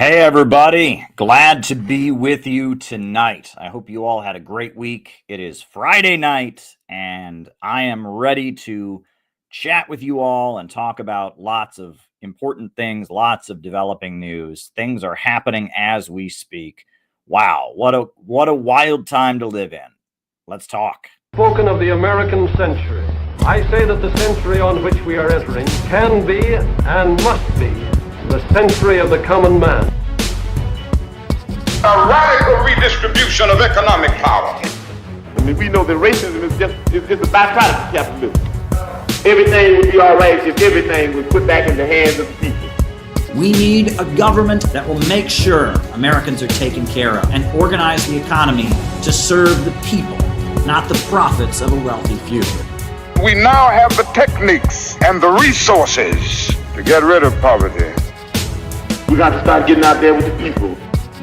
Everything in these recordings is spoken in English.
Hey, everybody. Glad to be with you tonight. I hope you all had a great week. It is Friday night, and I am ready to chat with you all and talk about lots of important things, lots of developing news. Things are happening as we speak. Wow, what a wild time to live in. Let's talk. Spoken of the American century. I say that the century on which we are entering can be and must be the century of the common man. A radical redistribution of economic power. I mean, we know that racism is just a byproduct of capitalism. Everything would be all right if everything was put back in the hands of the people. We need a government that will make sure Americans are taken care of and organize the economy to serve the people, not the profits of a wealthy few. We now have the techniques and the resources to get rid of poverty. We got to start getting out there with the people.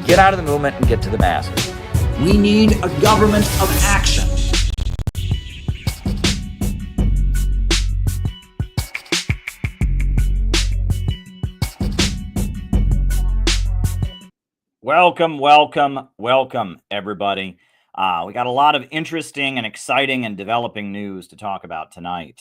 Get out of the movement and get to the masses. We need a government of action. Welcome, everybody. We got a lot of interesting and exciting and developing news to talk about tonight.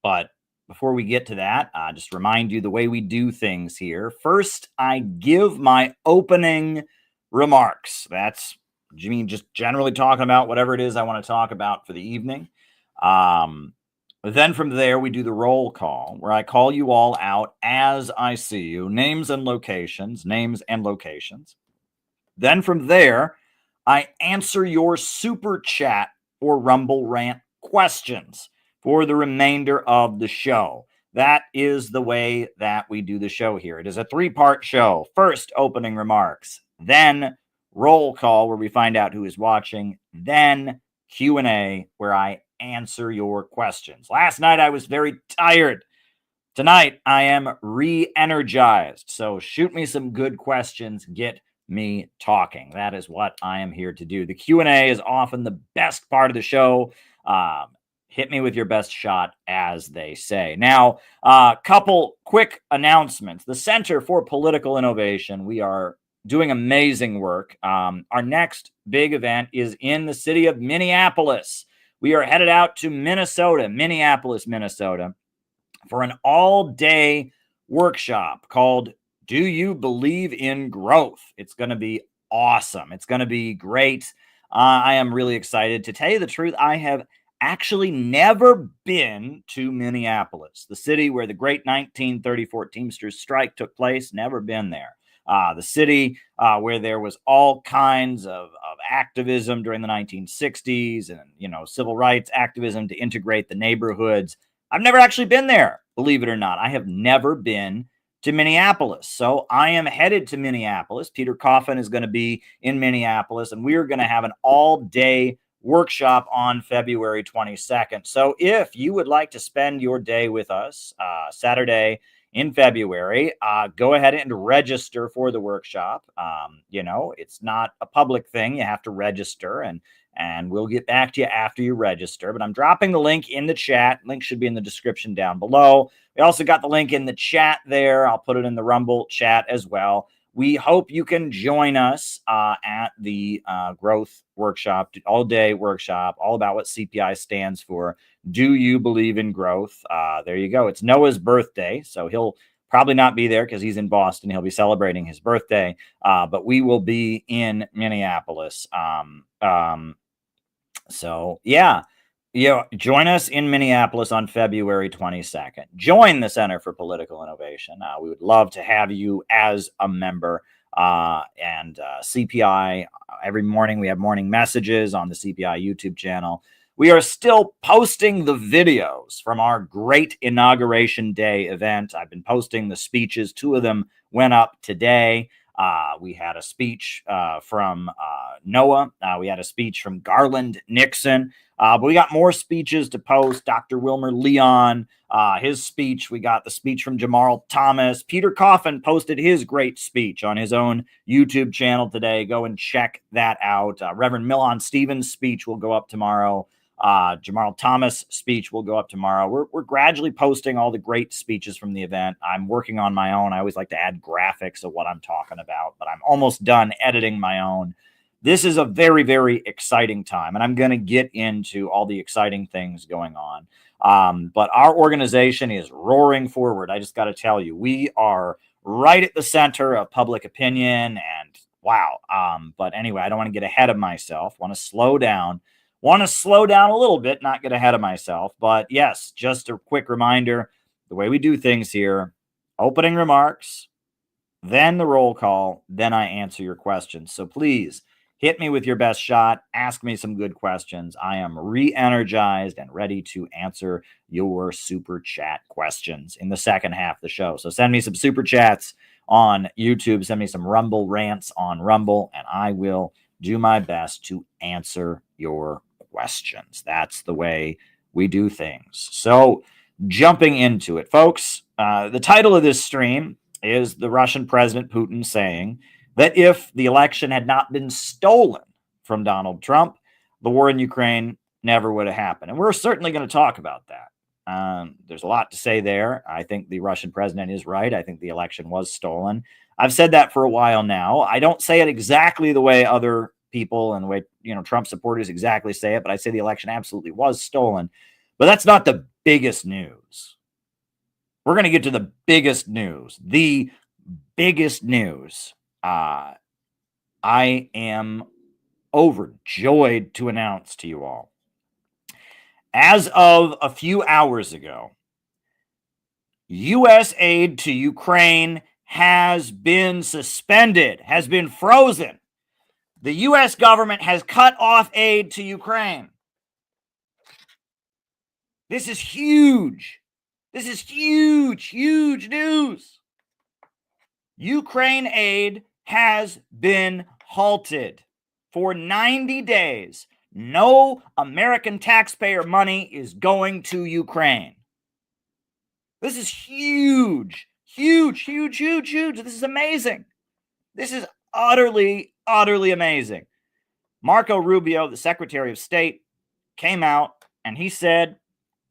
But before we get to that, just remind you the way we do things here. First, I give my opening remarks. That's, you mean just generally talking about whatever it is I want to talk about for the evening. Then from there, we do the roll call, where I call you all out as I see you, names and locations. Then from there, I answer your super chat or Rumble rant questions for the remainder of the show. That is the way that we do the show here. It is a three-part show. First, opening remarks, then roll call, where we find out who is watching, then Q&A, where I answer your questions. Last night, I was very tired. Tonight, I am re-energized. So shoot me some good questions. Get me talking. That is what I am here to do. The Q&A is often the best part of the show. Hit me with your best shot, as they say. Now, a couple quick announcements. The Center for Political Innovation, we are doing amazing work. Our next big event is in the city of Minneapolis. We are headed out to Minneapolis, Minnesota, for an all-day workshop called Do You Believe in Growth? It's going to be awesome. It's going to be great. I am really excited. To tell you the truth, I have actually never been to Minneapolis, the city where the great 1934 Teamsters strike took place. Never been there. The city where there was all kinds of activism during the 1960s and, civil rights activism to integrate the neighborhoods. I've never actually been there, believe it or not. I have never been to Minneapolis. So I am headed to Minneapolis. Peter Coffin is going to be in Minneapolis, and we are going to have an all-day workshop on February 22nd. So if you would like to spend your day with us Saturday in February, go ahead and register for the workshop. It's not a public thing. You have to register, and we'll get back to you after you register. But I'm dropping the link in the chat. Link should be in the description down below. We also got the link in the chat there. I'll put it in the Rumble chat as well. We hope you can join us at the growth workshop, all-day workshop, all about what CPI stands for. Do you believe in growth? There you go. It's Noah's birthday, so he'll probably not be there because he's in Boston. He'll be celebrating his birthday, but we will be in Minneapolis. So, yeah. Join us in Minneapolis on February 22nd. Join the Center for Political Innovation. We would love to have you as a member. And CPI, every morning we have morning messages on the CPI YouTube channel. We are still posting the videos from our great Inauguration Day event. I've been posting the speeches. 2 of them went up today. We had a speech from Noah. We had a speech from Garland Nixon. But we got more speeches to post. Dr. Wilmer Leon, his speech. We got the speech from Jamarl Thomas. Peter Coffin posted his great speech on his own YouTube channel today. Go and check that out. Reverend Milan Stevens' speech will go up tomorrow. Jamal Thomas speech will go up tomorrow. We're gradually posting all the great speeches from the event. I'm working on my own. I always like to add graphics of what I'm talking about, but I'm almost done editing my own. This is a very, very exciting time, and I'm going to get into all the exciting things going on. But our organization is roaring forward. I just got to tell you, we are right at the center of public opinion, and wow. But anyway, I don't want to get ahead of myself. Want to slow down a little bit, not get ahead of myself. But yes, just a quick reminder, the way we do things here: opening remarks, then the roll call, then I answer your questions. So please hit me with your best shot. Ask me some good questions. I am re-energized and ready to answer your super chat questions in the second half of the show. So send me some super chats on YouTube. Send me some Rumble rants on Rumble, and I will do my best to answer your questions. That's the way we do things. So jumping into it, folks, the title of this stream is the Russian President Putin saying that if the election had not been stolen from Donald Trump, the war in Ukraine never would have happened. And we're certainly going to talk about that. There's a lot to say there. I think the Russian president is right. I think the election was stolen. I've said that for a while now. I don't say it exactly the way other people and the way, Trump supporters exactly say it, but I say the election absolutely was stolen. But that's not the biggest news. We're going to get to the biggest news. The biggest news. I am overjoyed to announce to you all, as of a few hours ago, U.S. aid to Ukraine has been suspended, has been frozen. The U.S. government has cut off aid to Ukraine. This is huge. This is huge, huge news. Ukraine aid has been halted for 90 days. No American taxpayer money is going to Ukraine. This is huge, huge, huge, huge, huge. This is amazing. This is utterly, utterly amazing. Marco Rubio, the Secretary of State, came out and he said,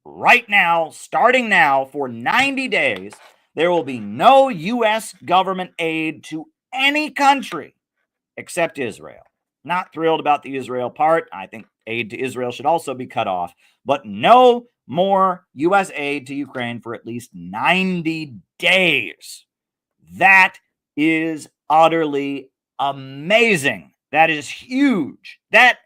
right now, starting now for 90 days, there will be no U.S. government aid to any country except Israel. Not thrilled about the Israel part. I think aid to Israel should also be cut off, but no more U.S. aid to Ukraine for at least 90 days. That is utterly amazing. That is huge. That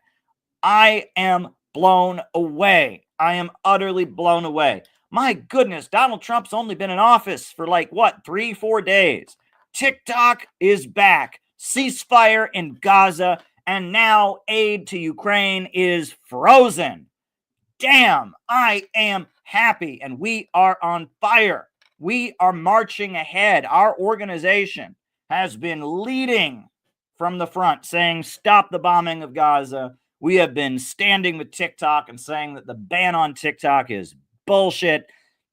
I am blown away. I am utterly blown away. My goodness, Donald Trump's only been in office for 3-4 days. TikTok is back. Ceasefire in Gaza. And now aid to Ukraine is frozen. Damn, I am happy. And we are on fire. We are marching ahead. Our organization has been leading from the front, saying, stop the bombing of Gaza. We have been standing with TikTok and saying that the ban on TikTok is bullshit.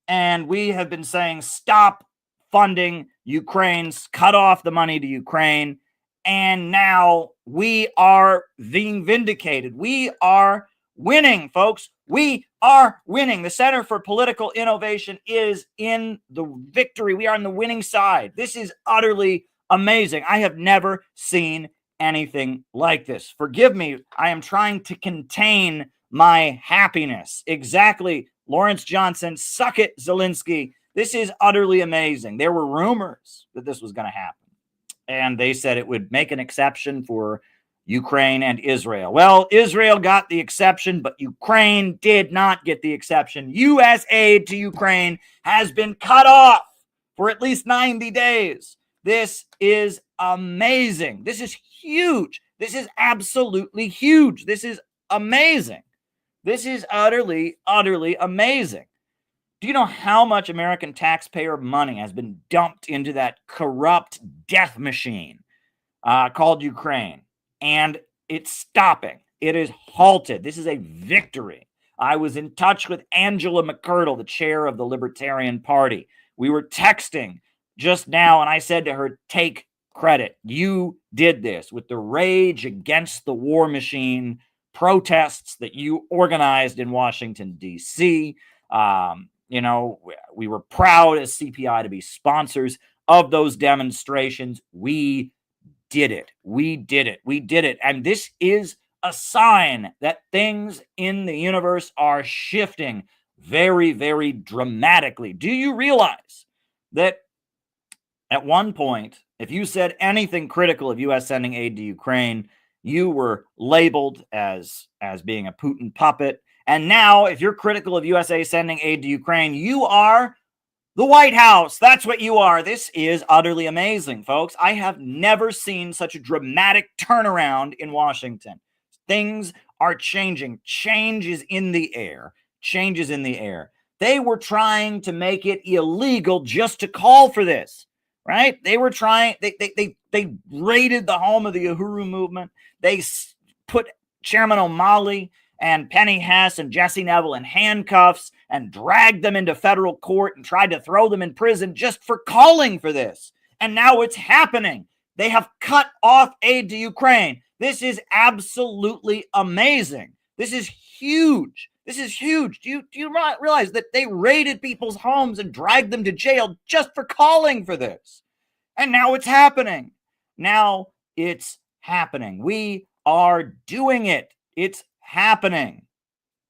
And we have been saying, stop funding Ukraine, cut off the money to Ukraine. And now we are being vindicated. We are winning, folks. We are winning. The Center for Political Innovation is in the victory. We are on the winning side. This is utterly amazing. I have never seen anything like this. Forgive me. I am trying to contain my happiness. Exactly. Lawrence Johnson, suck it, Zelensky. This is utterly amazing. There were rumors that this was going to happen. And they said it would make an exception for Ukraine and Israel. Well, Israel got the exception, but Ukraine did not get the exception. U.S. aid to Ukraine has been cut off for at least 90 days. This is amazing. This is huge. This is absolutely huge. This is amazing. This is utterly, utterly amazing. Do you know how much American taxpayer money has been dumped into that corrupt death machine called Ukraine? And it's stopping. It is halted. This is a victory. I was in touch with Angela McCurdle, the chair of the Libertarian Party. We were texting just now, and I said to her, take credit. You did this with the rage against the war machine protests that you organized in Washington, D.C. You know, we were proud as CPI to be sponsors of those demonstrations. We did it. We did it. We did it. And this is a sign that things in the universe are shifting very, very dramatically. Do you realize that at one point, if you said anything critical of U.S. sending aid to Ukraine, you were labeled as being a Putin puppet? And now, if you're critical of USA sending aid to Ukraine, you are the White House. That's what you are. This is utterly amazing, folks. I have never seen such a dramatic turnaround in Washington. Things are changing. Change is in the air. Change is in the air. They were trying to make it illegal just to call for this, right? They were trying, they raided the home of the Uhuru movement. They put Chairman O'Malley and Penny Hess and Jesse Neville in handcuffs and dragged them into federal court and tried to throw them in prison just for calling for this. And now it's happening. They have cut off aid to Ukraine. This is absolutely amazing. This is huge. This is huge. Do you realize that they raided people's homes and dragged them to jail just for calling for this? And now it's happening. Now it's happening. We are doing it. It's happening.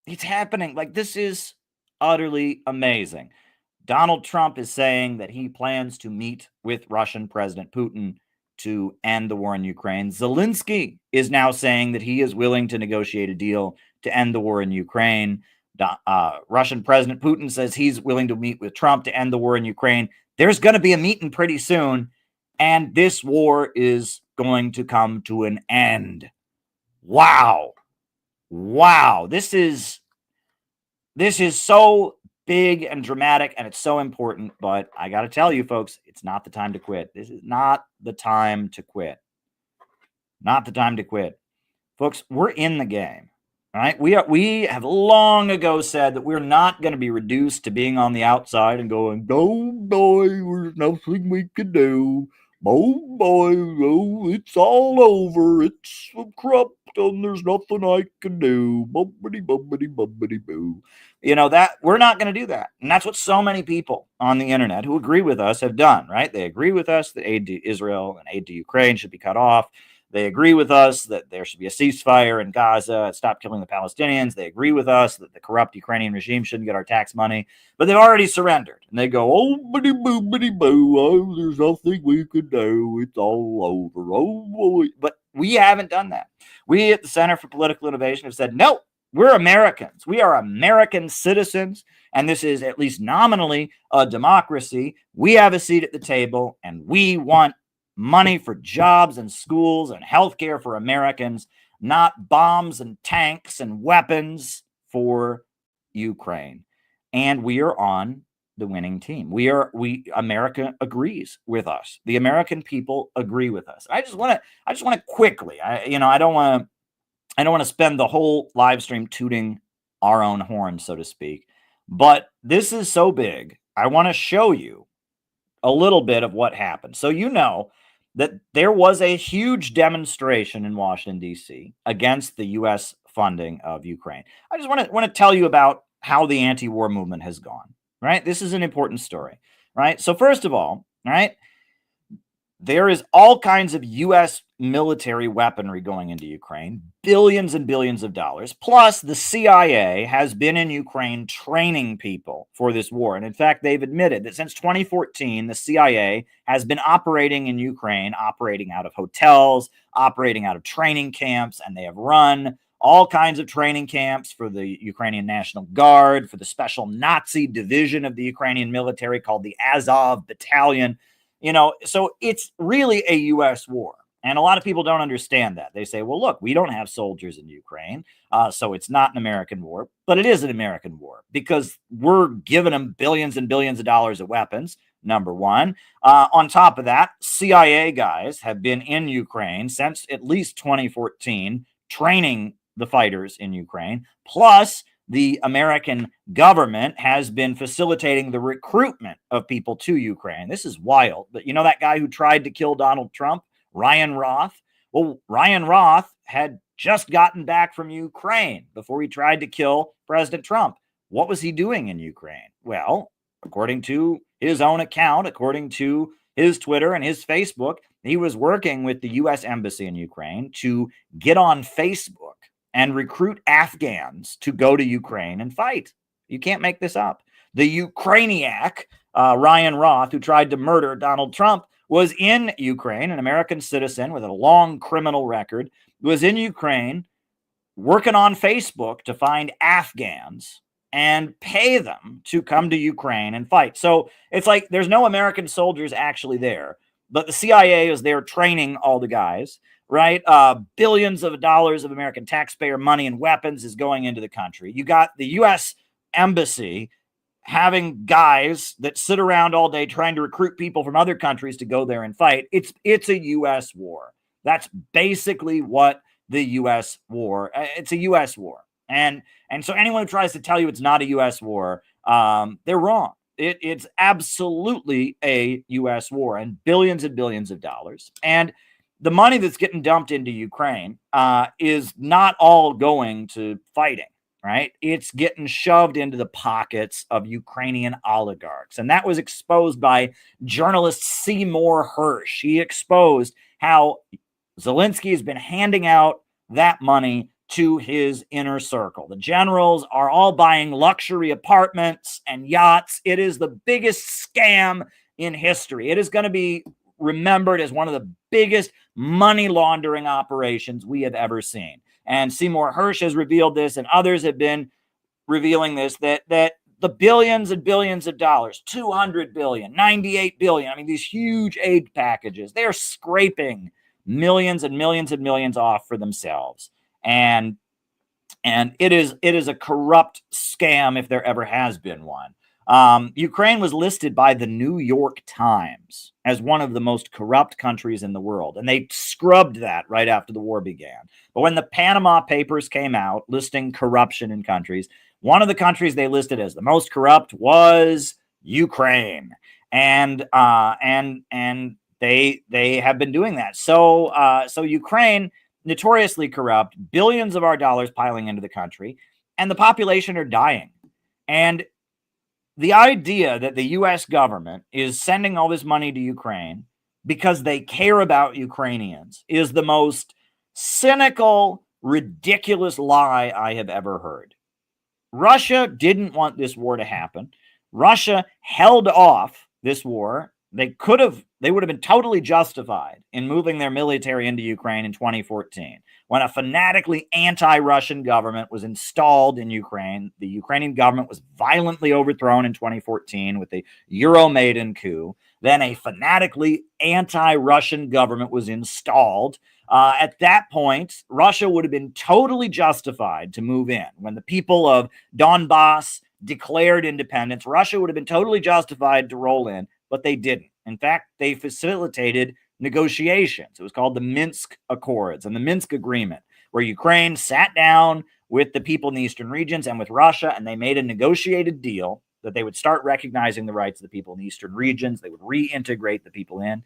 It's happening. Like, this is utterly amazing. Donald Trump is saying that he plans to meet with Russian President Putin to end the war in Ukraine. Zelensky is now saying that he is willing to negotiate a deal to end the war in Ukraine. Russian President Putin says he's willing to meet with Trump to end the war in Ukraine. There's going to be a meeting pretty soon, and this war is going to come to an end. Wow. Wow. This is so big and dramatic, and it's so important, but I got to tell you, folks, it's not the time to quit. This is not the time to quit. Not the time to quit. Folks, we're in the game, right? We have long ago said that we're not going to be reduced to being on the outside and going, oh boy, there's nothing we can do. Oh boy, oh, it's all over. It's corrupt and there's nothing I can do. Bubbity, bubbity, bubbity, boo. You know, that we're not going to do that. And that's what so many people on the internet who agree with us have done, right? They agree with us that aid to Israel and aid to Ukraine should be cut off. They agree with us that there should be a ceasefire in Gaza and stop killing the Palestinians. They agree with us that the corrupt Ukrainian regime shouldn't get our tax money, but they've already surrendered. And they go, oh, bitty boo, bitty boo. Oh, there's nothing we could do. It's all over. Oh, boy. But we haven't done that. We at the Center for Political Innovation have said, no, we're Americans. We are American citizens. And this is at least nominally a democracy. We have a seat at the table, and we want money for jobs and schools and healthcare for Americans, not bombs and tanks and weapons for Ukraine. And we are on the winning team. America agrees with us. The American people agree with us. I just want to quickly, I don't want to spend the whole live stream tooting our own horn, so to speak. But this is so big. I want to show you a little bit of what happened. So you know that there was a huge demonstration in Washington, D.C. against the U.S. funding of Ukraine. I just want to tell you about how the anti-war movement has gone, right? This is an important story, right? So first of all, right, there is all kinds of U.S. military weaponry going into Ukraine, billions and billions of dollars. Plus, the CIA has been in Ukraine training people for this war. And in fact, they've admitted that since 2014, the CIA has been operating in Ukraine, operating out of hotels, operating out of training camps, and they have run all kinds of training camps for the Ukrainian National Guard, for the special Nazi division of the Ukrainian military called the Azov Battalion. You know, so it's really a U.S. war. And a lot of people don't understand that. They say, well, look, we don't have soldiers in Ukraine, so it's not an American war. But it is an American war because we're giving them billions and billions of dollars of weapons, number one. On top of that, CIA guys have been in Ukraine since at least 2014, training the fighters in Ukraine. Plus, the American government has been facilitating the recruitment of people to Ukraine. This is wild. But you know that guy who tried to kill Donald Trump, Ryan Roth? Well, Ryan Roth had just gotten back from Ukraine before he tried to kill President Trump. What was he doing in Ukraine? Well, according to his own account, according to his Twitter and his Facebook, he was working with the U.S. Embassy in Ukraine to get on Facebook and recruit Afghans to go to Ukraine and fight. You can't make this up. The Ukrainiac, Ryan Roth, who tried to murder Donald Trump, was in Ukraine, an American citizen with a long criminal record, was in Ukraine working on Facebook to find Afghans and pay them to come to Ukraine and fight. So it's like there's no American soldiers actually there, but the CIA is there training all the guys, right? Billions of dollars of American taxpayer money and weapons is going into the country. You got the U.S. Embassy having guys that sit around all day trying to recruit people from other countries to go there and fight. It's a U.S. war. That's basically what the U.S. war. It's a U.S. war. And so anyone who tries to tell you it's not a U.S. war, they're wrong. It's absolutely a U.S. war, and billions of dollars. And the money that's getting dumped into Ukraine is not all going to fighting, right? It's getting shoved into the pockets of Ukrainian oligarchs. And that was exposed by journalist Seymour Hersh. He exposed how Zelensky has been handing out that money to his inner circle. The generals are all buying luxury apartments and yachts. It is the biggest scam in history. It is going to be remembered as one of the biggest money laundering operations we have ever seen. And Seymour Hersh has revealed this, and others have been revealing this, that the billions and billions of dollars, 200 billion, 98 billion, I mean, these huge aid packages, they are scraping millions and millions and millions off for themselves. And it is a corrupt scam if there ever has been one. Ukraine was listed by the New York Times as one of the most corrupt countries in the world, and they scrubbed that right after the war began. But when the Panama Papers came out listing corruption in countries, one of the countries they listed as the most corrupt was Ukraine, and they have been doing that. So Ukraine, notoriously corrupt, billions of our dollars piling into the country, and the population are dying. And the idea that the U.S. government is sending all this money to Ukraine because they care about Ukrainians is the most cynical, ridiculous lie I have ever heard. Russia didn't want this war to happen. Russia held off this war. They would have been totally justified in moving their military into Ukraine in 2014, when a fanatically anti-Russian government was installed in Ukraine. The Ukrainian government was violently overthrown in 2014 with the Euromaidan coup. Then a fanatically anti-Russian government was installed. At that point, Russia would have been totally justified to move in. When the people of Donbass declared independence, Russia would have been totally justified to roll in, but they didn't. In fact, they facilitated negotiations. It was called the Minsk Accords and the Minsk Agreement, where Ukraine sat down with the people in the eastern regions and with Russia, and they made a negotiated deal that they would start recognizing the rights of the people in the eastern regions. They would reintegrate the people in,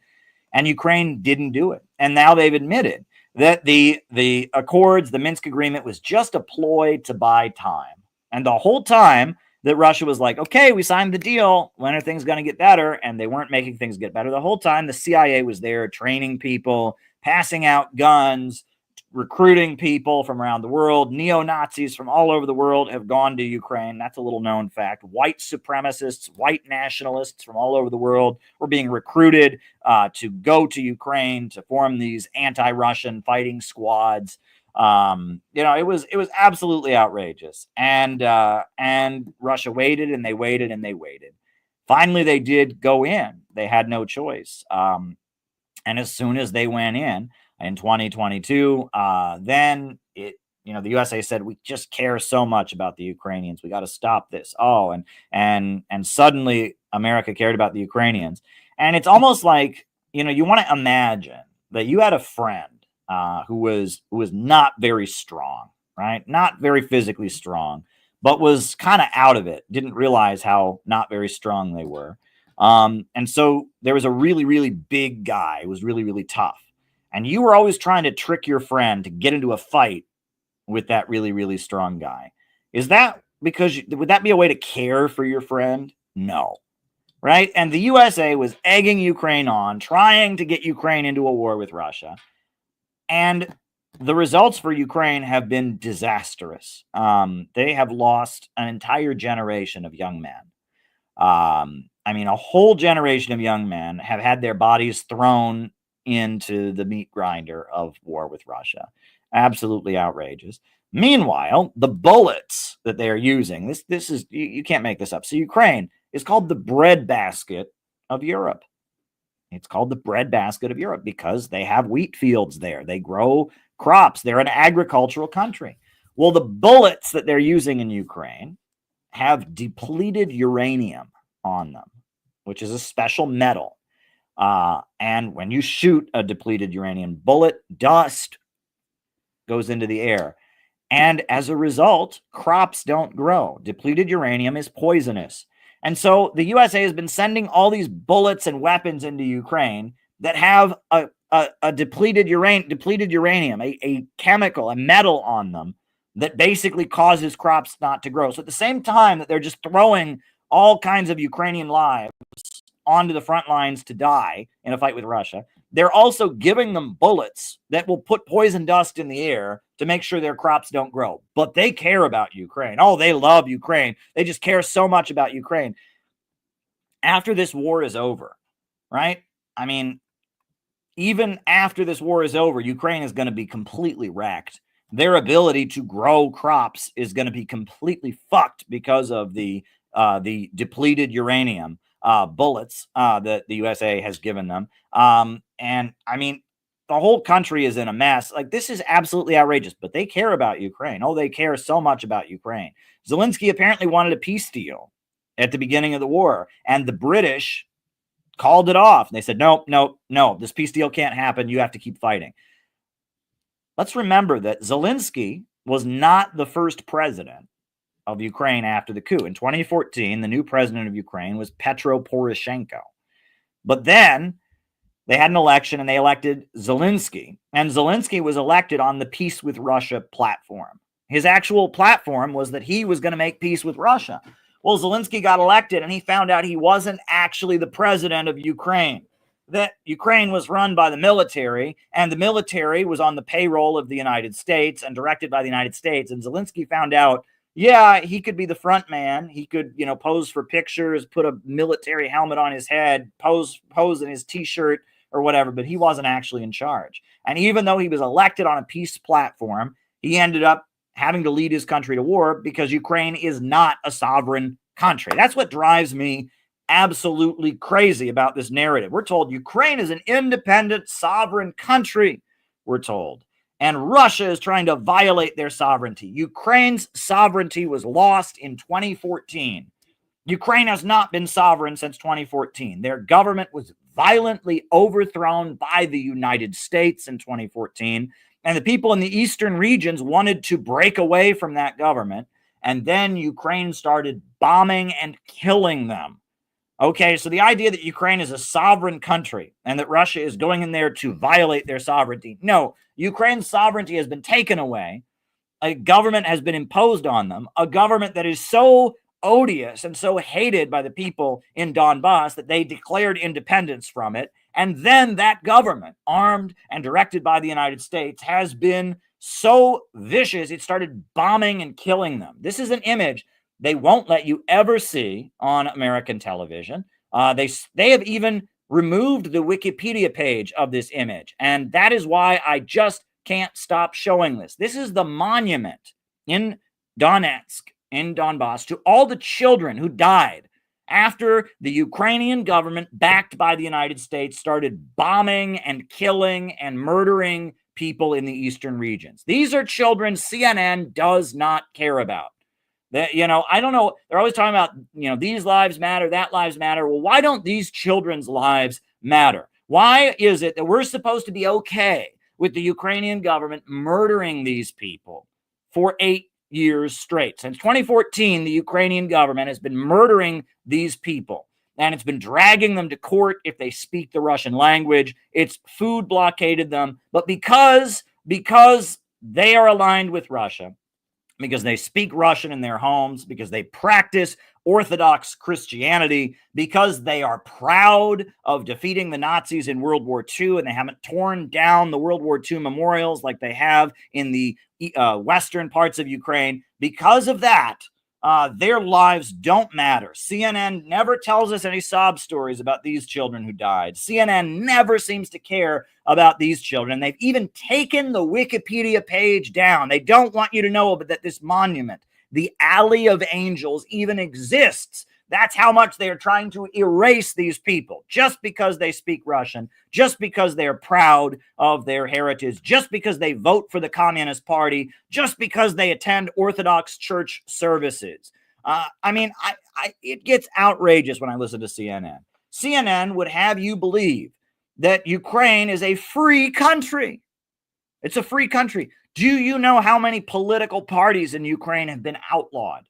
and Ukraine didn't do it. And now they've admitted that the Accords, the Minsk Agreement, was just a ploy to buy time. And the whole time that Russia was like, okay, we signed the deal. When are things going to get better? And they weren't making things get better. The whole time the CIA was there training people, passing out guns, recruiting people from around the world. Neo-Nazis from all over the world have gone to Ukraine. That's a little known fact. White supremacists, white nationalists from all over the world were being recruited to go to Ukraine to form these anti-Russian fighting squads. It was absolutely outrageous. And Russia waited and they waited and they waited. Finally, they did go in. They had no choice. And as soon as they went in 2022, then the USA said, we just care so much about the Ukrainians. We got to stop this. Oh, and suddenly America cared about the Ukrainians. And it's almost like, you want to imagine that you had a friend who was not very strong, right? Not very physically strong, but was kind of out of it. Didn't realize how not very strong they were. And so there was a really, really big guy who was really, really tough. And you were always trying to trick your friend to get into a fight with that really, really strong guy. Is that because, would that be a way to care for your friend? No. Right? And the USA was egging Ukraine on, trying to get Ukraine into a war with Russia. And the results for Ukraine have been disastrous. They have lost an entire generation of young men. I mean, a whole generation of young men have had their bodies thrown into the meat grinder of war with Russia. Absolutely outrageous. Meanwhile, the bullets that they are using, this is, you can't make this up. So Ukraine is called the breadbasket of Europe. It's called the breadbasket of Europe because they have wheat fields there. They grow crops. They're an agricultural country. Well, the bullets that they're using in Ukraine have depleted uranium on them, which is a special metal. And when you shoot a depleted uranium bullet, dust goes into the air. And as a result, crops don't grow. Depleted uranium is poisonous. And so the USA has been sending all these bullets and weapons into Ukraine that have a depleted uranium, a chemical, a metal on them that basically causes crops not to grow. So at the same time that they're just throwing all kinds of Ukrainian lives onto the front lines to die in a fight with Russia, they're also giving them bullets that will put poison dust in the air to make sure their crops don't grow. But they care about Ukraine. Oh, they love Ukraine. They just care so much about Ukraine. After this war is over, right? I mean, even after this war is over, Ukraine is going to be completely wrecked. Their ability to grow crops is going to be completely fucked because of the depleted uranium bullets that the USA has given them. And I mean, the whole country is in a mess. Like, this is absolutely outrageous, but they care about Ukraine. Oh, they care so much about Ukraine. Zelensky apparently wanted a peace deal at the beginning of the war, and the British called it off. They said, no, this peace deal can't happen. You have to keep fighting. Let's remember that Zelensky was not the first president of Ukraine after the coup. In 2014, the new president of Ukraine was Petro Poroshenko. But then they had an election and they elected Zelensky. And Zelensky was elected on the Peace with Russia platform. His actual platform was that he was going to make peace with Russia. Well, Zelensky got elected and he found out he wasn't actually the president of Ukraine. That Ukraine was run by the military, and the military was on the payroll of the United States and directed by the United States. And Zelensky found out, yeah, he could be the front man. He could, pose for pictures, put a military helmet on his head, pose in his T-shirt or whatever, but he wasn't actually in charge. And even though he was elected on a peace platform, he ended up having to lead his country to war because Ukraine is not a sovereign country. That's what drives me absolutely crazy about this narrative. We're told Ukraine is an independent, sovereign country, we're told. And Russia is trying to violate their sovereignty. Ukraine's sovereignty was lost in 2014. Ukraine has not been sovereign since 2014. Their government was violently overthrown by the United States in 2014. And the people in the eastern regions wanted to break away from that government. And then Ukraine started bombing and killing them. Okay, so the idea that Ukraine is a sovereign country and that Russia is going in there to violate their sovereignty. No, Ukraine's sovereignty has been taken away. A government has been imposed on them, a government that is so odious and so hated by the people in Donbass that they declared independence from it. And then that government, armed and directed by the United States, has been so vicious, it started bombing and killing them. This is an image they won't let you ever see on American television. They have even removed the Wikipedia page of this image. And that is why I just can't stop showing this. This is the monument in Donetsk, in Donbass, to all the children who died after the Ukrainian government, backed by the United States, started bombing and killing and murdering people in the eastern regions. These are children CNN does not care about. That, I don't know. They're always talking about, these lives matter, that lives matter. Well, why don't these children's lives matter? Why is it that we're supposed to be okay with the Ukrainian government murdering these people for 8 years straight? Since 2014, the Ukrainian government has been murdering these people, and it's been dragging them to court if they speak the Russian language. It's food blockaded them. But because they are aligned with Russia because they speak Russian in their homes, because they practice Orthodox Christianity, because they are proud of defeating the Nazis in World War II, and they haven't torn down the World War II memorials like they have in the western parts of Ukraine. Because of that, their lives don't matter. CNN never tells us any sob stories about these children who died. CNN never seems to care about these children. They've even taken the Wikipedia page down. They don't want you to know that this monument, the Alley of Angels, even exists. That's how much they are trying to erase these people just because they speak Russian, just because they're proud of their heritage, just because they vote for the Communist Party, just because they attend Orthodox church services. It gets outrageous when I listen to CNN. CNN would have you believe that Ukraine is a free country. It's a free country. Do you know how many political parties in Ukraine have been outlawed?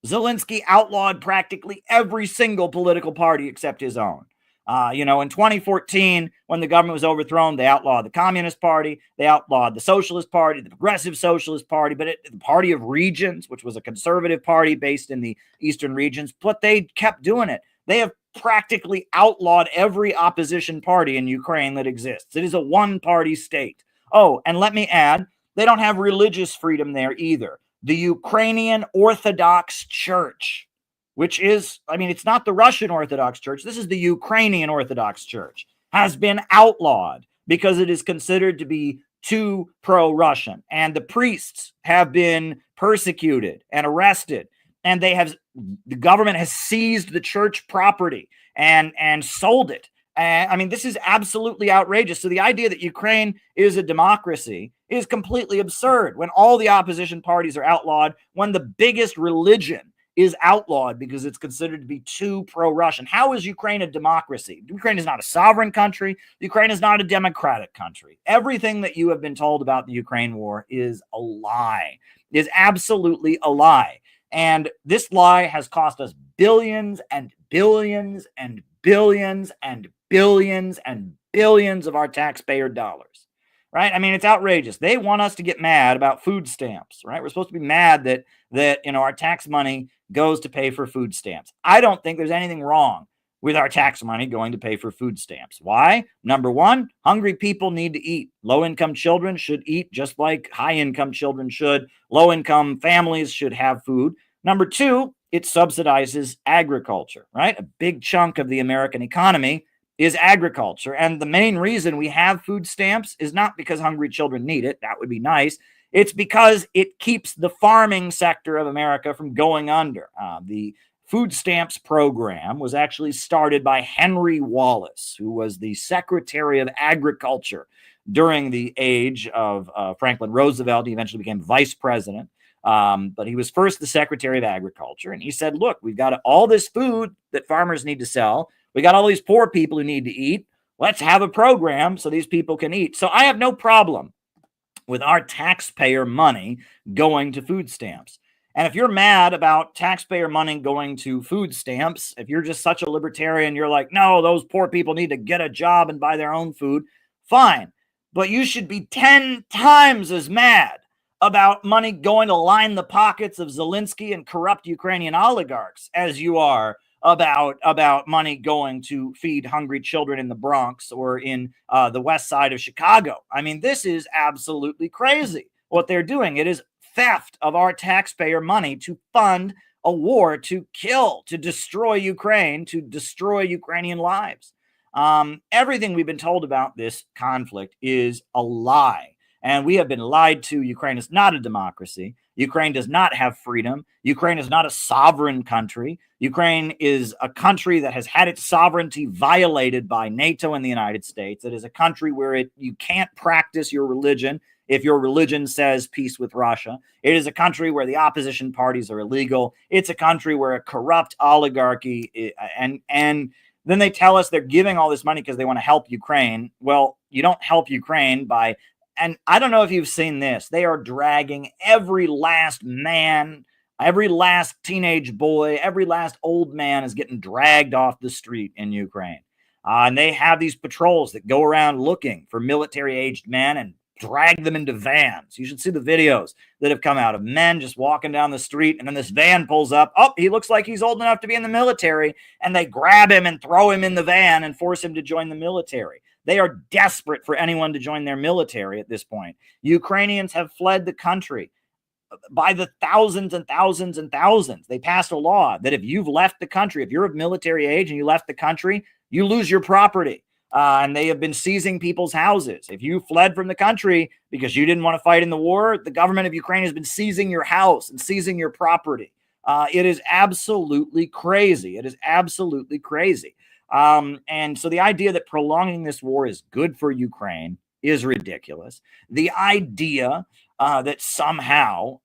Zelensky outlawed practically every single political party except his own. In 2014, when the government was overthrown, they outlawed the Communist Party, they outlawed the Socialist Party, the Progressive Socialist Party, but the Party of Regions, which was a conservative party based in the eastern regions, but they kept doing it. They have practically outlawed every opposition party in Ukraine that exists. It is a one-party state. Oh, and let me add, they don't have religious freedom there either. The Ukrainian Orthodox Church, which is, it's not the Russian Orthodox Church. This is the Ukrainian Orthodox Church, has been outlawed because it is considered to be too pro-Russian. And the priests have been persecuted and arrested. And the government has seized the church property and sold it. This is absolutely outrageous. So the idea that Ukraine is a democracy is completely absurd when all the opposition parties are outlawed, when the biggest religion is outlawed because it's considered to be too pro-Russian. How is Ukraine a democracy? Ukraine is not a sovereign country. Ukraine is not a democratic country. Everything that you have been told about the Ukraine war is a lie, is absolutely a lie. And this lie has cost us billions and billions and billions and billions and billions of our taxpayer dollars, right? It's outrageous. They want us to get mad about food stamps, right? We're supposed to be mad that our tax money goes to pay for food stamps. I don't think there's anything wrong with our tax money going to pay for food stamps. Why? Number one, hungry people need to eat. Low-income children should eat just like high-income children should. Low-income families should have food. Number two, it subsidizes agriculture, right? A big chunk of the American economy is agriculture. And the main reason we have food stamps is not because hungry children need it. That would be nice. It's because it keeps the farming sector of America from going under. The food stamps program was actually started by Henry Wallace, who was the Secretary of Agriculture during the age of Franklin Roosevelt. He eventually became vice president. But he was first the Secretary of Agriculture. And he said, look, we've got all this food that farmers need to sell. We got all these poor people who need to eat. Let's have a program so these people can eat. So I have no problem with our taxpayer money going to food stamps. And if you're mad about taxpayer money going to food stamps, if you're just such a libertarian, you're like, no, those poor people need to get a job and buy their own food, fine. But you should be 10 times as mad about money going to line the pockets of Zelensky and corrupt Ukrainian oligarchs as you are about money going to feed hungry children in the Bronx or in the west side of Chicago. This is absolutely crazy what they're doing. It is theft of our taxpayer money to fund a war to kill, to destroy Ukraine, to destroy Ukrainian lives. Everything we've been told about this conflict is a lie. And we have been lied to. Ukraine is not a democracy. Ukraine does not have freedom. Ukraine is not a sovereign country. Ukraine is a country that has had its sovereignty violated by NATO and the United States. It is a country where you can't practice your religion if your religion says peace with Russia. It is a country where the opposition parties are illegal. It's a country where a corrupt oligarchy and then they tell us they're giving all this money because they want to help Ukraine. Well, you don't help Ukraine by... And I don't know if you've seen this. They are dragging every last man, every last teenage boy, every last old man is getting dragged off the street in Ukraine. And they have these patrols that go around looking for military-aged men and drag them into vans. You should see the videos that have come out of men just walking down the street, and then this van pulls up. Oh, he looks like he's old enough to be in the military, and they grab him and throw him in the van and force him to join the military. They are desperate for anyone to join their military at this point. Ukrainians have fled the country by the thousands and thousands and thousands. They passed a law that if you've left the country, if you're of military age and you left the country, you lose your property. And they have been seizing people's houses. If you fled from the country because you didn't want to fight in the war, the government of Ukraine has been seizing your house and seizing your property. It is absolutely crazy. It is absolutely crazy. And so the idea that prolonging this war is good for Ukraine is ridiculous. The idea that somehow,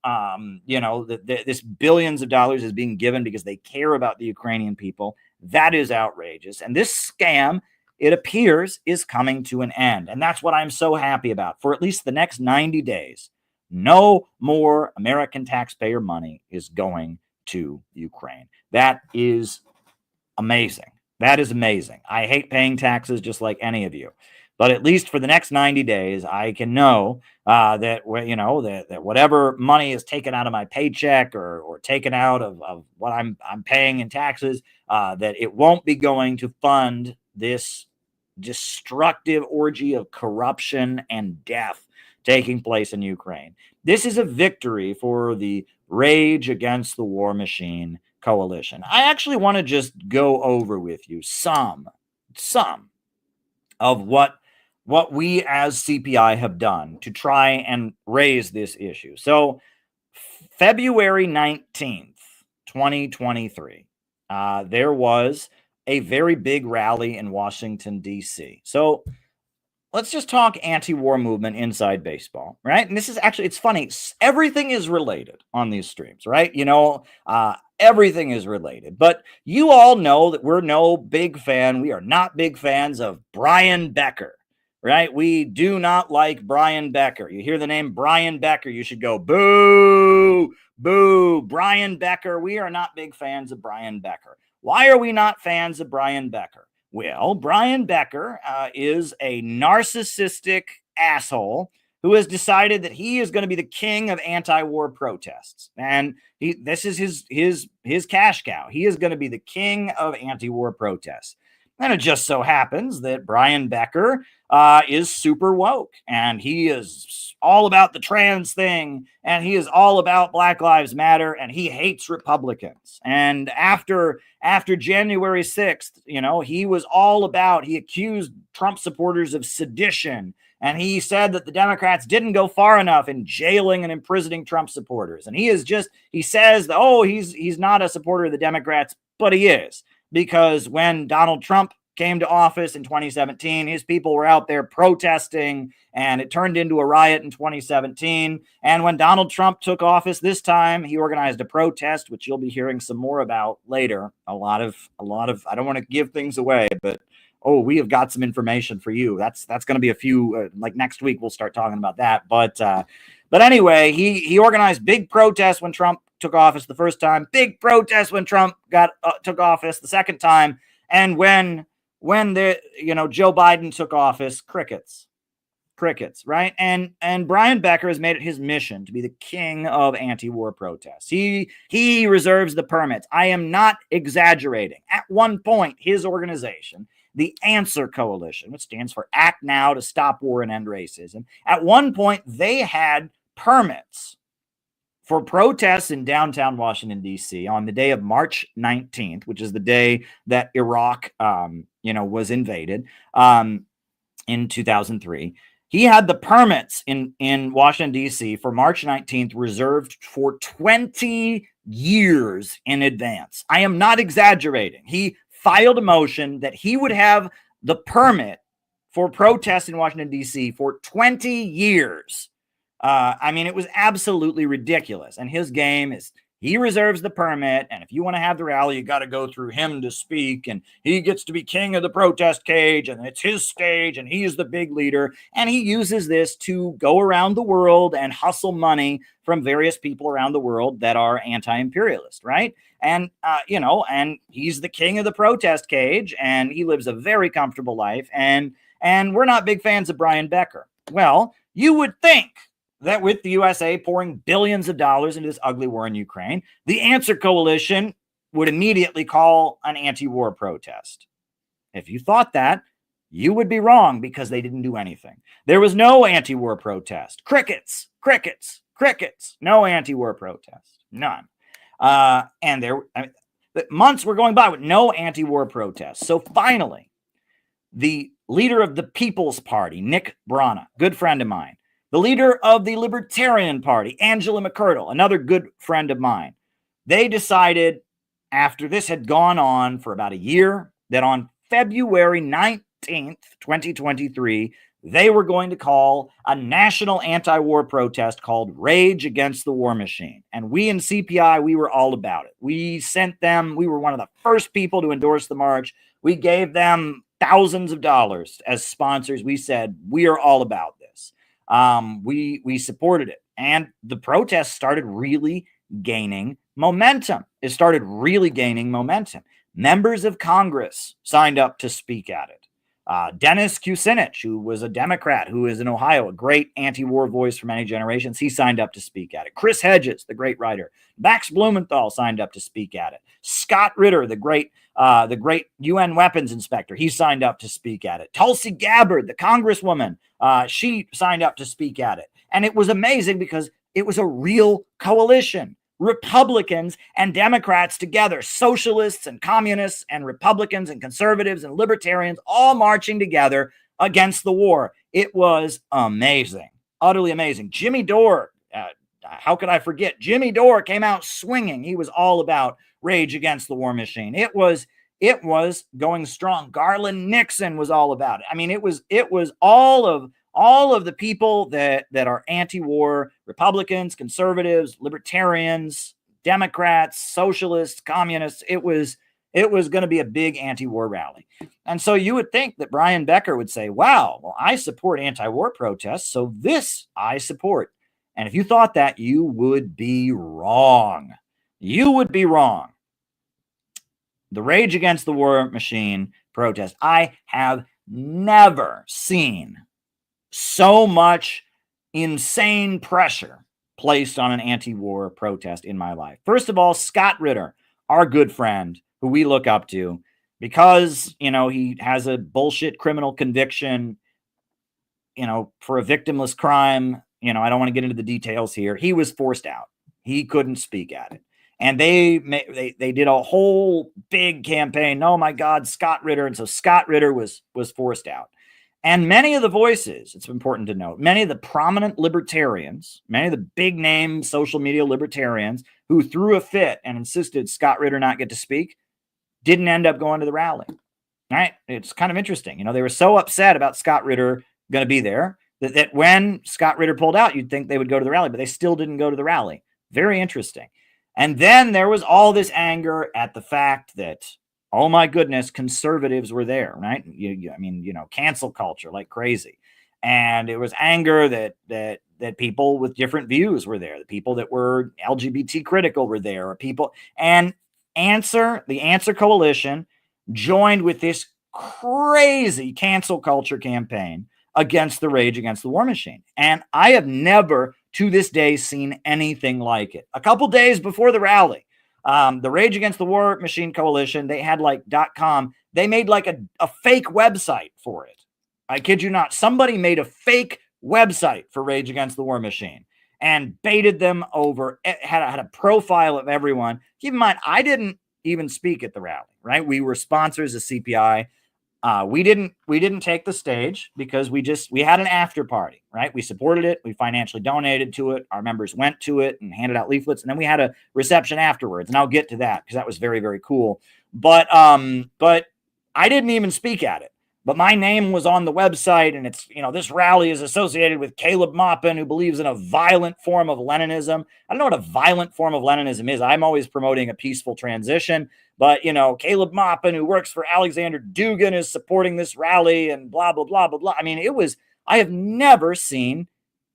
this billions of dollars is being given because they care about the Ukrainian people, that is outrageous. And this scam, it appears, is coming to an end. And that's what I'm so happy about. For at least the next 90 days, no more American taxpayer money is going to Ukraine. That is amazing. That is amazing. I hate paying taxes just like any of you. But at least for the next 90 days, I can know that whatever money is taken out of my paycheck or taken out of what I'm paying in taxes, that it won't be going to fund this destructive orgy of corruption and death taking place in Ukraine. This is a victory for the Rage Against the War Machine coalition. I actually want to just go over with you some of what we as CPI have done to try and raise this issue. So February 19th, 2023, there was a very big rally in Washington, D.C. So let's just talk anti-war movement inside baseball, right? And this is actually, it's funny. Everything is related on these streams, right? Everything is related. But you all know that we're no big fan. We are not big fans of Brian Becker, right? We do not like Brian Becker. You hear the name Brian Becker, you should go, boo, boo, Brian Becker. We are not big fans of Brian Becker. Why are we not fans of Brian Becker? Well, Brian Becker is a narcissistic asshole who has decided that he is going to be the king of anti-war protests. And this is his cash cow. He is going to be the king of anti-war protests. And it just so happens that Brian Becker is super woke, and he is all about the trans thing, and he is all about Black Lives Matter, and he hates Republicans. And after January 6th, he accused Trump supporters of sedition, and he said that the Democrats didn't go far enough in jailing and imprisoning Trump supporters. And he says that, he's not a supporter of the Democrats, but he is. Because when Donald Trump came to office in 2017, his people were out there protesting, and it turned into a riot in 2017. And when Donald Trump took office this time, he organized a protest, which you'll be hearing some more about later. A lot of, I don't want to give things away, but we have got some information for you. That's going to be a few, like next week, we'll start talking about that. But anyway, he organized big protests when Trump took office the first time, big protests when Trump took office the second time, and when Joe Biden took office, crickets, right? And Brian Becker has made it his mission to be the king of anti-war protests. He reserves the permits. I am not exaggerating. At one point, his organization, the Answer Coalition, which stands for Act Now to Stop War and End Racism, at one point they had permits for protests in downtown Washington, D.C. on the day of March 19th, which is the day that Iraq, was invaded in 2003. He had the permits in Washington, D.C. for March 19th reserved for 20 years in advance. I am not exaggerating. He filed a motion that he would have the permit for protests in Washington, D.C. for 20 years. It was absolutely ridiculous. And his game is he reserves the permit. And if you want to have the rally, you got to go through him to speak. And he gets to be king of the protest cage. And it's his stage. And he is the big leader. And he uses this to go around the world and hustle money from various people around the world that are anti-imperialist, right? And, and he's the king of the protest cage. And he lives a very comfortable life. And we're not big fans of Brian Becker. Well, you would think that with the USA pouring billions of dollars into this ugly war in Ukraine, the Answer Coalition would immediately call an anti-war protest. If you thought that, you would be wrong, because they didn't do anything. There was no anti-war protest. Crickets, crickets, crickets. No anti-war protest. None. And months were going by with no anti-war protests. So finally, the leader of the People's Party, Nick Brana, good friend of mine, the leader of the Libertarian Party, Angela McCurdle, another good friend of mine, they decided, after this had gone on for about a year, that on February 19th, 2023, they were going to call a national anti-war protest called Rage Against the War Machine. And we in CPI, we were all about it. We sent them, we were one of the first people to endorse the march. We gave them thousands of dollars as sponsors. We said, we are all about this. We supported it. And the protest started really gaining momentum. It started really gaining momentum. Members of Congress signed up to speak at it. Dennis Kucinich, who was a Democrat, who is in Ohio, a great anti-war voice for many generations, he signed up to speak at it. Chris Hedges, the great writer, Max Blumenthal signed up to speak at it. Scott Ritter, the great UN weapons inspector, he signed up to speak at it. Tulsi Gabbard, the congresswoman, she signed up to speak at it. And it was amazing because it was a real coalition. Republicans and Democrats together, socialists and communists and Republicans and conservatives and libertarians, all marching together against the war. It was amazing, utterly amazing. Jimmy Dore, how could I forget? Jimmy Dore came out swinging. He was all about Rage Against the War Machine. It was going strong. Garland Nixon was all about it. I mean, it was all of the people that are anti-war, Republicans, conservatives, libertarians, Democrats, socialists, communists. It was going to be a big anti-war rally. And so you would think that Brian Becker would say, wow, well, I support anti-war protests, so this I support. And if you thought that, you would be wrong. You would be wrong. The Rage Against the War Machine protest, I have never seen so much insane pressure placed on an anti-war protest in my life. First of all, Scott Ritter, our good friend, who we look up to, because, he has a bullshit criminal conviction, for a victimless crime. I don't want to get into the details here. He was forced out. He couldn't speak at it. And they did a whole big campaign. Oh my God, Scott Ritter. And so Scott Ritter was forced out. And many of the voices, it's important to note, many of the prominent libertarians, many of the big name social media libertarians who threw a fit and insisted Scott Ritter not get to speak, didn't end up going to the rally. Right? It's kind of interesting. They were so upset about Scott Ritter going to be there that when Scott Ritter pulled out, you'd think they would go to the rally, but they still didn't go to the rally. Very interesting. And then there was all this anger at the fact that, oh my goodness, conservatives were there, right? Cancel culture like crazy. And it was anger that people with different views were there. The people that were LGBT critical were there, or people. And the Answer Coalition joined with this crazy cancel culture campaign against the Rage Against the War Machine. And I have never, to this day, seen anything like it. A couple days before the rally, the Rage Against the War Machine Coalition, they had .com. They made a fake website for it. I kid you not. Somebody made a fake website for Rage Against the War Machine and baited them over. It had a profile of everyone. Keep in mind, I didn't even speak at the rally, right? We were sponsors of CPI. We didn't take the stage because we had an after party, right? We supported it. We financially donated to it. Our members went to it and handed out leaflets. And then we had a reception afterwards. And I'll get to that because that was very, very cool. But I didn't even speak at it. But my name was on the website, and it's, this rally is associated with Caleb Maupin, who believes in a violent form of Leninism. I don't know what a violent form of Leninism is. I'm always promoting a peaceful transition. But, Caleb Maupin, who works for Alexander Dugin, is supporting this rally and blah, blah, blah, blah, blah. I mean, I have never seen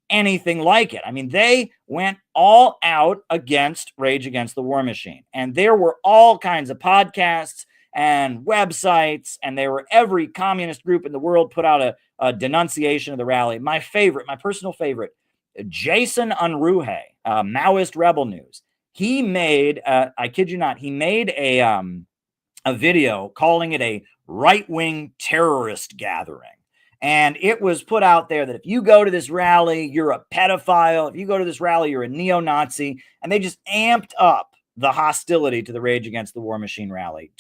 anything like it. I mean, they went all out against Rage Against the War Machine. And there were all kinds of podcasts and websites, and every communist group in the world put out denunciation of the rally. My personal favorite, Jason Unruhe, Maoist Rebel News. He made, I kid you not, he made a video calling it a right-wing terrorist gathering. And it was put out there that if you go to this rally, you're a pedophile. If you go to this rally, you're a neo-Nazi. And they just amped up the hostility to the Rage Against the War Machine rally.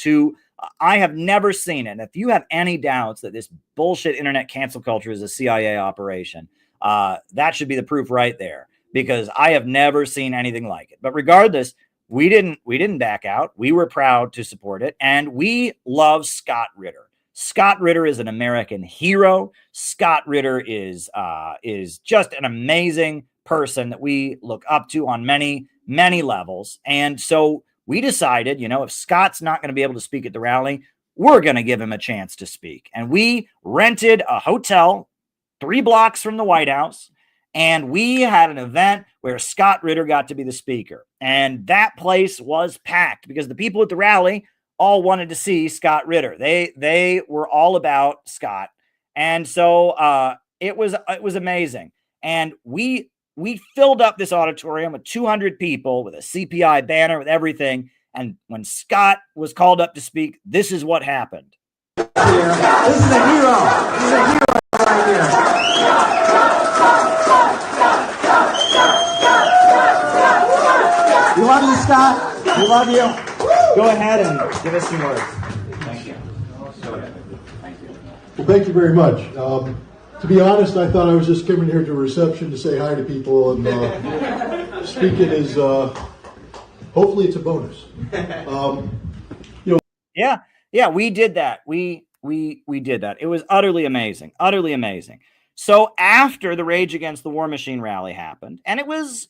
I have never seen it. And if you have any doubts that this bullshit internet cancel culture is a CIA operation, that should be the proof right there, because I have never seen anything like it. But regardless, we didn't back out. We were proud to support it, and we love Scott Ritter. Scott Ritter is an American hero. Scott Ritter is just an amazing person that we look up to on many, many levels. And so we decided, if Scott's not going to be able to speak at the rally, we're going to give him a chance to speak. And we rented a hotel 3 blocks from the White House, and we had an event where Scott Ritter got to be the speaker. And that place was packed because the people at the rally all wanted to see Scott Ritter. They were all about Scott. And so it was amazing. And we filled up this auditorium with 200 people with a CPI banner, with everything. And when Scott was called up to speak, this is what happened. This is a hero. This is a hero right here. We love you, Scott. We love you. Go ahead and give us your words. Thank you. Go ahead. Thank you. Well, thank you very much. To be honest, I thought I was just coming here to a reception to say hi to people, and speaking is hopefully it's a bonus. Yeah, we did that. We did that. It was utterly amazing. Utterly amazing. So after the Rage Against the War Machine rally happened, and it was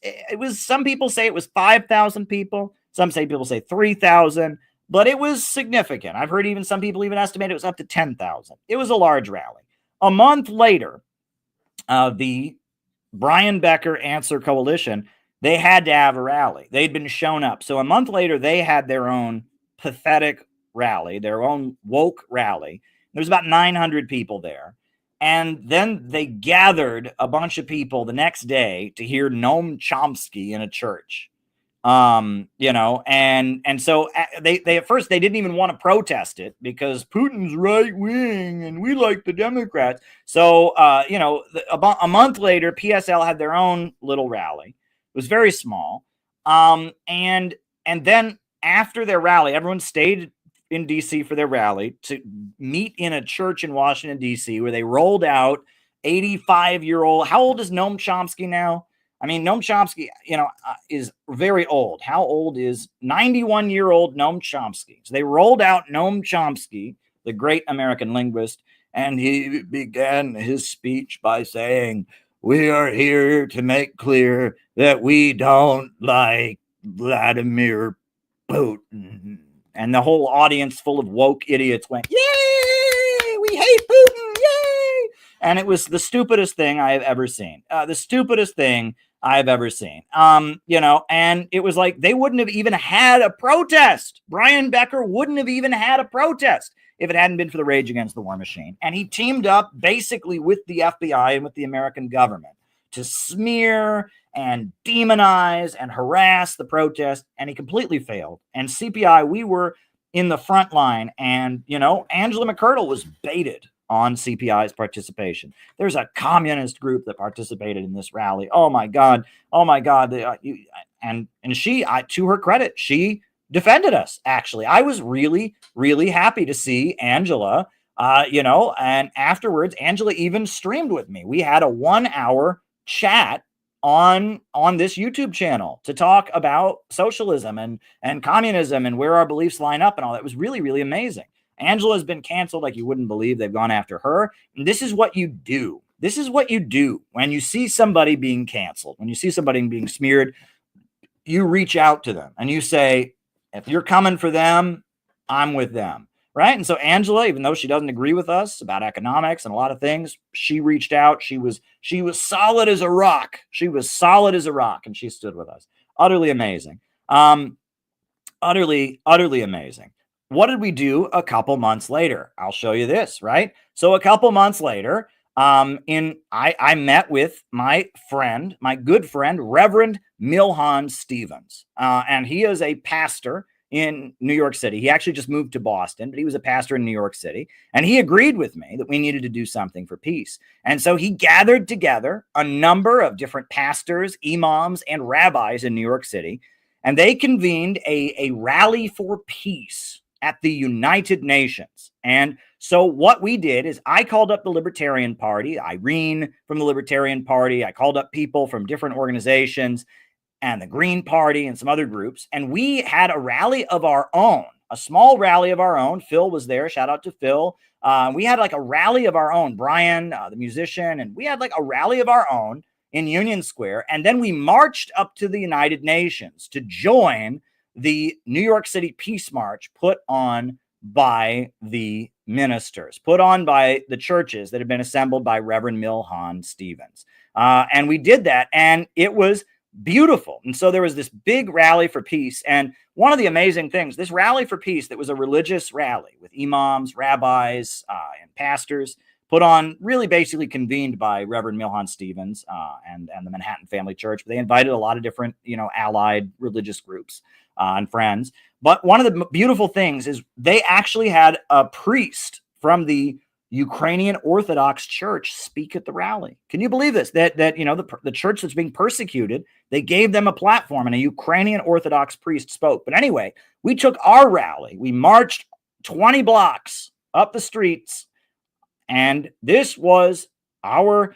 some people say it was 5,000 people. Some people say 3,000, but it was significant. I've heard even some people even estimate it was up to 10,000. It was a large rally. A month later, the Brian Becker Answer Coalition, they had to have a rally. They'd been shown up. So a month later, they had their own pathetic rally, their own woke rally. There was about 900 people there. And then they gathered a bunch of people the next day to hear Noam Chomsky in a church. And so they at first they didn't even want to protest it because Putin's right wing and we like the Democrats. So about a month later, PSL had their own little rally. It was very small. And then after their rally, everyone stayed in DC for their rally to meet in a church in Washington, DC, where they rolled out 85-year-old. How old is Noam Chomsky now? I mean, Noam Chomsky, is very old. How old is 91-year-old Noam Chomsky? So they rolled out Noam Chomsky, the great American linguist, and he began his speech by saying, "We are here to make clear that we don't like Vladimir Putin." And the whole audience full of woke idiots went, "Yay! We hate Putin! Yay!" And it was the stupidest thing I have ever seen. The stupidest thing I've ever seen. And it was like they wouldn't have even had a protest. Brian Becker wouldn't have even had a protest if it hadn't been for the Rage Against the War Machine. And he teamed up basically with the FBI and with the American government to smear and demonize and harass the protest, and he completely failed. And CPI, we were in the front line, and, Angela McCurdle was baited on CPI's participation. There's a communist group that participated in this rally. Oh my God. And she, to her credit, she defended us. Actually, I was really, really happy to see Angela, and afterwards, Angela even streamed with me. We had a 1-hour chat on this YouTube channel to talk about socialism and communism and where our beliefs line up and all that. It was really, really amazing. Angela has been canceled like you wouldn't believe. They've gone after her. And this is what you do. This is what you do when you see somebody being canceled, when you see somebody being smeared. You reach out to them and you say, if you're coming for them, I'm with them. Right. And so Angela, even though she doesn't agree with us about economics and a lot of things, she reached out. She was solid as a rock. She was solid as a rock. And she stood with us. Utterly amazing. Utterly amazing. What did we do a couple months later? I'll show you this, right? So a couple months later, I met with my good friend, Reverend Milhan Stevens, and he is a pastor in New York City. He actually just moved to Boston, but he was a pastor in New York City, and he agreed with me that we needed to do something for peace. And so he gathered together a number of different pastors, imams, and rabbis in New York City, and they convened a rally for peace at the United Nations. And so what we did is I called up the Libertarian Party, Irene from the Libertarian Party. I called up people from different organizations and the Green Party and some other groups. And we had a rally of our own, a small rally of our own. Phil was there. Shout out to Phil. We had like a rally of our own, Brian, the musician, and we had like a rally of our own in Union Square. And then we marched up to the United Nations to join the New York City Peace March put on by the ministers, put on by the churches that had been assembled by Reverend Milhan Stevens. And we did that, and it was beautiful. And so there was this big rally for peace. And one of the amazing things, this rally for peace that was a religious rally with imams, rabbis, and pastors, put on, really basically convened by Reverend Milhan Stevens and the Manhattan Family Church. They invited a lot of different, allied religious groups and friends. But one of the beautiful things is they actually had a priest from the Ukrainian Orthodox Church speak at the rally. Can you believe this? That the church that's being persecuted, they gave them a platform, and a Ukrainian Orthodox priest spoke. But anyway, we took our rally. We marched 20 blocks up the streets, and this was our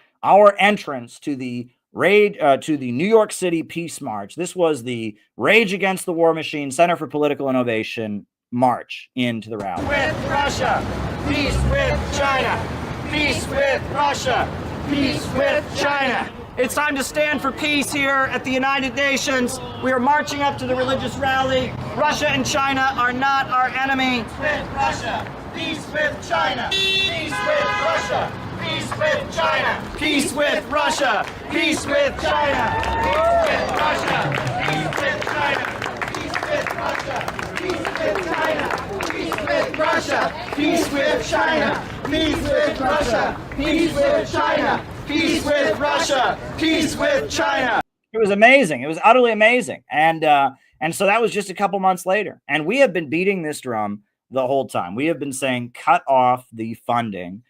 entrance to the New York City Peace March. This was the Rage Against the War Machine Center for Political Innovation march into the rally. With Russia, peace with China, peace with Russia, peace with China. It's time to stand for peace here at the United Nations. We are marching up to the religious rally. Russia and China are not our enemy. Peace with Russia, peace with China, peace with Russia. Peace with China. Peace with Russia. Peace with China. Peace with Russia. Peace with China. Peace with Russia. Peace with China. Peace with Russia. Peace with China. Peace with Russia. Peace with China. Peace with Russia. Peace with China. It was amazing. It was utterly amazing. And so that was just a couple months later. And we have been beating this drum the whole time. We have been saying, cut off the funding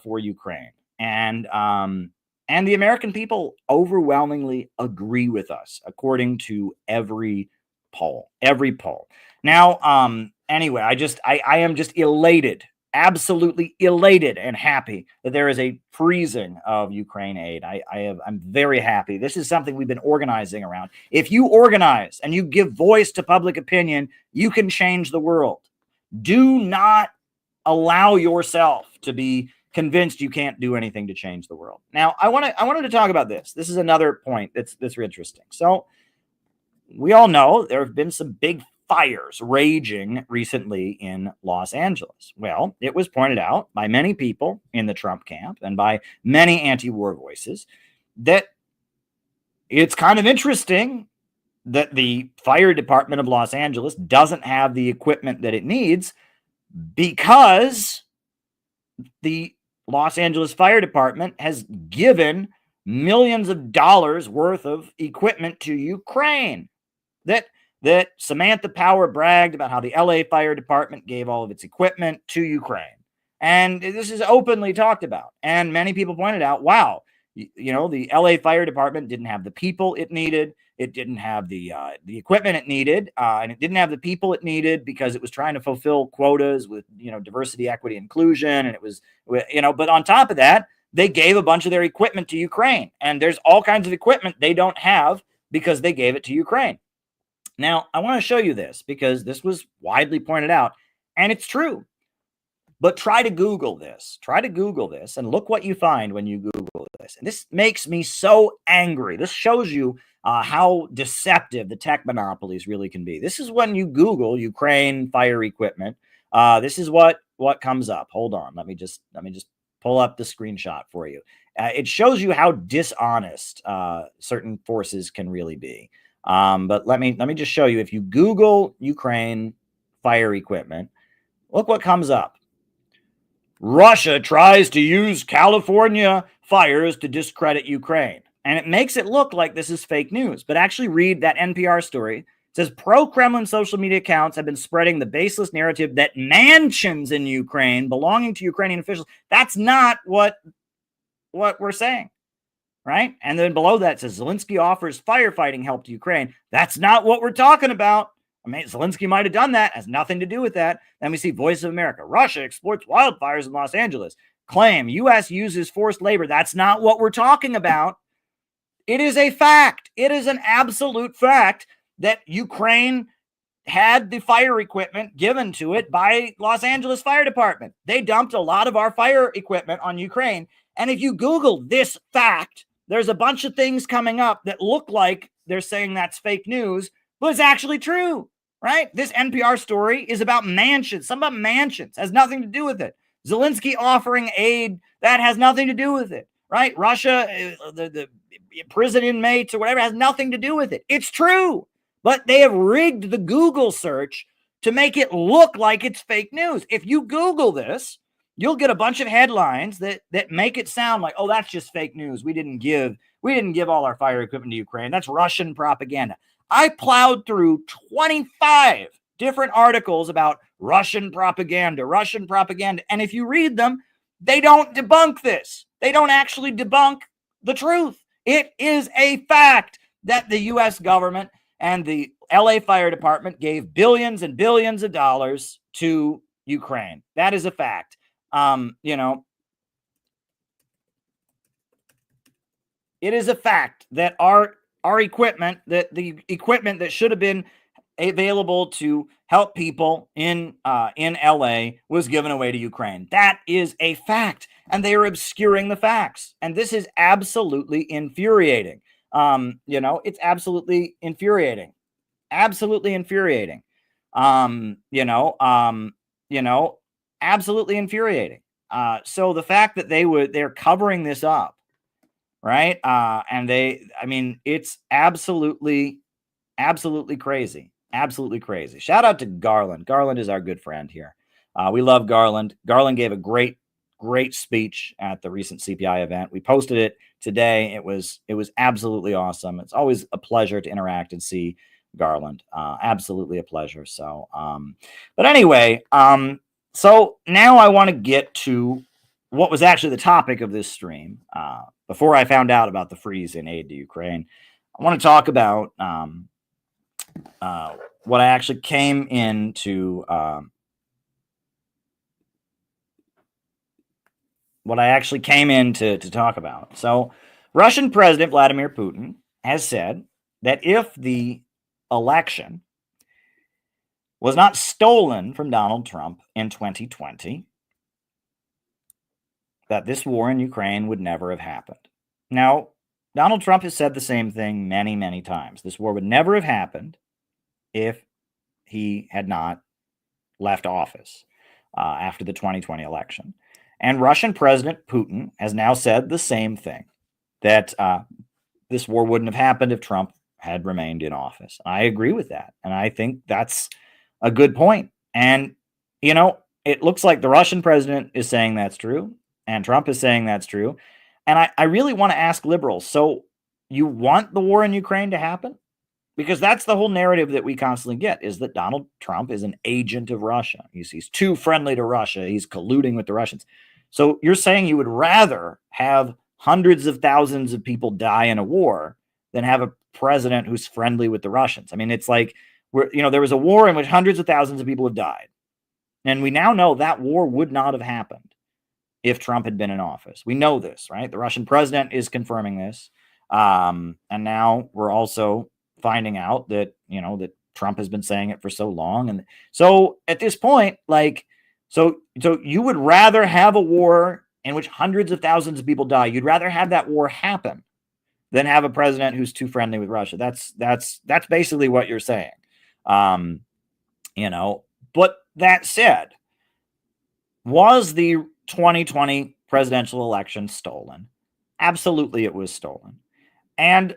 for Ukraine. And the American people overwhelmingly agree with us, according to every poll. Now, anyway, I am just elated, absolutely elated and happy that there is a freezing of Ukraine aid. I'm very happy. This is something we've been organizing around. If you organize and you give voice to public opinion, you can change the world. Do not allow yourself to be convinced you can't do anything to change the world. Now, I wanted to talk about this. This is another point that's interesting. So we all know there have been some big fires raging recently in Los Angeles. Well, it was pointed out by many people in the Trump camp and by many anti-war voices that it's kind of interesting that the fire department of Los Angeles doesn't have the equipment that it needs, because the Los Angeles Fire Department has given millions of dollars worth of equipment to Ukraine. That Samantha Power bragged about how the LA Fire Department gave all of its equipment to Ukraine. And this is openly talked about. And many people pointed out, wow, the LA Fire Department didn't have the people it needed. It didn't have the equipment it needed, and it didn't have the people it needed because it was trying to fulfill quotas with, diversity, equity, inclusion. And it was, but on top of that, they gave a bunch of their equipment to Ukraine. And there's all kinds of equipment they don't have because they gave it to Ukraine. Now, I want to show you this because this was widely pointed out, and it's true. But try to Google this. Try to Google this and look what you find when you Google this. And this makes me so angry. This shows you how deceptive the tech monopolies really can be. This is when you Google Ukraine fire equipment. This is what comes up. Hold on. Let me just pull up the screenshot for you. It shows you how dishonest certain forces can really be. But let me just show you. If you Google Ukraine fire equipment, look what comes up. Russia tries to use California fires to discredit Ukraine. And it makes it look like this is fake news. But actually read that NPR story. It says pro-Kremlin social media accounts have been spreading the baseless narrative that mansions in Ukraine belonging to Ukrainian officials. That's not what we're saying, right? And then below that says Zelensky offers firefighting help to Ukraine. That's not what we're talking about. I mean, Zelensky might have done that. Has nothing to do with that. Then we see Voice of America. Russia exploits wildfires in Los Angeles. Claim U.S. uses forced labor. That's not what we're talking about. It is a fact. It is an absolute fact that Ukraine had the fire equipment given to it by Los Angeles Fire Department. They dumped a lot of our fire equipment on Ukraine. And if you Google this fact, there's a bunch of things coming up that look like they're saying that's fake news, but it's actually true, right? This NPR story is about mansions. Something about mansions. Has nothing to do with it. Zelensky offering aid, that has nothing to do with it, right? Russia, the prison inmates or whatever, has nothing to do with it. It's true. But they have rigged the Google search to make it look like it's fake news. If you Google this, you'll get a bunch of headlines that make it sound like, oh, that's just fake news. We didn't give all our fire equipment to Ukraine. That's Russian propaganda. I plowed through 25 different articles about Russian propaganda. And if you read them, they don't debunk this. They don't actually debunk the truth. It is a fact that the U.S. government and the LA Fire Department gave billions and billions of dollars to Ukraine. That is a fact. It is a fact that our equipment, that the equipment that should have been available to help people in LA was given away to Ukraine. That is a fact, and they are obscuring the facts. And this is absolutely infuriating. It's absolutely infuriating. Absolutely infuriating. Absolutely infuriating. So the fact that they're covering this up, right? It's absolutely crazy. Absolutely crazy. Shout out to Garland. Garland is our good friend here. We love Garland. Garland gave a great speech at the recent CPI event. We posted it today. It was absolutely awesome. It's always a pleasure to interact and see Garland. Absolutely a pleasure. So, but anyway, so now I want to get to what was actually the topic of this stream. Before I found out about the freeze in aid to Ukraine, I want to talk about what I actually came in to talk about. So, Russian President Vladimir Putin has said that if the election was not stolen from Donald Trump in 2020, that this war in Ukraine would never have happened. Now, Donald Trump has said the same thing many, many times. This war would never have happened if he had not left office after the 2020 election. And Russian President Putin has now said the same thing, that this war wouldn't have happened if Trump had remained in office. I agree with that. And I think that's a good point. And, it looks like the Russian president is saying that's true, and Trump is saying that's true. And I really want to ask liberals, so you want the war in Ukraine to happen? Because that's the whole narrative that we constantly get, is that Donald Trump is an agent of Russia. He's too friendly to Russia. He's colluding with the Russians. So you're saying you would rather have hundreds of thousands of people die in a war than have a president who's friendly with the Russians. I mean, it's like, there was a war in which hundreds of thousands of people have died. And we now know that war would not have happened if Trump had been in office. We know this, right? The Russian president is confirming this. And now we're also finding out that, that Trump has been saying it for so long. And so at this point, so you would rather have a war in which hundreds of thousands of people die. You'd rather have that war happen than have a president who's too friendly with Russia. That's basically what you're saying. But that said, was the 2020 presidential election stolen? Absolutely, it was stolen. And,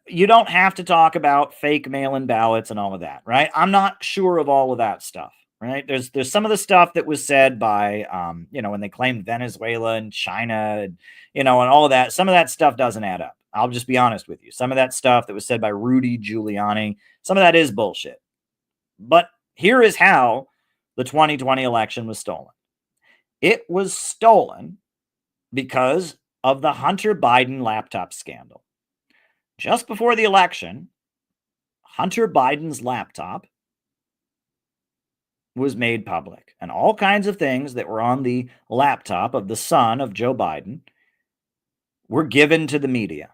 you don't have to talk about fake mail-in ballots and all of that, right? I'm not sure of all of that stuff. right? There's some of the stuff that was said by, when they claimed Venezuela and China, and all of that. Some of that stuff doesn't add up. I'll just be honest with you. Some of that stuff that was said by Rudy Giuliani, some of that is bullshit. But here is how the 2020 election was stolen. It was stolen because of the Hunter Biden laptop scandal. Just before the election, Hunter Biden's laptop was made public, and all kinds of things that were on the laptop of the son of Joe Biden were given to the media.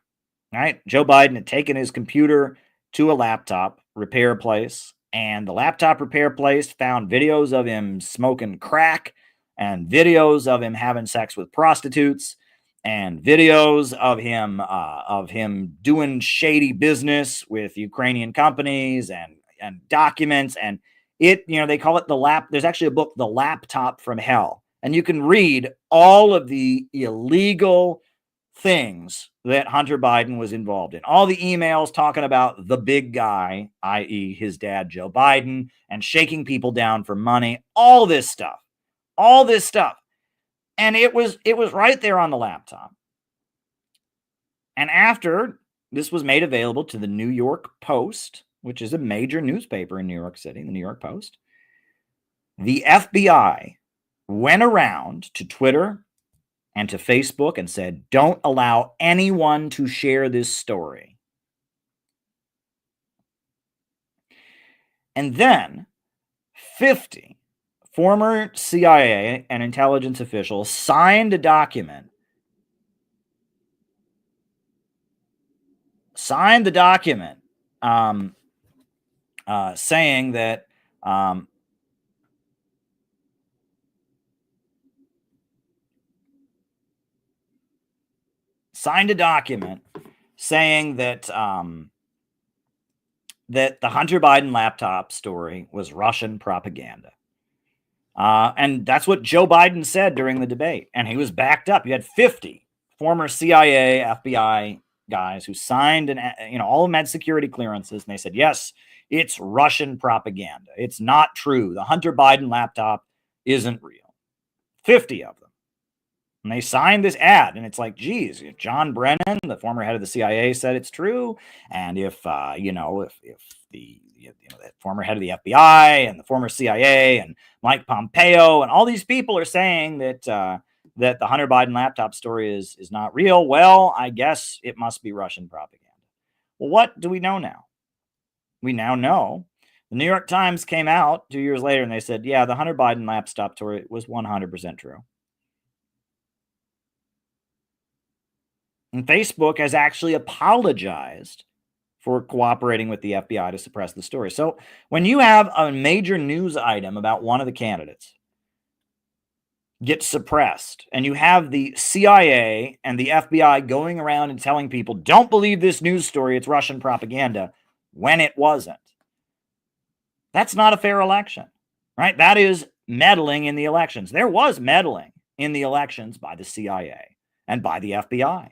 Right? Joe Biden had taken his computer to a laptop repair place, and the laptop repair place found videos of him smoking crack and videos of him having sex with prostitutes and videos of him doing shady business with Ukrainian companies and documents. And they call it there's actually a book, The Laptop from Hell, and you can read all of the illegal things that Hunter Biden was involved in. All the emails talking about the big guy, i.e. his dad, Joe Biden, and shaking people down for money, all this stuff. And it was right there on the laptop. And after this was made available to the New York Post, which is a major newspaper in New York City, the New York Post, the FBI went around to Twitter and to Facebook and said, don't allow anyone to share this story. And then 50 former CIA and intelligence officials signed a document. Saying that signed a document saying that that the Hunter Biden laptop story was Russian propaganda. And that's what Joe Biden said during the debate. And he was backed up. You had 50 former CIA, FBI guys who signed all of them had security clearances. And they said, yes, it's Russian propaganda. It's not true. The Hunter Biden laptop isn't real. 50 of them. And they signed this ad, and it's like, geez, if John Brennan, the former head of the CIA, said it's true, and if the former head of the FBI and the former CIA and Mike Pompeo and all these people are saying that that the Hunter Biden laptop story is not real, well, I guess it must be Russian propaganda. Well, what do we know now? We now know the New York Times came out 2 years later, and they said, yeah, the Hunter Biden laptop story was 100% true. And Facebook has actually apologized for cooperating with the FBI to suppress the story. So when you have a major news item about one of the candidates get suppressed, and you have the CIA and the FBI going around and telling people, don't believe this news story, it's Russian propaganda, when it wasn't, that's not a fair election, right? That is meddling in the elections. There was meddling in the elections by the CIA and by the FBI.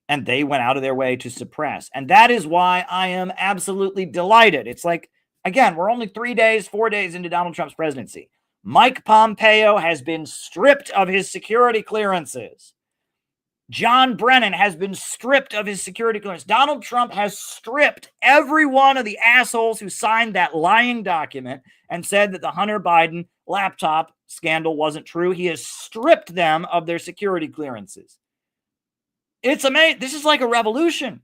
And they went out of their way to suppress. And that is why I am absolutely delighted. It's like, again, we're only 4 days into Donald Trump's presidency. Mike Pompeo has been stripped of his security clearances. John Brennan has been stripped of his security clearance. Donald Trump has stripped every one of the assholes who signed that lying document and said that the Hunter Biden laptop scandal wasn't true. He has stripped them of their security clearances. It's amazing. This is like a revolution.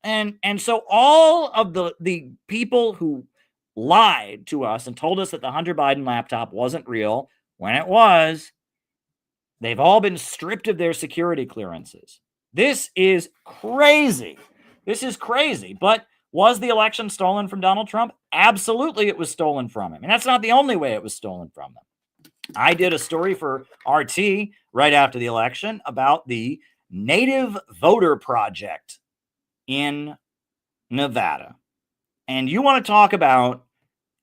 And so all of the people who lied to us and told us that the Hunter Biden laptop wasn't real when it was, they've all been stripped of their security clearances. This is crazy. But was the election stolen from Donald Trump? Absolutely, it was stolen from him. And that's not the only way it was stolen from them. I did a story for RT right after the election about the Native Voter Project in Nevada. And you want to talk about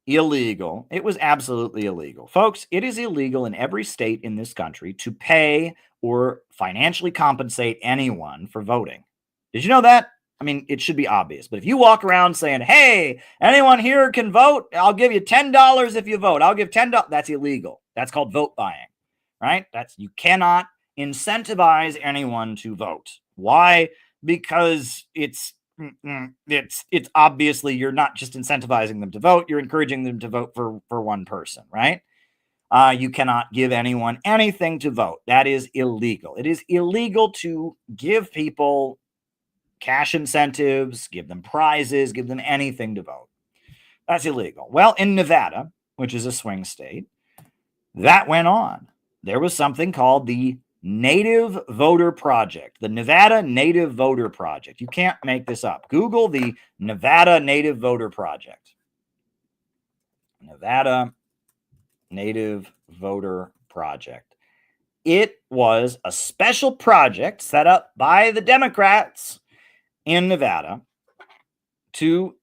illegal? It was absolutely illegal. Folks, it is illegal in every state in this country to pay or financially compensate anyone for voting. Did you know that? I mean, it should be obvious. But if you walk around saying, hey, anyone here can vote, I'll give you $10 if you vote. I'll give $10. That's illegal. That's called vote buying, right? You cannot incentivize anyone to vote. Why? Because it's obviously you're not just incentivizing them to vote, you're encouraging them to vote for one person, right? You cannot give anyone anything to vote. That is illegal. It is illegal to give people cash incentives, give them prizes, give them anything to vote. That's illegal. Well, in Nevada, which is a swing state, that went on. There was something called the Native Voter Project, the Nevada Native Voter Project. You can't make this up. Google the Nevada Native Voter Project. Nevada Native Voter Project. It was a special project set up by the Democrats in Nevada to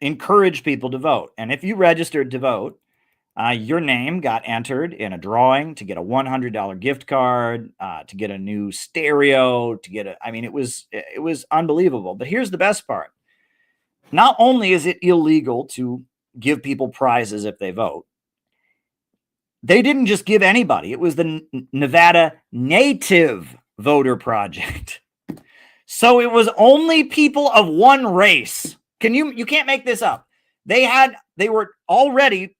encourage people to vote. And if you registered to vote, your name got entered in a drawing to get a $100 gift card, to get a new stereo, it was unbelievable. But here's the best part. Not only is it illegal to give people prizes if they vote, they didn't just give anybody. It was the Nevada Native Voter Project. So it was only people of one race. You can't make this up. They were already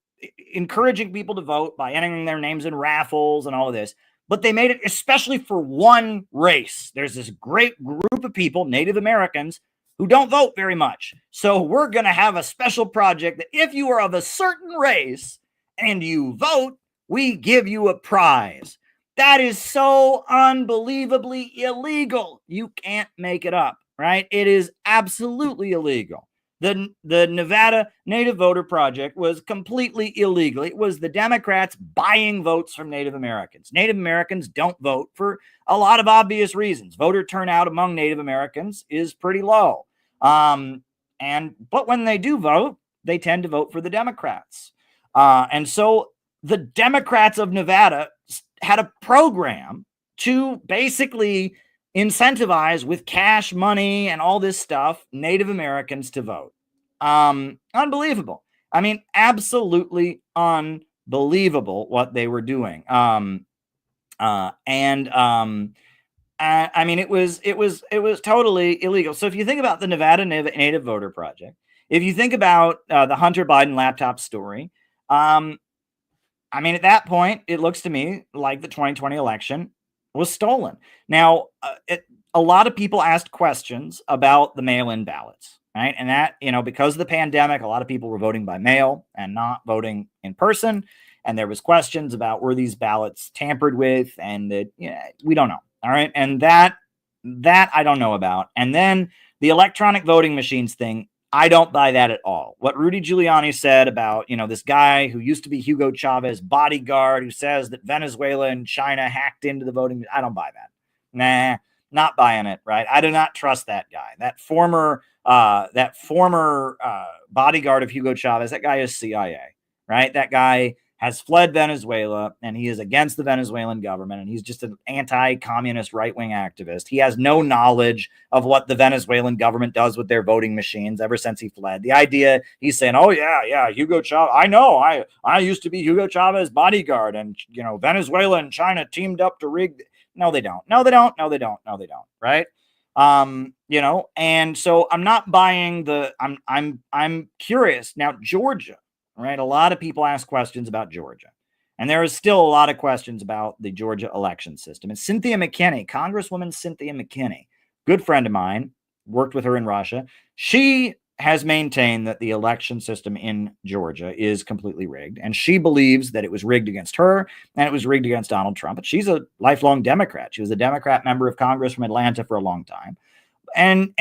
encouraging people to vote by entering their names in raffles and all of this, but they made it especially for one race. There's this great group of people, Native Americans, who don't vote very much. So we're going to have a special project that if you are of a certain race and you vote, we give you a prize. That is so unbelievably illegal. You can't make it up, right? It is absolutely illegal. The Nevada Native Voter Project was completely illegal. It was the Democrats buying votes from Native Americans. Native Americans don't vote for a lot of obvious reasons. Voter turnout among Native Americans is pretty low. But when they do vote, they tend to vote for the Democrats. And so the Democrats of Nevada had a program to basically incentivize with cash money and all this stuff Native Americans to vote. Unbelievable. I mean, absolutely unbelievable what they were doing. I mean, it was totally illegal. So if you think about the Nevada Native Voter Project, if you think about the Hunter Biden laptop story, I mean, at that point, it looks to me like the 2020 election was stolen. Now, a lot of people asked questions about the mail-in ballots, right? And that, because of the pandemic, a lot of people were voting by mail and not voting in person. And there was questions about, were these ballots tampered with? And we don't know. All right. And that I don't know about. And then the electronic voting machines thing, I don't buy that at all. What Rudy Giuliani said about, this guy who used to be Hugo Chavez's bodyguard, who says that Venezuela and China hacked into the voting, I don't buy that. Nah, not buying it, right? I do not trust that guy. That former bodyguard of Hugo Chavez, that guy is CIA, right? That guy has fled Venezuela, and he is against the Venezuelan government, and he's just an anti-communist right-wing activist. He has no knowledge of what the Venezuelan government does with their voting machines ever since he fled. The idea, he's saying, oh, yeah, Hugo Chavez, I know, I used to be Hugo Chavez's bodyguard, and, Venezuela and China teamed up to rig. No, they don't. No, they don't. No, they don't. No, they don't. Right? And so I'm not buying I'm curious. Now, Georgia. Right. A lot of people ask questions about Georgia, and there is still a lot of questions about the Georgia election system. And Cynthia McKinney, Congresswoman Cynthia McKinney, good friend of mine, worked with her in Russia. She has maintained that the election system in Georgia is completely rigged, and she believes that it was rigged against her and it was rigged against Donald Trump. But she's a lifelong Democrat. She was a Democrat member of Congress from Atlanta for a long time. And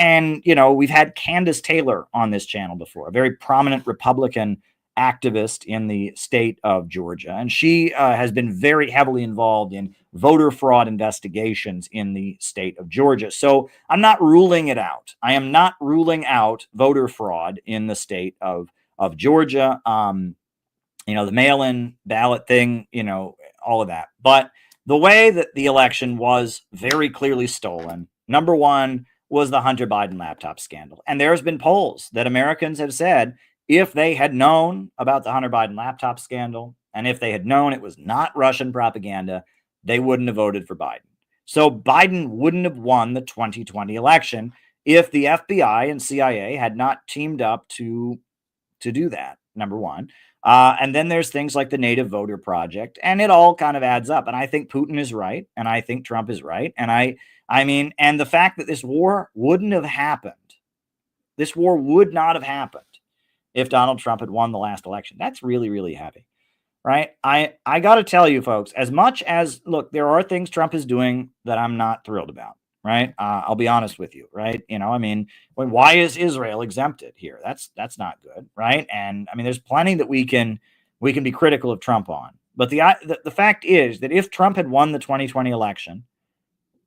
we've had Candace Taylor on this channel before, a very prominent Republican activist in the state of Georgia. And she has been very heavily involved in voter fraud investigations in the state of Georgia. So I'm not ruling it out. I am not ruling out voter fraud in the state of Georgia. The mail-in ballot thing, all of that. But the way that the election was very clearly stolen, number one, was the Hunter Biden laptop scandal. And there's been polls that Americans have said if they had known about the Hunter Biden laptop scandal, and if they had known it was not Russian propaganda, they wouldn't have voted for Biden. So Biden wouldn't have won the 2020 election if the FBI and CIA had not teamed up to do that, number one. And then there's things like the Native Voter Project, and it all kind of adds up. And I think Putin is right, and I think Trump is right. And I mean, and the fact that this war wouldn't have happened, this war would not have happened if Donald Trump had won the last election. That's really, really heavy, right? I got to tell you, folks, as much as, look, there are things Trump is doing that I'm not thrilled about, right? I'll be honest with you, right? You know, I mean, why is Israel exempted here? That's not good, right? And I mean, there's plenty that we can be critical of Trump on. But the fact is that if Trump had won the 2020 election,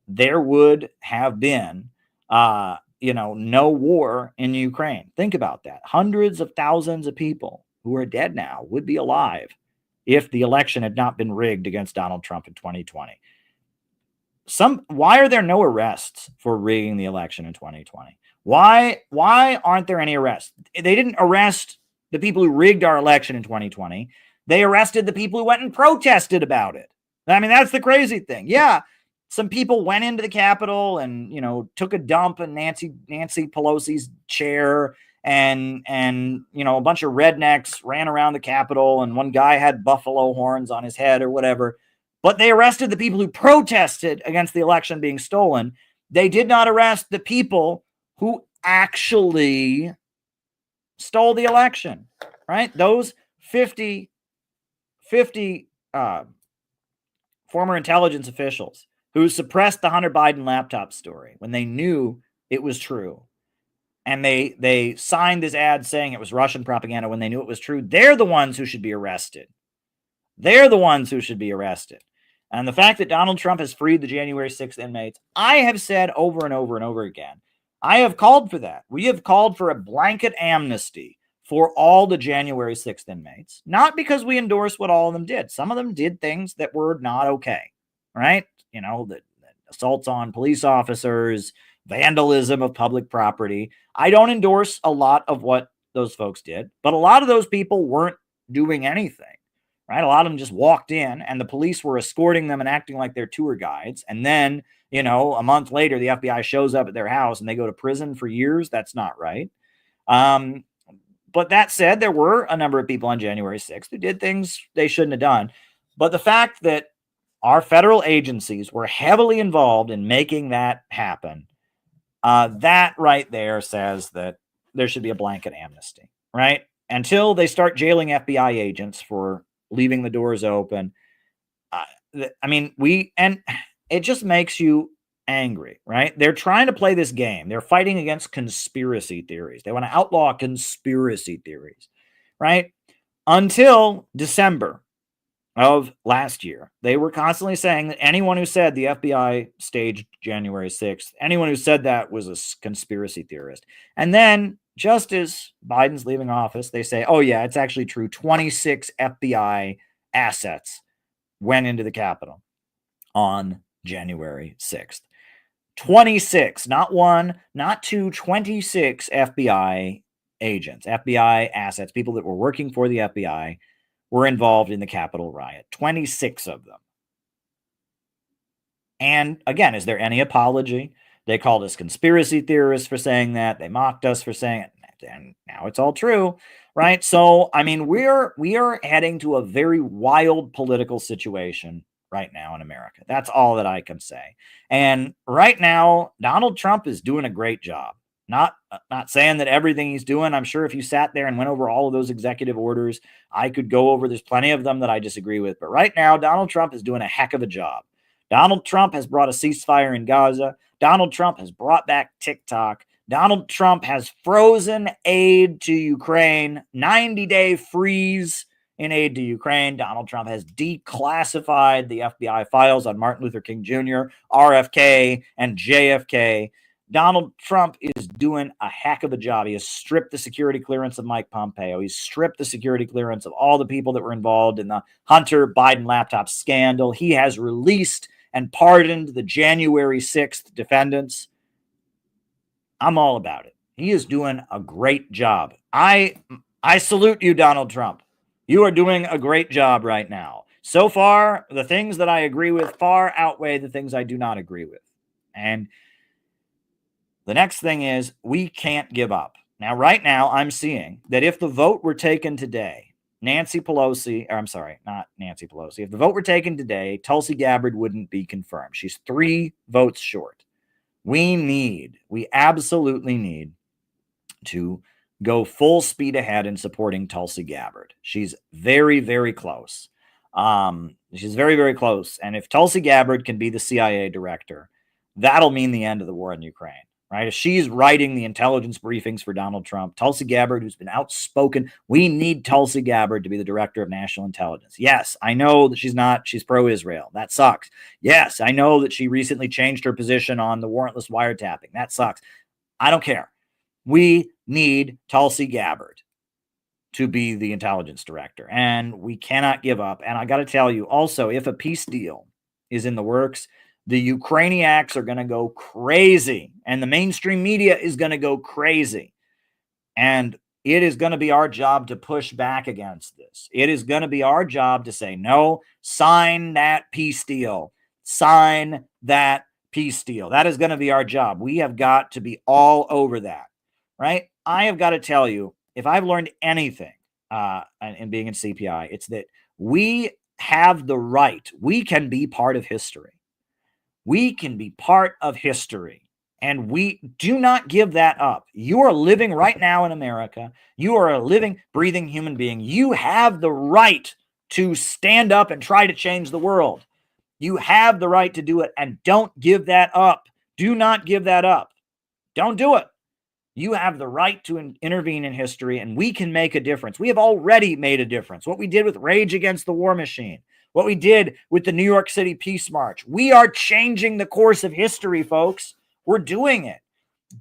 there would have been, no war in Ukraine. Think about that. Hundreds of thousands of people who are dead now would be alive if the election had not been rigged against Donald Trump in 2020. Why are there no arrests for rigging the election in 2020? Why aren't there any arrests? They didn't arrest the people who rigged our election in 2020. They arrested the people who went and protested about it. I mean, that's the crazy thing. Yeah, some people went into the Capitol and, took a dump in Nancy Pelosi's chair, and a bunch of rednecks ran around the Capitol, and one guy had buffalo horns on his head or whatever. But they arrested the people who protested against the election being stolen. They did not arrest the people who actually stole the election, right? Those 50 former intelligence officials who suppressed the Hunter Biden laptop story when they knew it was true. And they signed this ad saying it was Russian propaganda when they knew it was true. They're the ones who should be arrested. They're the ones who should be arrested. And the fact that Donald Trump has freed the January 6th inmates, I have said over and over and over again, I have called for that. We have called for a blanket amnesty for all the January 6th inmates, not because we endorse what all of them did. Some of them did things that were not okay, right? The assaults on police officers, vandalism of public property. I don't endorse a lot of what those folks did, but a lot of those people weren't doing anything. Right? A lot of them just walked in and the police were escorting them and acting like they're tour guides. And then, a month later, the FBI shows up at their house and they go to prison for years. That's not right. But that said, there were a number of people on January 6th who did things they shouldn't have done. But the fact that our federal agencies were heavily involved in making that happen, that right there says that there should be a blanket amnesty, right? Until they start jailing FBI agents for leaving the doors open. It just makes you angry, right? They're trying to play this game. They're fighting against conspiracy theories. They want to outlaw conspiracy theories, right? Until December of last year, they were constantly saying that anyone who said the FBI staged January 6th, anyone who said that was a conspiracy theorist. And then just as Biden's leaving office, they say, oh yeah, it's actually true. 26 FBI assets went into the Capitol on January 6th. 26, not one, not two, 26 FBI agents, FBI assets, people that were working for the FBI were involved in the Capitol riot. 26 of them. And again, is there any apology? They called us conspiracy theorists for saying that. They mocked us for saying it. And now it's all true, right? So, I mean, we are heading to a very wild political situation right now in America. That's all that I can say. And right now, Donald Trump is doing a great job. Not saying that everything he's doing. I'm sure if you sat there and went over all of those executive orders, I could go over. There's plenty of them that I disagree with. But right now, Donald Trump is doing a heck of a job. Donald Trump has brought a ceasefire in Gaza. Donald Trump has brought back TikTok. Donald Trump has frozen aid to Ukraine, 90-day freeze in aid to Ukraine. Donald Trump has declassified the FBI files on Martin Luther King Jr., RFK, and JFK. Donald Trump is doing a heck of a job. He has stripped the security clearance of Mike Pompeo. He's stripped the security clearance of all the people that were involved in the Hunter Biden laptop scandal. He has released and pardoned the January 6th defendants. I'm all about it. He is doing a great job. I salute you, Donald Trump. You are doing a great job right now. So far, the things that I agree with far outweigh the things I do not agree with. And the next thing is we can't give up. Now, right now, I'm seeing that if the vote were taken today, Nancy Pelosi, or I'm sorry, not Nancy Pelosi, if the vote were taken today, Tulsi Gabbard wouldn't be confirmed. She's 3 votes short. We absolutely need to go full speed ahead in supporting Tulsi Gabbard. She's very, very close. She's very, very close. And if Tulsi Gabbard can be the CIA director, that'll mean the end of the war in Ukraine, right? If she's writing the intelligence briefings for Donald Trump, Tulsi Gabbard, who's been outspoken, we need Tulsi Gabbard to be the director of national intelligence. Yes, I know that she's pro-Israel. That sucks. Yes, I know that she recently changed her position on the warrantless wiretapping. That sucks. I don't care. We need Tulsi Gabbard to be the intelligence director, and we cannot give up. And I got to tell you also, if a peace deal is in the works, the Ukrainians are going to go crazy, and the mainstream media is going to go crazy. And it is going to be our job to push back against this. It is going to be our job to say, no, sign that peace deal. Sign that peace deal. That is going to be our job. We have got to be all over that, right? I have got to tell you, if I've learned anything in being in CPI, it's that we have the right. We can be part of history. We can be part of history, and we do not give that up. You are living right now in America. You are a living, breathing human being. You have the right to stand up and try to change the world. You have the right to do it, and don't give that up. Do not give that up. Don't do it. You have the right to intervene in history, and we can make a difference. We have already made a difference. What we did with Rage Against the War Machine, what we did with the New York City Peace March. We are changing the course of history, folks. We're doing it.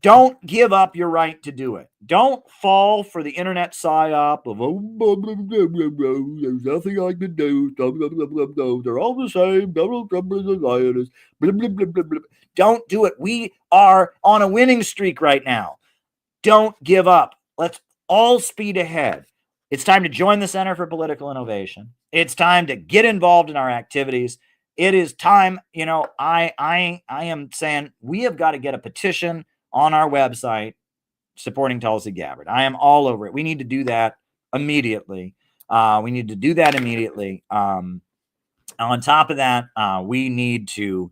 Don't give up your right to do it. Don't fall for the internet psyop of, oh, blah, blah, blah, blah, blah, there's nothing I can do. Blah, blah, blah, blah, blah. They're all the same. Donald Trump is a Zionist. Blah, blah, blah, blah, blah. Don't do it. We are on a winning streak right now. Don't give up. Let's all speed ahead. It's time to join the Center for Political Innovation. It's time to get involved in our activities. It is time, I am saying we have got to get a petition on our website supporting Tulsi Gabbard. I am all over it. We need to do that immediately. On top of that, we need to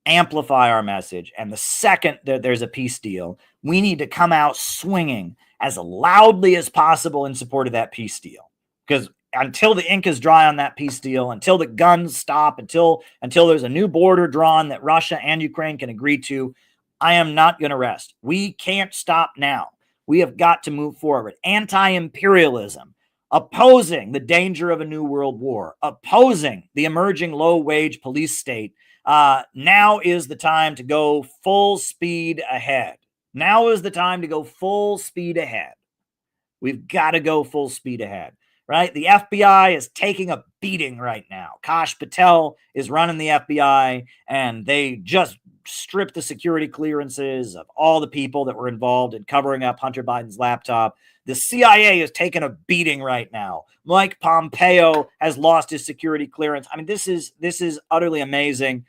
amplify our message. And the second that there's a peace deal, we need to come out swinging as loudly as possible in support of that peace deal. Because until the ink is dry on that peace deal, until the guns stop, until there's a new border drawn that Russia and Ukraine can agree to, I am not going to rest. We can't stop now. We have got to move forward. Anti-imperialism, opposing the danger of a new world war, opposing the emerging low-wage police state. Now is the time to go full speed ahead. Now is the time to go full speed ahead. We've got to go full speed ahead, right? The FBI is taking a beating right now. Kash Patel is running the FBI, and they just stripped the security clearances of all the people that were involved in covering up Hunter Biden's laptop. The CIA is taking a beating right now. Mike Pompeo has lost his security clearance. I mean, this is utterly amazing.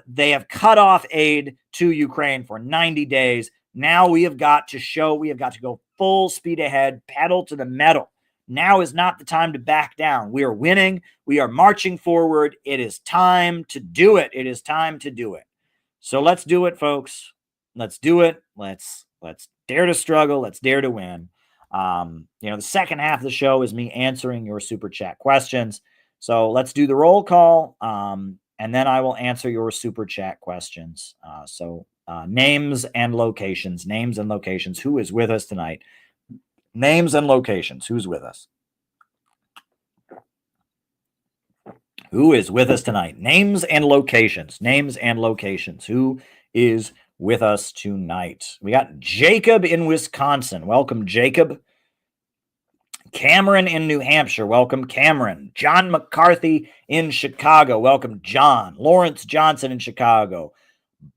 They have cut off aid to Ukraine for 90 days. Now we have got to go full speed ahead, pedal to the metal. Now is not the time to back down. We are winning. We are marching forward. It is time to do it. It is time to do it. So let's do it, folks. Let's do it. Let's dare to struggle. Let's dare to win. The second half of the show is me answering your super chat questions. So let's do the roll call. And then I will answer your super chat questions. Names and locations. Who is with us tonight? Names and locations. Who's with us? Who is with us tonight? Names and locations. Who is with us tonight? We got Jacob in Wisconsin. Welcome, Jacob. Cameron in New Hampshire. Welcome, Cameron. John McCarthy in Chicago. Welcome, John. Lawrence Johnson in Chicago.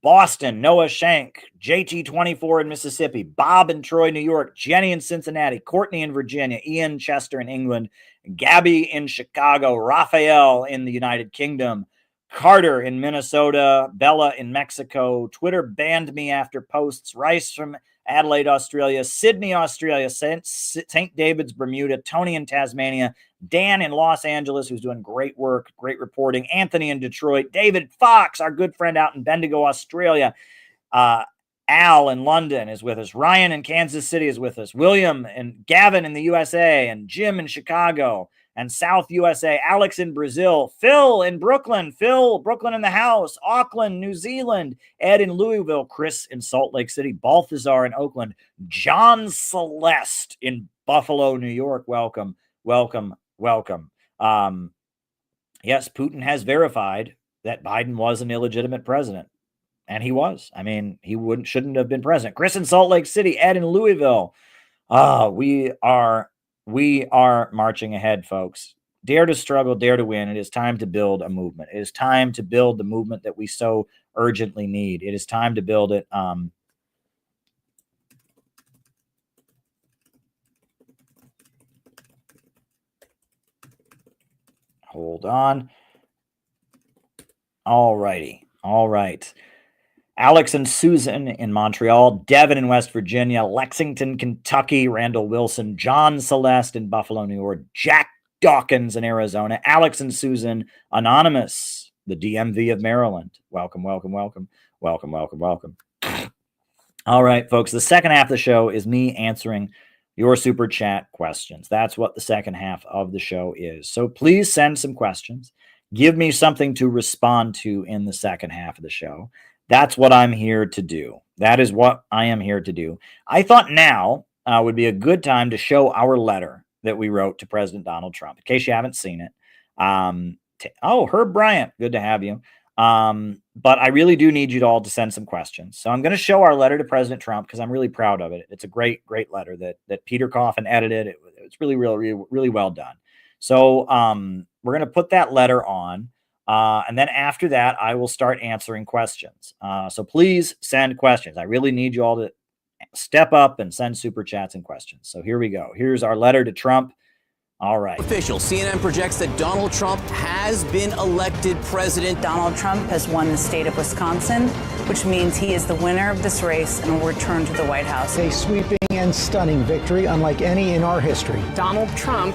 Boston, Noah Shank, JT24 in Mississippi, Bob in Troy, New York, Jenny in Cincinnati, Courtney in Virginia, Ian Chester in England, Gabby in Chicago, Raphael in the United Kingdom, Carter in Minnesota, Bella in Mexico, Twitter banned me after posts, Rice from Adelaide, Australia, Sydney, Australia, St. David's, Bermuda, Tony in Tasmania, Dan in Los Angeles, who's doing great work, great reporting, Anthony in Detroit, David Fox, our good friend out in Bendigo, Australia, Al in London is with us, Ryan in Kansas City is with us, William and Gavin in the USA, and Jim in Chicago, and South USA, Alex in Brazil, Phil in Brooklyn, Brooklyn in the house, Auckland, New Zealand, Ed in Louisville, Chris in Salt Lake City, Balthazar in Oakland, John Celeste in Buffalo, New York. Welcome, welcome, welcome. Yes, Putin has verified that Biden was an illegitimate president. And he was. I mean, he shouldn't have been president. Chris in Salt Lake City, Ed in Louisville. We are marching ahead, folks. Dare to struggle, dare to win. It is time to build a movement. It is time to build the movement that we so urgently need. It is time to build it. Hold on. All righty. All right. Alex and Susan in Montreal, Devin in West Virginia, Lexington, Kentucky, Randall Wilson, John Celeste in Buffalo, New York, Jack Dawkins in Arizona, Alex and Susan, Anonymous, the DMV of Maryland. Welcome, welcome, welcome, welcome, welcome, welcome. All right, folks, the second half of the show is me answering your super chat questions. That's what the second half of the show is. So please send some questions. Give me something to respond to in the second half of the show. That's what I'm here to do. That is what I am here to do. I thought now would be a good time to show our letter that we wrote to President Donald Trump, in case you haven't seen it. Herb Bryant, good to have you. But I really do need you all to send some questions. So I'm going to show our letter to President Trump because I'm really proud of it. It's a great, great letter that Peter Coffin edited. It's really, really, really well done. So we're going to put that letter on. And then after that, I will start answering questions. So please send questions. I really need you all to step up and send super chats and questions. So here we go. Here's our letter to Trump. All right. Official CNN projects that Donald Trump has been elected president. Donald Trump has won the state of Wisconsin, which means he is the winner of this race and will return to the White House. A sweeping and stunning victory, unlike any in our history. Donald Trump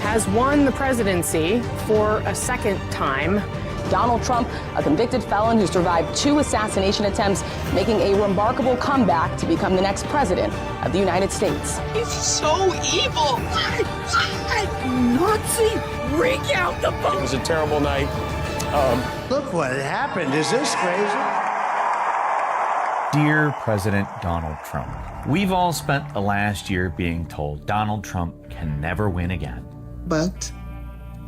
has won the presidency for a second time. Donald Trump, a convicted felon who survived 2 assassination attempts, making a remarkable comeback to become the next president of the United States. He's so evil! Nazi! Bring out the boat! It was a terrible night. Look what happened. Is this crazy? Dear President Donald Trump, we've all spent the last year being told Donald Trump can never win again. But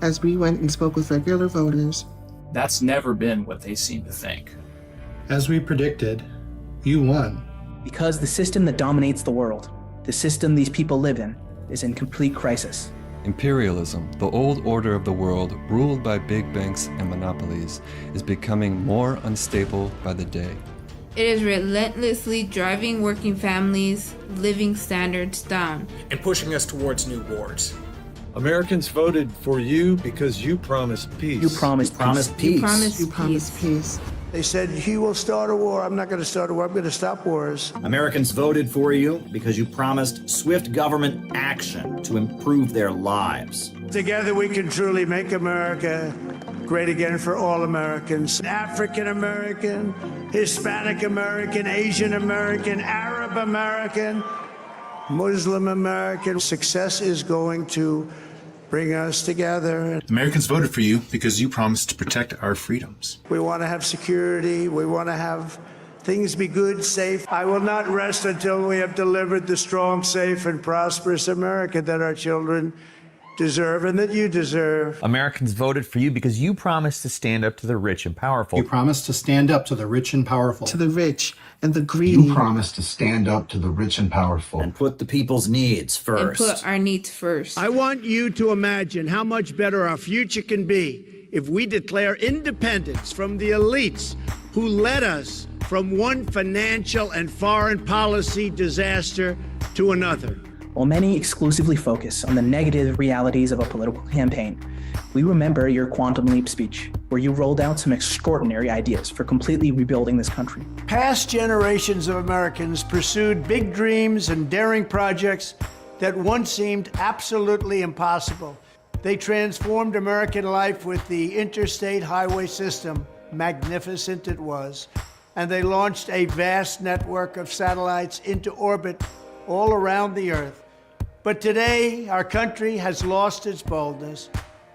as we went and spoke with regular voters, that's never been what they seem to think. As we predicted, you won. Because the system that dominates the world, the system these people live in, is in complete crisis. Imperialism, the old order of the world ruled by big banks and monopolies, is becoming more unstable by the day. It is relentlessly driving working families' living standards down and pushing us towards new wars. Americans voted for you because you promised peace. You promised peace. You promised peace. They said, he will start a war. I'm not going to start a war. I'm going to stop wars. Americans voted for you because you promised swift government action to improve their lives. Together we can truly make America great again for all Americans. African American, Hispanic American, Asian American, Arab American, Muslim American. Success is going to bring us together. Americans voted for you because you promised to protect our freedoms. We want to have security. We want to have things be good, safe. I will not rest until we have delivered the strong, safe, and prosperous America that our children deserve and that you deserve. Americans voted for you because you promised to stand up to the rich and powerful. You promised to stand up to the rich and powerful. To the rich and the greedy. You promised to stand up to the rich and powerful. And put the people's needs first. And put our needs first. I want you to imagine how much better our future can be if we declare independence from the elites who led us from one financial and foreign policy disaster to another. While many exclusively focus on the negative realities of a political campaign, we remember your Quantum Leap speech, where you rolled out some extraordinary ideas for completely rebuilding this country. Past generations of Americans pursued big dreams and daring projects that once seemed absolutely impossible. They transformed American life with the interstate highway system, magnificent it was, and they launched a vast network of satellites into orbit all around the Earth. But today, our country has lost its boldness.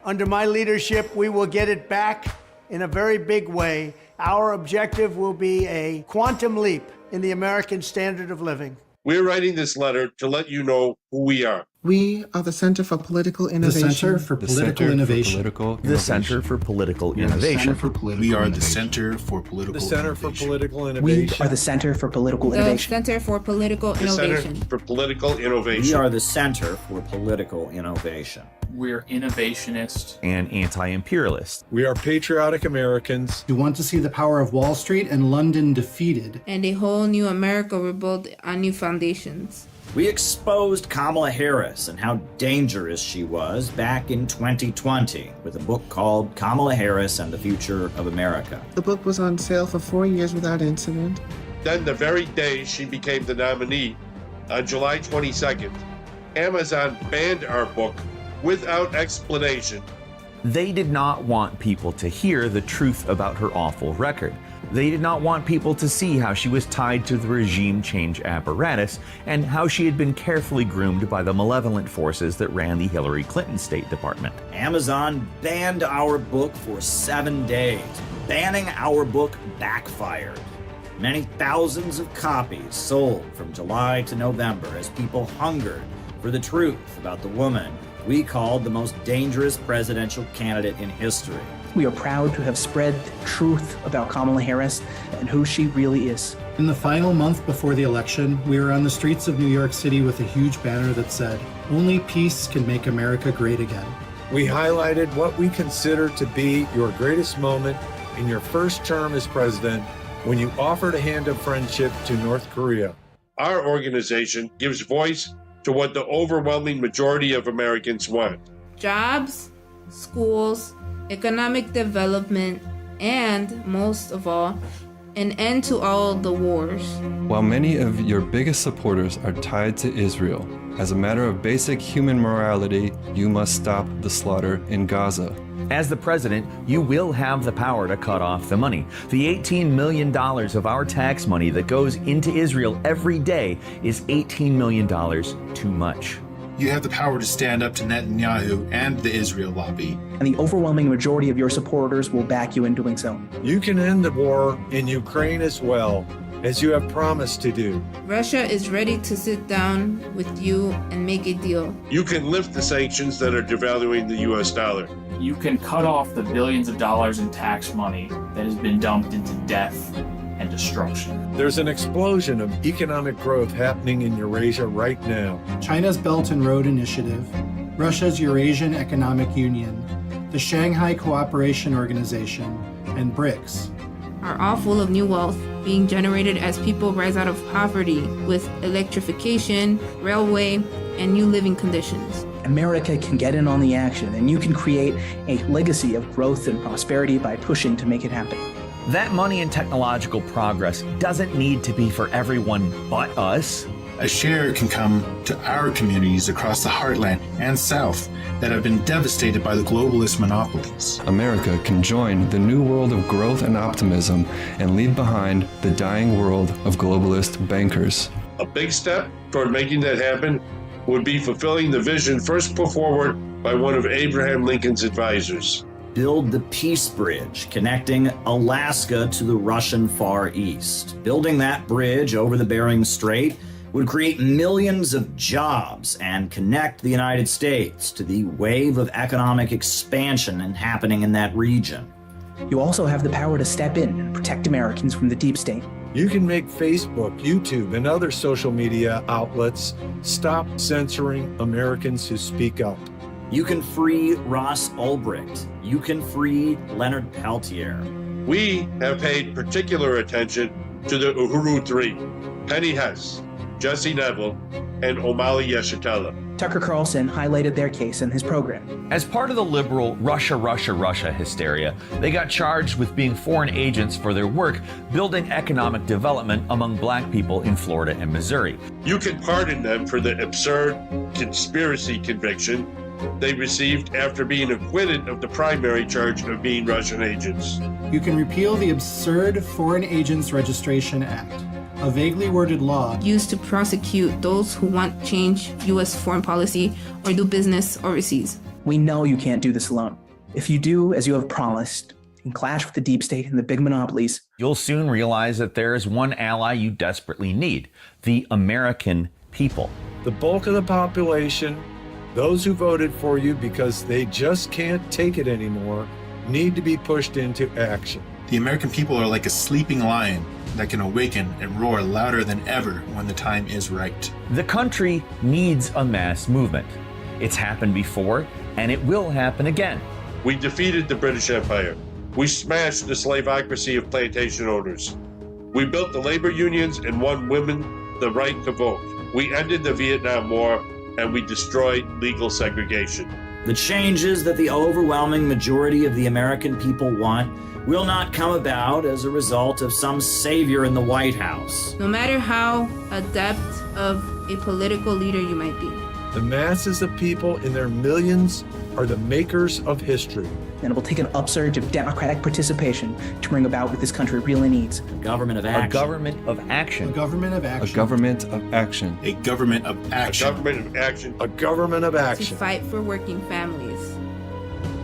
Under my leadership, we will get it back in a very big way. Our objective will be a quantum leap in the American standard of living. We're writing this letter to let you know who we are. We are the Center for Political Innovation. The Center for Political Innovation. The Center for Political Innovation. We are the Center for Political The Center for Political We Innovation. are the Center for Political The Innovation. Center for Political The Innovation. Center for Political Innovation. We are the Center for Political Innovation. We're innovationist And anti-imperialist. We are patriotic Americans who want to see the power of Wall Street and London defeated. And a whole new America rebuilt on new foundations. We exposed Kamala Harris and how dangerous she was back in 2020 with a book called Kamala Harris and the Future of America. The book was on sale for 4 years without incident. Then the very day she became the nominee, on July 22nd, Amazon banned our book without explanation. They did not want people to hear the truth about her awful record. They did not want people to see how she was tied to the regime change apparatus and how she had been carefully groomed by the malevolent forces that ran the Hillary Clinton State Department. Amazon banned our book for 7 days. Banning our book backfired. Many thousands of copies sold from July to November as people hungered for the truth about the woman we called the most dangerous presidential candidate in history. We are proud to have spread the truth about Kamala Harris and who she really is. In the final month before the election, we were on the streets of New York City with a huge banner that said, "Only peace can make America great again." We highlighted what we consider to be your greatest moment in your first term as president when you offered a hand of friendship to North Korea. Our organization gives voice to what the overwhelming majority of Americans want. Jobs, schools, economic development, and, most of all, an end to all the wars. While many of your biggest supporters are tied to Israel, as a matter of basic human morality, you must stop the slaughter in Gaza. As the president, you will have the power to cut off the money. The $18 million of our tax money that goes into Israel every day is $18 million too much. You have the power to stand up to Netanyahu and the Israel lobby. And the overwhelming majority of your supporters will back you in doing so. You can end the war in Ukraine as well, as you have promised to do. Russia is ready to sit down with you and make a deal. You can lift the sanctions that are devaluing the US dollar. You can cut off the billions of dollars in tax money that has been dumped into death and destruction. There's an explosion of economic growth happening in Eurasia right now. China's Belt and Road Initiative, Russia's Eurasian Economic Union, the Shanghai Cooperation Organization, and BRICS are all full of new wealth being generated as people rise out of poverty with electrification, railway, and new living conditions. America can get in on the action, and you can create a legacy of growth and prosperity by pushing to make it happen. That money and technological progress doesn't need to be for everyone but us. A share can come to our communities across the heartland and south that have been devastated by the globalist monopolies. America can join the new world of growth and optimism and leave behind the dying world of globalist bankers. A big step toward making that happen would be fulfilling the vision first put forward by one of Abraham Lincoln's advisors. Build the Peace Bridge, connecting Alaska to the Russian Far East. Building that bridge over the Bering Strait would create millions of jobs and connect the United States to the wave of economic expansion happening in that region. You also have the power to step in and protect Americans from the deep state. You can make Facebook, YouTube, and other social media outlets stop censoring Americans who speak up. You can free Ross Ulbricht. You can free Leonard Peltier. We have paid particular attention to the Uhuru Three, Penny Hess, Jesse Neville, and Omali Yeshitela. Tucker Carlson highlighted their case in his program. As part of the liberal Russia, Russia, Russia hysteria, they got charged with being foreign agents for their work building economic development among black people in Florida and Missouri. You can pardon them for the absurd conspiracy conviction they received after being acquitted of the primary charge of being Russian agents. You can repeal the absurd Foreign Agents Registration Act, a vaguely worded law used to prosecute those who want change U.S. foreign policy or do business overseas. We know you can't do this alone. If you do, as you have promised, and clash with the deep state and the big monopolies, you'll soon realize that there is one ally you desperately need: the American people. The bulk of the population, those who voted for you because they just can't take it anymore, need to be pushed into action. The American people are like a sleeping lion that can awaken and roar louder than ever when the time is right. The country needs a mass movement. It's happened before, and it will happen again. We defeated the British Empire. We smashed the slavocracy of plantation owners. We built the labor unions and won women the right to vote. We ended the Vietnam War, and we destroyed legal segregation. The changes that the overwhelming majority of the American people want will not come about as a result of some savior in the White House. No matter how adept of a political leader you might be. The masses of people in their millions are the makers of history. And it will take an upsurge of democratic participation to bring about what this country really needs. A government of action. A government of action. A government of action. A government of action. A government of action. A government of action. A government of action. To fight for working families.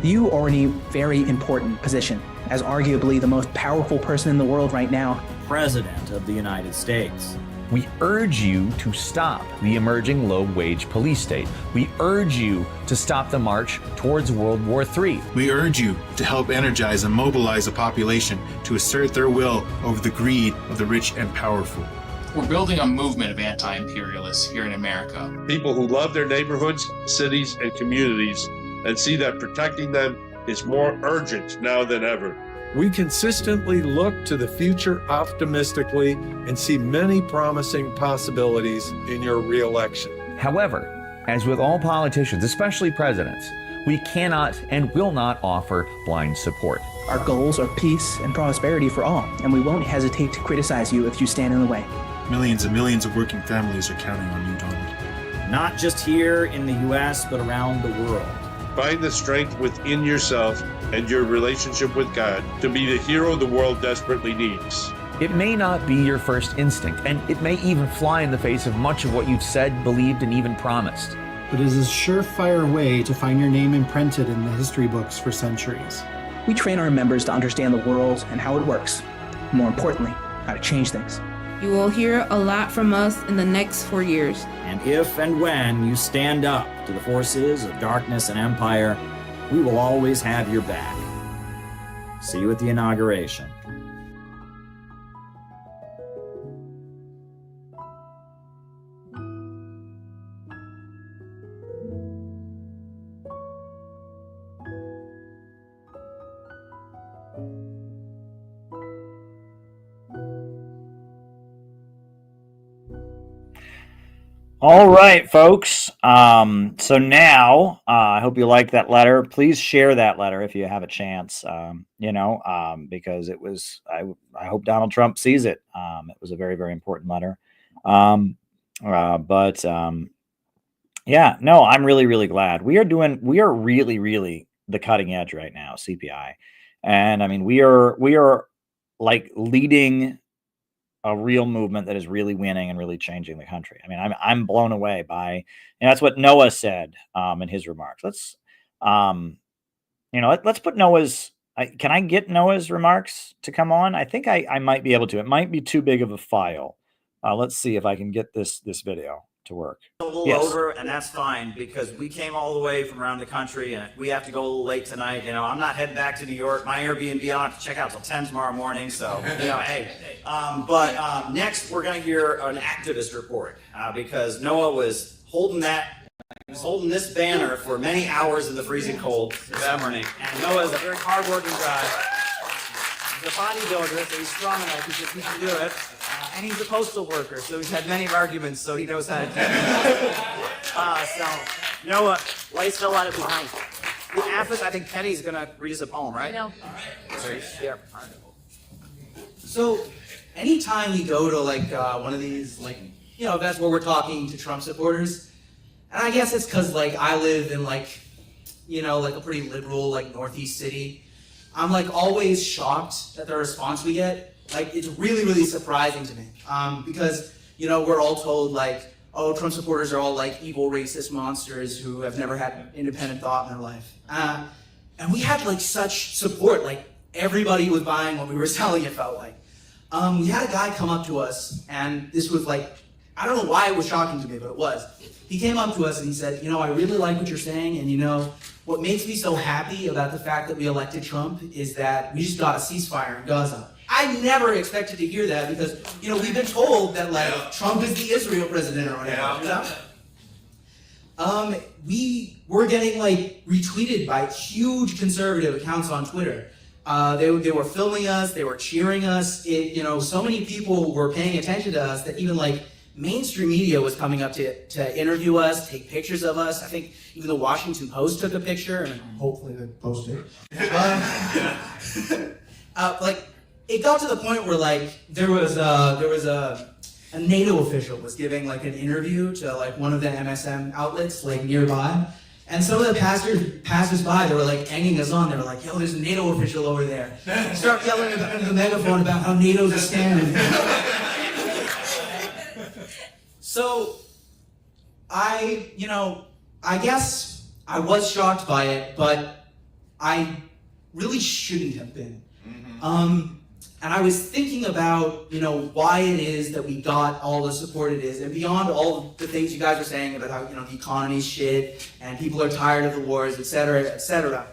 You are in a very important position as arguably the most powerful person in the world right now. President of the United States. We urge you to stop the emerging low-wage police state. We urge you to stop the march towards World War III. We urge you to help energize and mobilize a population to assert their will over the greed of the rich and powerful. We're building a movement of anti-imperialists here in America. People who love their neighborhoods, cities, and communities and see that protecting them is more urgent now than ever. We consistently look to the future optimistically and see many promising possibilities in your re-election. However, as with all politicians, especially presidents, we cannot and will not offer blind support. Our goals are peace and prosperity for all, and we won't hesitate to criticize you if you stand in the way. Millions and millions of working families are counting on you, Donald. Not just here in the U.S., but around the world. Find the strength within yourself and your relationship with God to be the hero the world desperately needs. It may not be your first instinct, and it may even fly in the face of much of what you've said, believed, and even promised. But it is a surefire way to find your name imprinted in the history books for centuries. We train our members to understand the world and how it works. More importantly, how to change things. You will hear a lot from us in the next 4 years. And if and when you stand up to the forces of darkness and empire, we will always have your back. See you at the inauguration. All right, folks. So now, I hope you liked that letter. Please share that letter if you have a chance. Because it was. I hope Donald Trump sees it. It was a very, very important letter. Yeah. No, I'm really, really glad we are really, really the cutting edge right now. CPI, and I mean we are like leading a real movement that is really winning and really changing the country. I mean, I'm blown away by, and that's what Noah said in his remarks. Let's put Noah's. Can I get Noah's remarks to come on? I think I might be able to. It might be too big of a file. Let's see if I can get this video to work. A little over, and that's fine because we came all the way from around the country, and we have to go a little late tonight. I'm not heading back to New York. My Airbnb I don't have to check out till 10 tomorrow morning. So hey. But next we're going to hear an activist report because Noah was holding this banner for many hours in the freezing cold that morning. And Noah is a very hardworking guy. He's a bodybuilder, so he's strong enough because he can do it. And he's a postal worker, so he's had many arguments, so he knows how to do it. So, you know what? Life still let it behind. After this, I think Penny's gonna read us a poem, right? No. Sorry. Yeah. So, anytime we go to like one of these events where we're talking to Trump supporters, and I guess it's because like I live in like a pretty liberal like Northeast city, I'm like always shocked at the response we get. Like it's really, really surprising to me because we're all told like, oh, Trump supporters are all like evil, racist monsters who have never had independent thought in their life. And we had like such support. Like everybody was buying what we were selling, it felt like. We had a guy come up to us, and this was like, I don't know why it was shocking to me, but it was. He came up to us and he said, I really like what you're saying, and what makes me so happy about the fact that we elected Trump is that we just got a ceasefire in Gaza. I never expected to hear that because, we've been told that like Trump is the Israel president or whatever. We were getting like retweeted by huge conservative accounts on Twitter. They were filming us, they were cheering us. So many people were paying attention to us that even like mainstream media was coming up to interview us, take pictures of us. I think even the Washington Post took a picture, and hopefully they posted it. Like it got to the point where like there was a NATO official was giving like an interview to like one of the MSM outlets like nearby. And some of the passers-by, they were like egging us on. They were like, yo, there's a NATO official over there. Start yelling into the megaphone about how NATO's a standard. So, I guess I was shocked by it, but I really shouldn't have been. And I was thinking about, why it is that we got all the support it is, and beyond all the things you guys were saying about how, the economy's shit, and people are tired of the wars, et cetera, et cetera.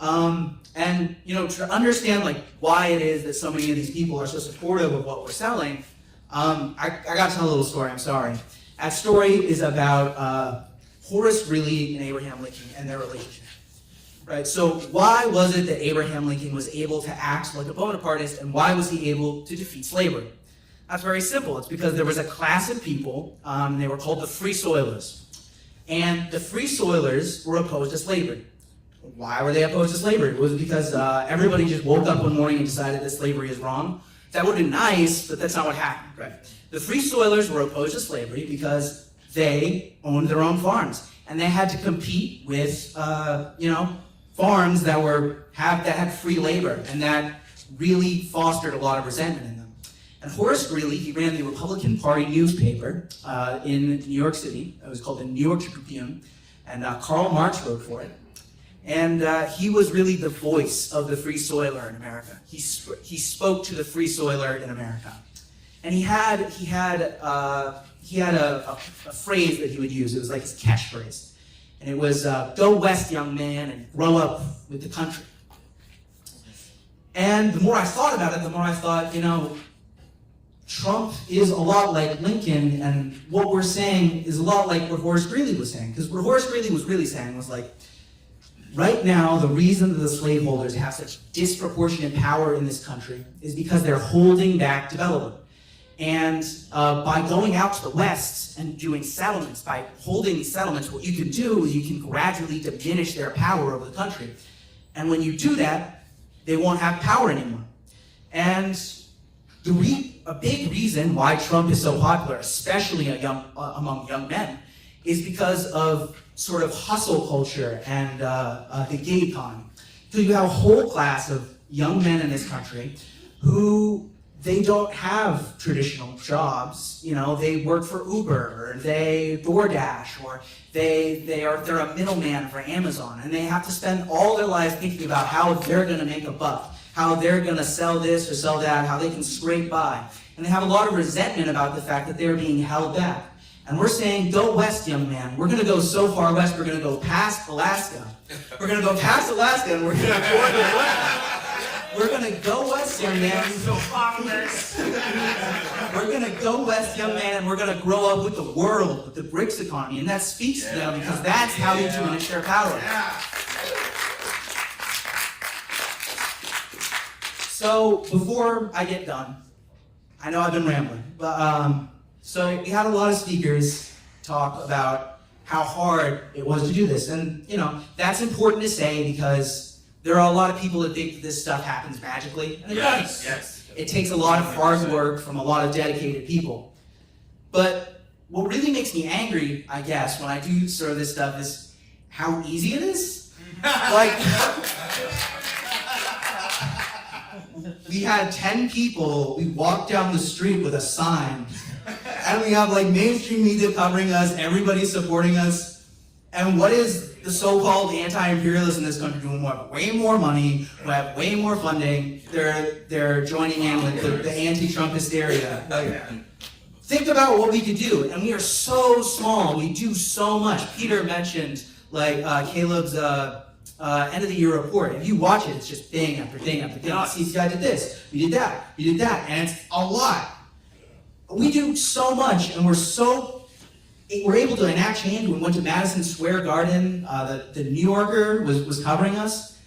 And, to understand, like, why it is that so many of these people are so supportive of what we're selling, I got to tell a little story, I'm sorry. That story is about Horace Greeley and Abraham Lincoln and their relationship. Right, so why was it that Abraham Lincoln was able to act like a Bonapartist, and why was he able to defeat slavery? That's very simple. It's because there was a class of people, they were called the Free Soilers. And the Free Soilers were opposed to slavery. Why were they opposed to slavery? Was it because everybody just woke up one morning and decided that slavery is wrong? That would have been nice, but that's not what happened, right? The Free Soilers were opposed to slavery because they owned their own farms, and they had to compete with, farms that had free labor, and that really fostered a lot of resentment in them. And Horace Greeley, he ran the Republican Party newspaper in New York City. It was called the New York Tribune, and Karl Marx wrote for it. And he was really the voice of the Free Soiler in America. He spoke to the Free Soiler in America, and he had a phrase that he would use. It was like his catchphrase. And it was, go west, young man, and grow up with the country. And the more I thought about it, the more I thought, Trump is a lot like Lincoln, and what we're saying is a lot like what Horace Greeley was saying. Because what Horace Greeley was really saying was like, right now, the reason that the slaveholders have such disproportionate power in this country is because they're holding back development. And by going out to the West and doing settlements, by holding these settlements, what you can do is you can gradually diminish their power over the country. And when you do that, they won't have power anymore. And a big reason why Trump is so popular, especially among young men, is because of sort of hustle culture and the gig economy. So you have a whole class of young men in this country who they don't have traditional jobs. They work for Uber, or they DoorDash, or they're a middleman for Amazon, and they have to spend all their lives thinking about how they're going to make a buck, how they're going to sell this or sell that, how they can scrape by. And they have a lot of resentment about the fact that they're being held back. And we're saying, go west, young man. We're going to go so far west, we're going to go past Alaska. We're going to go past Alaska, and we're going to go to the west. We're going to go west, young man. We're going to go west, young man, and we're going to grow up with the world, with the BRICS economy. And that speaks to them because that's how you diminish their power. So before I get done, I know I've been rambling, but so we had a lot of speakers talk about how hard it was to do this, and that's important to say because there are a lot of people that think that this stuff happens magically, and it does. Yes. It takes a lot of hard work from a lot of dedicated people. But what really makes me angry, I guess, when I do sort of this stuff is how easy it is. Like, we had 10 people, we walked down the street with a sign, and we have like mainstream media covering us, everybody supporting us. And what is the so-called anti-imperialists in this country doing? We have way more money, we have way more funding, they're joining in with the anti-Trump hysteria. Like, think about what we could do, and we are so small, we do so much. Peter mentioned like Caleb's end of the year report. If you watch it, it's just thing after thing after thing. CCI did this, we did that, and it's a lot. We do so much, and we're able to enact change. We went to Madison Square Garden. The New Yorker was covering us.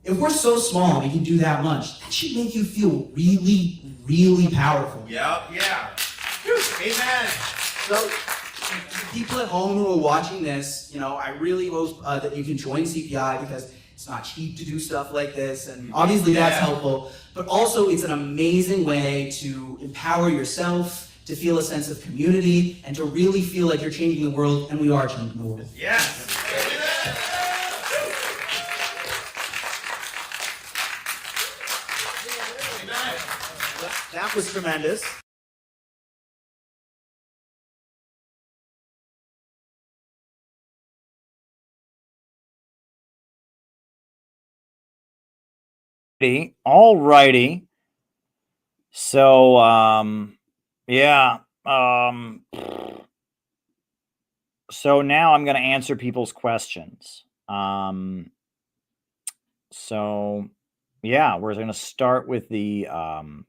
If we're so small, we can do that much. That should make you feel really, really powerful. Yeah. Amen. So, people at home who are watching this, I really hope that you can join CPI because it's not cheap to do stuff like this, and obviously that's helpful, but also it's an amazing way to empower yourself, to feel a sense of community, and to really feel like you're changing the world, and we are changing the world. Yes. That was tremendous. All righty. So, yeah. So now I'm going to answer people's questions. So, yeah, we're going to start with the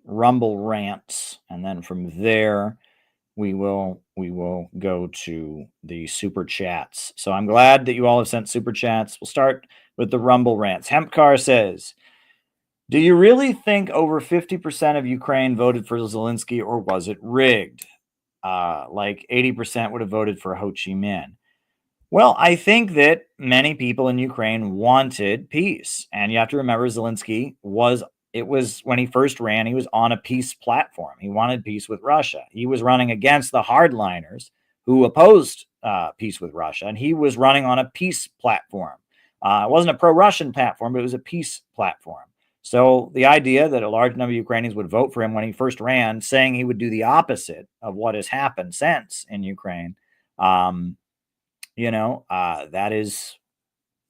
Rumble rants, and then from there we will go to the super chats. So I'm glad that you all have sent super chats. We'll start with the Rumble rants. Hempcar says, do you really think over 50% of Ukraine voted for Zelensky, or was it rigged? Like 80% would have voted for Ho Chi Minh. Well, I think that many people in Ukraine wanted peace. And you have to remember Zelensky was when he first ran, he was on a peace platform. He wanted peace with Russia. He was running against the hardliners who opposed peace with Russia. And he was running on a peace platform. It wasn't a pro-Russian platform, but it was a peace platform. So the idea that a large number of Ukrainians would vote for him when he first ran, saying he would do the opposite of what has happened since in Ukraine, that is,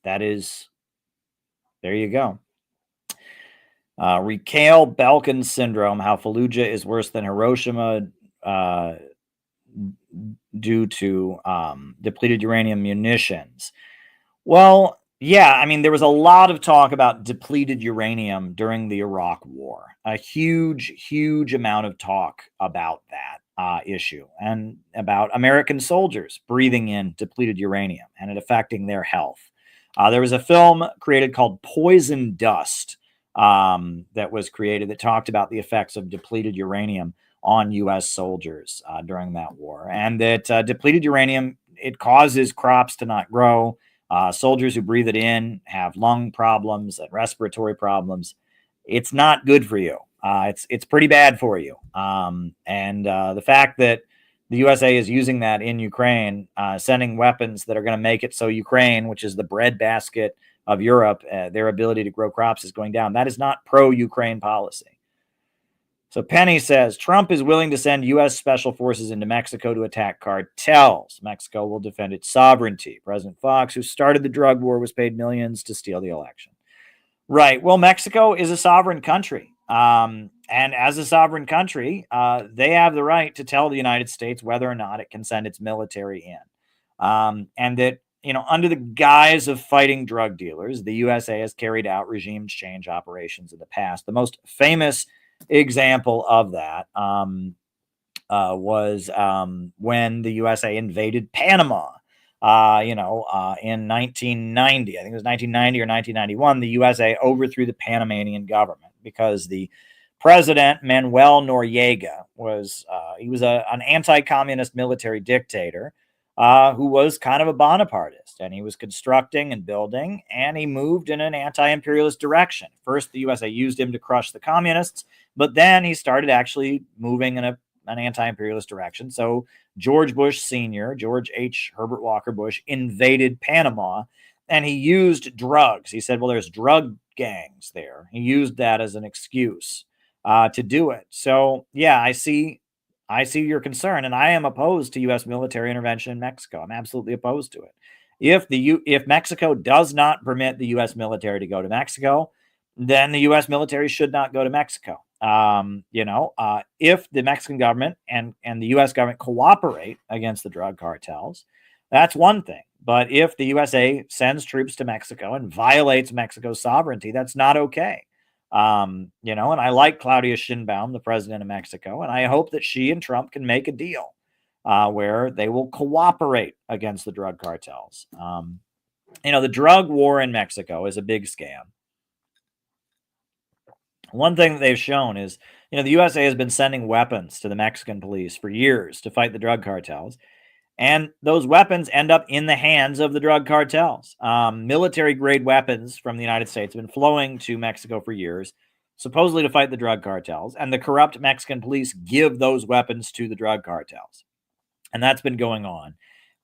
there you go. Mikhail Balkan syndrome, how Fallujah is worse than Hiroshima due to depleted uranium munitions. Well, yeah, I mean, there was a lot of talk about depleted uranium during the Iraq War. A huge, huge amount of talk about that issue and about American soldiers breathing in depleted uranium and it affecting their health. There was a film created called Poison Dust that was created that talked about the effects of depleted uranium on U.S. soldiers during that war. And that depleted uranium, it causes crops to not grow. Soldiers who breathe it in have lung problems and respiratory problems. It's not good for you. It's pretty bad for you. And the fact that the USA is using that in Ukraine, sending weapons that are going to make it so Ukraine, which is the breadbasket of Europe, their ability to grow crops is going down. That is not pro-Ukraine policy. So Penny says, Trump is willing to send U.S. special forces into Mexico to attack cartels. Mexico will defend its sovereignty. President Fox, who started the drug war, was paid millions to steal the election. Right. Well, Mexico is a sovereign country. And as a sovereign country, they have the right to tell the United States whether or not it can send its military in. And that, under the guise of fighting drug dealers, the USA has carried out regime change operations in the past. The most famous example of that was when the USA invaded Panama. in 1990, I think it was 1990 or 1991, the USA overthrew the Panamanian government because the president, Manuel Noriega, was an anti-communist military dictator who was kind of a Bonapartist, and he was constructing and building, and he moved in an anti-imperialist direction. First, the USA used him to crush the communists, but then he started actually moving in an anti-imperialist direction. So George Bush Sr., George H. Herbert Walker Bush, invaded Panama, and he used drugs. He said, well, there's drug gangs there. He used that as an excuse to do it. So, yeah, I see your concern, and I am opposed to U.S. military intervention in Mexico. I'm absolutely opposed to it. If Mexico does not permit the U.S. military to go to Mexico, then the U.S. military should not go to Mexico. If the Mexican government and the U.S. government cooperate against the drug cartels, that's one thing. But if the USA sends troops to Mexico and violates Mexico's sovereignty, that's not okay. And I like Claudia Sheinbaum, the president of Mexico, and I hope that she and Trump can make a deal where they will cooperate against the drug cartels. The drug war in Mexico is a big scam. One thing that they've shown is, the USA has been sending weapons to the Mexican police for years to fight the drug cartels. And those weapons end up in the hands of the drug cartels. Military-grade weapons from the United States have been flowing to Mexico for years, supposedly to fight the drug cartels. And the corrupt Mexican police give those weapons to the drug cartels. And that's been going on.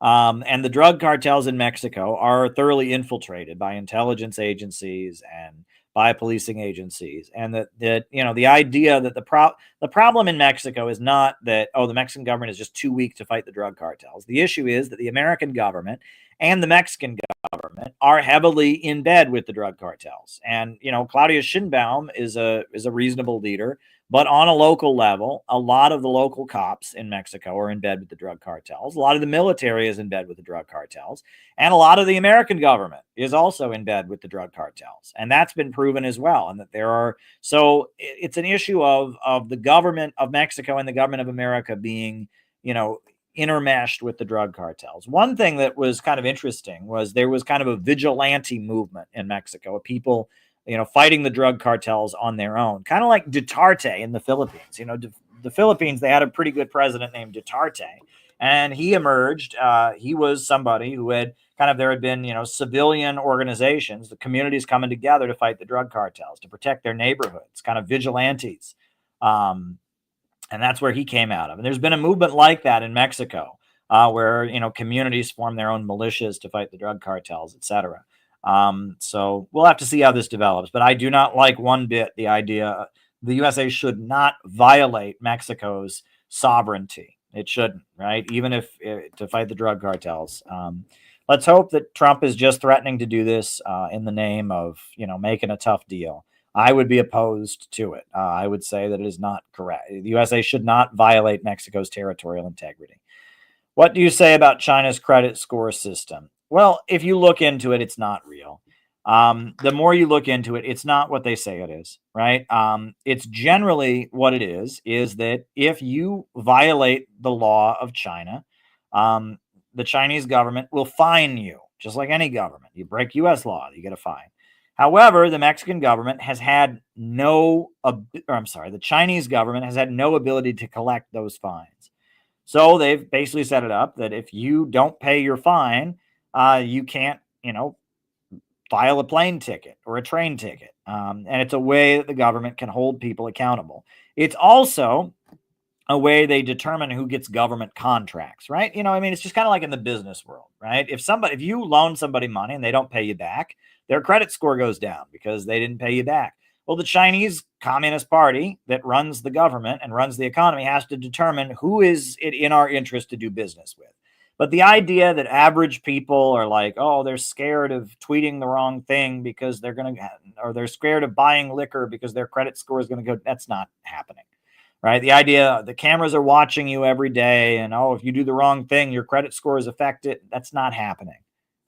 And the drug cartels in Mexico are thoroughly infiltrated by intelligence agencies and by policing agencies. And that the idea that the problem in Mexico is not that, the Mexican government is just too weak to fight the drug cartels. The issue is that the American government and the Mexican government are heavily in bed with the drug cartels. And, Claudia Sheinbaum is a reasonable leader, but on a local level, a lot of the local cops in Mexico are in bed with the drug cartels. A lot of the military is in bed with the drug cartels. And a lot of the American government is also in bed with the drug cartels. And that's been proven as well. And that so it's an issue of the government of Mexico and the government of America being, intermeshed with the drug cartels. One thing that was kind of interesting was there was kind of a vigilante movement in Mexico of people fighting the drug cartels on their own, kind of like Duterte in the Philippines. The Philippines, they had a pretty good president named Duterte, and he emerged. He was somebody who there had been, civilian organizations, the communities coming together to fight the drug cartels, to protect their neighborhoods, kind of vigilantes. And that's where he came out of. And there's been a movement like that in Mexico, where, communities form their own militias to fight the drug cartels, etc. So we'll have to see how this develops, but I do not like one bit the idea the USA should not violate Mexico's sovereignty. It shouldn't, right? Even if to fight the drug cartels. Let's hope that Trump is just threatening to do this in the name of, making a tough deal. I would be opposed to it. I would say that it is not correct. The USA should not violate Mexico's territorial integrity. What do you say about China's credit score system? Well, if you look into it, it's not real. The more you look into it, it's not what they say it is, right? It's generally what it is that if you violate the law of China, the Chinese government will fine you, just like any government. You break U.S. law, you get a fine. However, the Mexican government has had the Chinese government has had no ability to collect those fines. So they've basically set it up that if you don't pay your fine, you can't, file a plane ticket or a train ticket. And it's a way that the government can hold people accountable. It's also a way they determine who gets government contracts, right? It's just kind of like in the business world, right? If you loan somebody money and they don't pay you back, their credit score goes down because they didn't pay you back. Well, the Chinese Communist Party that runs the government and runs the economy has to determine who is it in our interest to do business with. But the idea that average people are like, they're scared of tweeting the wrong thing because they're scared of buying liquor because their credit score is going to go, that's not happening, right? The idea the cameras are watching you every day and, if you do the wrong thing, your credit score is affected. That's not happening.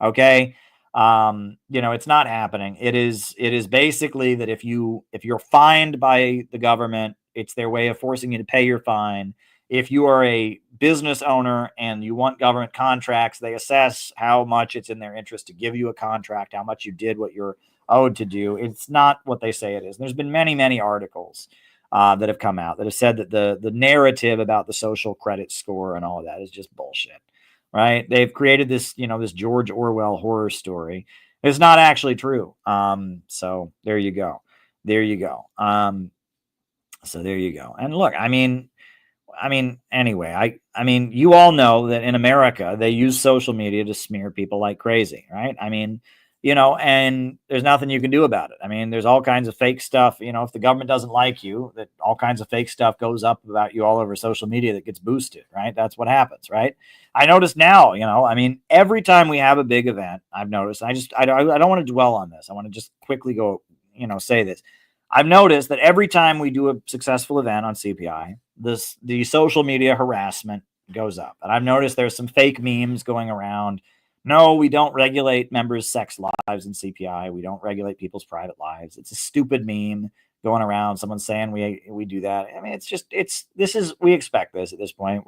Okay. It's not happening. It is basically that if you're fined by the government, it's their way of forcing you to pay your fine. if you are a business owner and you want government contracts, they assess how much it's in their interest to give you a contract, how much you did what you're owed to do. It's not what they say it is. And there's been many, many articles that have come out that have said that the narrative about the social credit score and all of that is just bullshit, right? They've created this, this George Orwell horror story. It's not actually true. So there you go. There you go. So there you go. And look, anyway, I mean, you all know that in America, they use social media to smear people like crazy, right? And there's nothing you can do about it. There's all kinds of fake stuff. If the government doesn't like you, that all kinds of fake stuff goes up about you all over social media that gets boosted, right? That's what happens, right? I notice now, every time we have a big event, I've noticed, I don't want to dwell on this. I want to just quickly go, say this. I've noticed that every time we do a successful event on CPI, the social media harassment goes up. And I've noticed there's some fake memes going around. No, we don't regulate members' sex lives in CPI. We don't regulate people's private lives. It's a stupid meme going around. Someone saying we do that. We expect this at this point.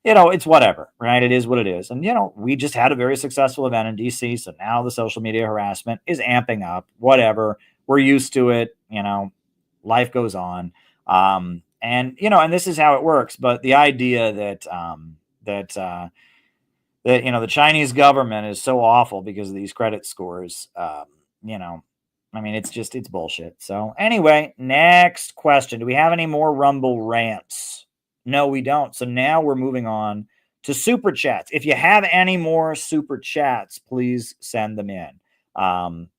It's whatever, right? It is what it is. And, we just had a very successful event in DC. So now the social media harassment is amping up, whatever. We're used to it. Life goes on. And this is how it works. But the idea that the Chinese government is so awful because of these credit scores, it's bullshit. So anyway, next question. Do we have any more Rumble rants? No, we don't. So now we're moving on to super chats. If you have any more super chats, please send them in.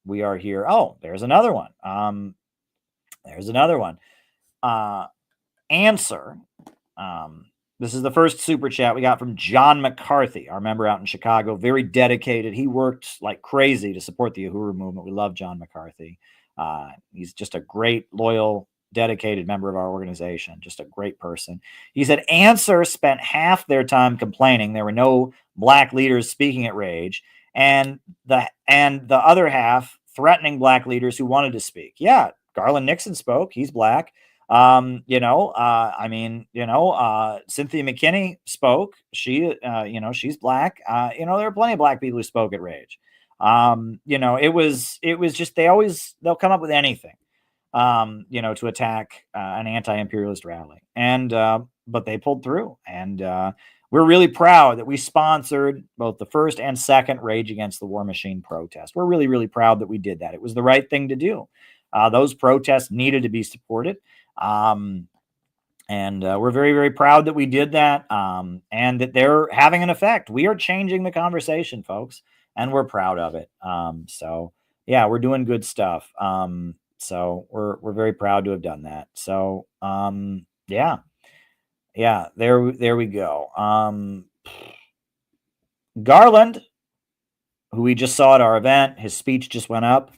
We are here. Oh, there's another one. Answer. This is the first super chat we got from John McCarthy, our member out in Chicago. Very dedicated. He worked like crazy to support the Uhuru movement. We love John McCarthy. He's just a great, loyal, dedicated member of our organization. Just a great person. He said, Answer spent half their time complaining there were no black leaders speaking at Rage, and the other half threatening black leaders who wanted to speak. Yeah, Garland Nixon spoke. He's black. Cynthia McKinney spoke. She's black. There are plenty of black people who spoke at Rage. It was just, they'll come up with anything, to attack an anti-imperialist rally. But they pulled through. And we're really proud that we sponsored both the first and second Rage Against the War Machine protest. We're really, really proud that we did that. It was the right thing to do. Those protests needed to be supported. We're very, very proud that we did that, and that they're having an effect. We are changing the conversation, folks, and we're proud of it. So yeah, we're doing good stuff. So we're very proud to have done that. So there we go. Garland, who we just saw at our event, his speech just went up.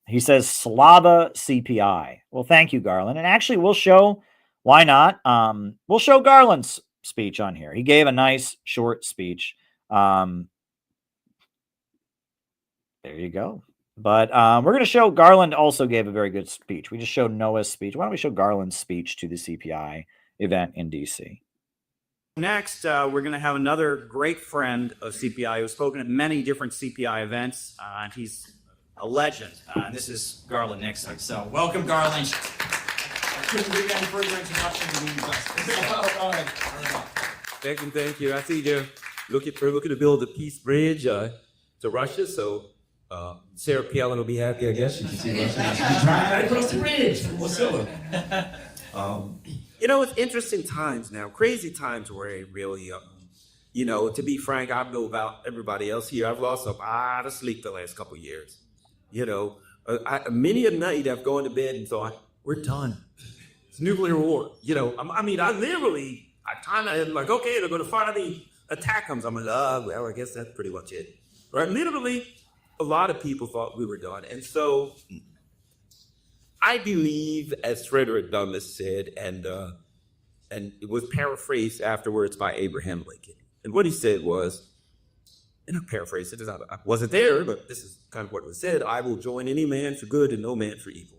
He says, Slava CPI. Well, thank you, Garland. And actually, we'll show, why not? We'll show Garland's speech on here. He gave a nice, short speech. There you go. But we're going to show, Garland also gave a very good speech. We just showed Noah's speech. Why don't we show Garland's speech to the CPI event in D.C.? Next, we're going to have another great friend of CPI who's spoken at many different CPI events. And he's a legend. This is Garland Nixon. So welcome, Garland. I couldn't give any further introduction to these guys. All right. Thank you. I see you're looking to build a peace bridge to Russia. So Sarah Palin will be happy, I guess. You can see Russia. Trying to cross the bridge from Wasilla. It's interesting times now, crazy times where it really, to be frank, I know about everybody else here. I've lost a lot of sleep the last couple of years. Many a night I've gone to bed and thought, we're done. It's nuclear war. I kind of like, okay, they're going to finally attack them. So I'm like, well, I guess that's pretty much it. Right? Literally, a lot of people thought we were done. And so I believe, as Frederick Douglass said, and it was paraphrased afterwards by Abraham Lincoln. And what he said was, and I paraphrase it, I wasn't there, but this is kind of what was said, I will join any man for good and no man for evil.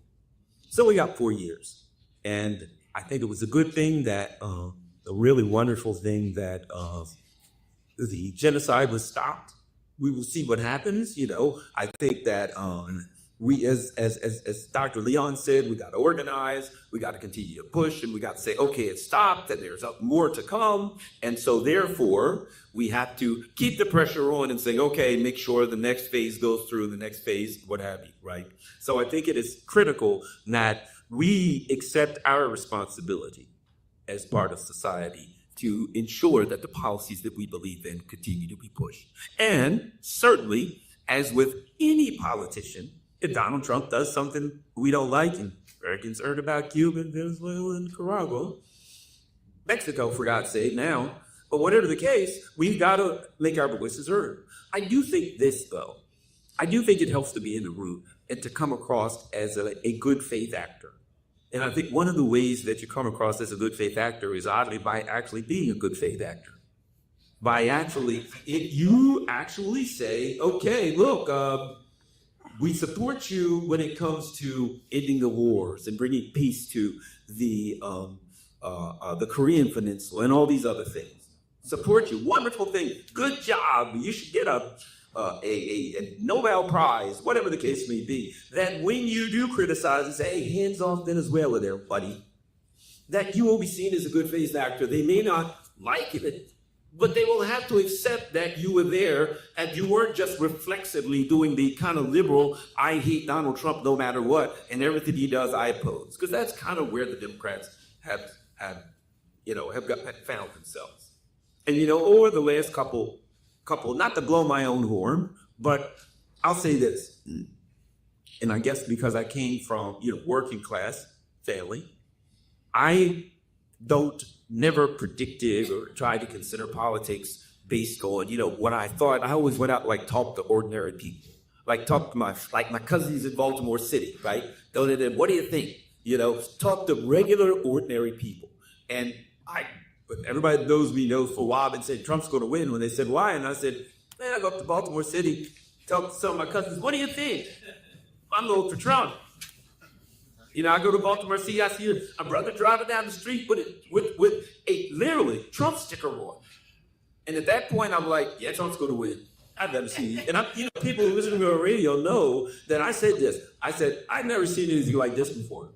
So we got 4 years. And I think it was a good thing that the really wonderful thing that the genocide was stopped. We will see what happens. I think that we, as Dr. Leon said, we got to organize, we got to continue to push, and we got to say, okay, it's stopped, and there's more to come. And so therefore, we have to keep the pressure on and say, okay, make sure the next phase goes through, the next phase, what have you, right? So I think it is critical that we accept our responsibility as part of society to ensure that the policies that we believe in continue to be pushed. And certainly, as with any politician, if Donald Trump does something we don't like, and Americans heard about Cuba, Venezuela, and Nicaragua, Mexico, for God's sake, now. But whatever the case, we've got to make our voices heard. I do think this, though. I do think it helps to be in the room and to come across as a good faith actor. And I think one of the ways that you come across as a good faith actor is oddly by actually being a good faith actor. By actually, if you actually say, okay, look, we support you when it comes to ending the wars and bringing peace to the Korean Peninsula and all these other things. Support you, wonderful thing, good job. You should get a Nobel Prize, whatever the case may be. That when you do criticize and say, hey, hands off Venezuela there, buddy, that you will be seen as a good faith actor. They may not like it, but they will have to accept that you were there and you weren't just reflexively doing the kind of liberal, I hate Donald Trump no matter what, and everything he does I oppose. Because that's kind of where the Democrats have found themselves. And over the last couple, not to blow my own horn, but I'll say this, and I guess because I came from working class family, I never predicted or tried to consider politics based on, what I thought. I always went out and talked to ordinary people, talk to my cousins in Baltimore City, right? What do you think? Talk to regular, ordinary people. And everybody that knows me knows for a while I've been saying Trump's going to win. When they said why, and I said, man, I go up to Baltimore City, talk to some of my cousins. What do you think? I'm voting for Trump. I go to Baltimore City, I see a brother driving down the street with a literally Trump sticker on. And at that point, I'm like, yeah, Trump's going to win. I've never seen it. And people who listen to me on the radio know that I said this. I said, I've never seen anything like this before.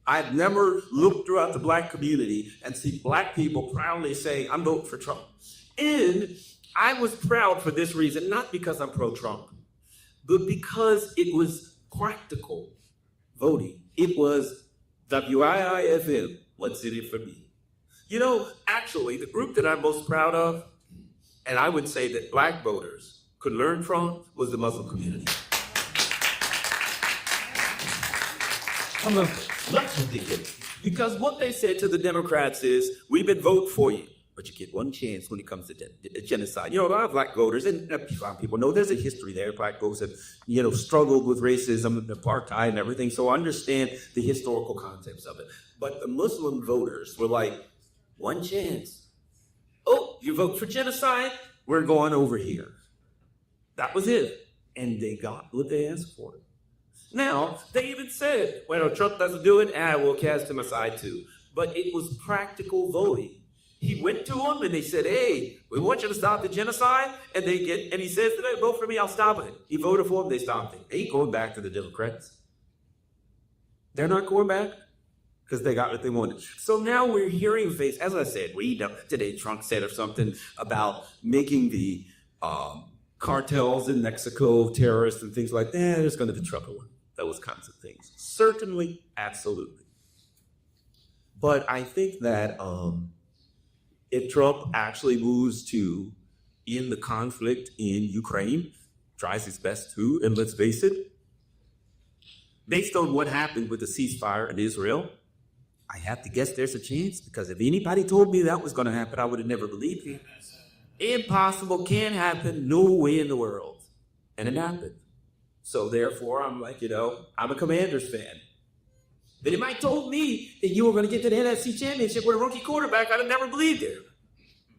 I've never looked throughout the black community and see black people proudly saying, I'm voting for Trump. And I was proud for this reason, not because I'm pro-Trump, but because it was practical voting. It was WIIFM, what's in it for me? Actually, the group that I'm most proud of, and I would say that black voters could learn from, was the Muslim community. I'm a Muslim thinking, because what they said to the Democrats is, we've been voting for you, but you get one chance when it comes to genocide. A lot of black voters, and people know there's a history there. Black voters have, struggled with racism and apartheid and everything, so I understand the historical context of it. But the Muslim voters were like, one chance. Oh, you vote for genocide? We're going over here. That was it. And they got what they asked for. Now, they even said, well, Trump doesn't do it, we'll cast him aside too. But it was practical voting. He went to them and they said, hey, we want you to stop the genocide. And he says to them, vote for me, I'll stop it. He voted for them, they stopped it. They ain't going back to the Democrats. They're not going back because they got what they wanted. So now we're hearing face, as I said, today Trump said or something about making the cartels in Mexico terrorists and things like that. There's going to be trouble. Those kinds of things. Certainly, absolutely. But I think that if Trump actually moves to end the conflict in Ukraine, tries his best to, and let's face it, based on what happened with the ceasefire in Israel, I have to guess there's a chance, because if anybody told me that was going to happen, I would have never believed it. Impossible, can't happen, no way in the world. And it happened. So therefore, I'm like, I'm a Commanders fan. But if I told me that you were going to get to the NFC Championship with a rookie quarterback, I'd have never believed it.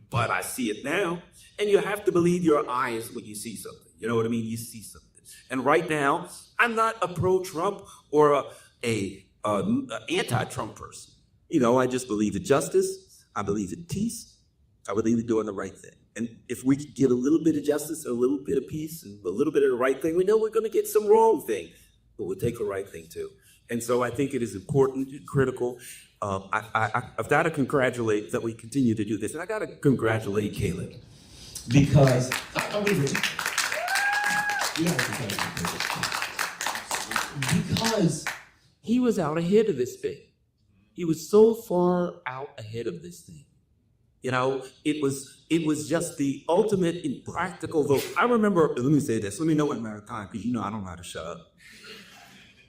But I see it now. And you have to believe your eyes when you see something. You know what I mean? You see something. And right now, I'm not a pro-Trump or a anti-Trump person. I just believe in justice. I believe in peace. I believe in doing the right thing. And if we could get a little bit of justice, a little bit of peace, and a little bit of the right thing, we know we're going to get some wrong thing, but we'll take the right thing too. And so I think it is important and critical. I've got to congratulate that we continue to do this. And I got to congratulate Caleb because because he was out ahead of this thing. He was so far out ahead of this thing. You know, it was just the ultimate impractical vote. I remember, let me say this, let me know when I'm out of time, because you know I don't know how to shut up.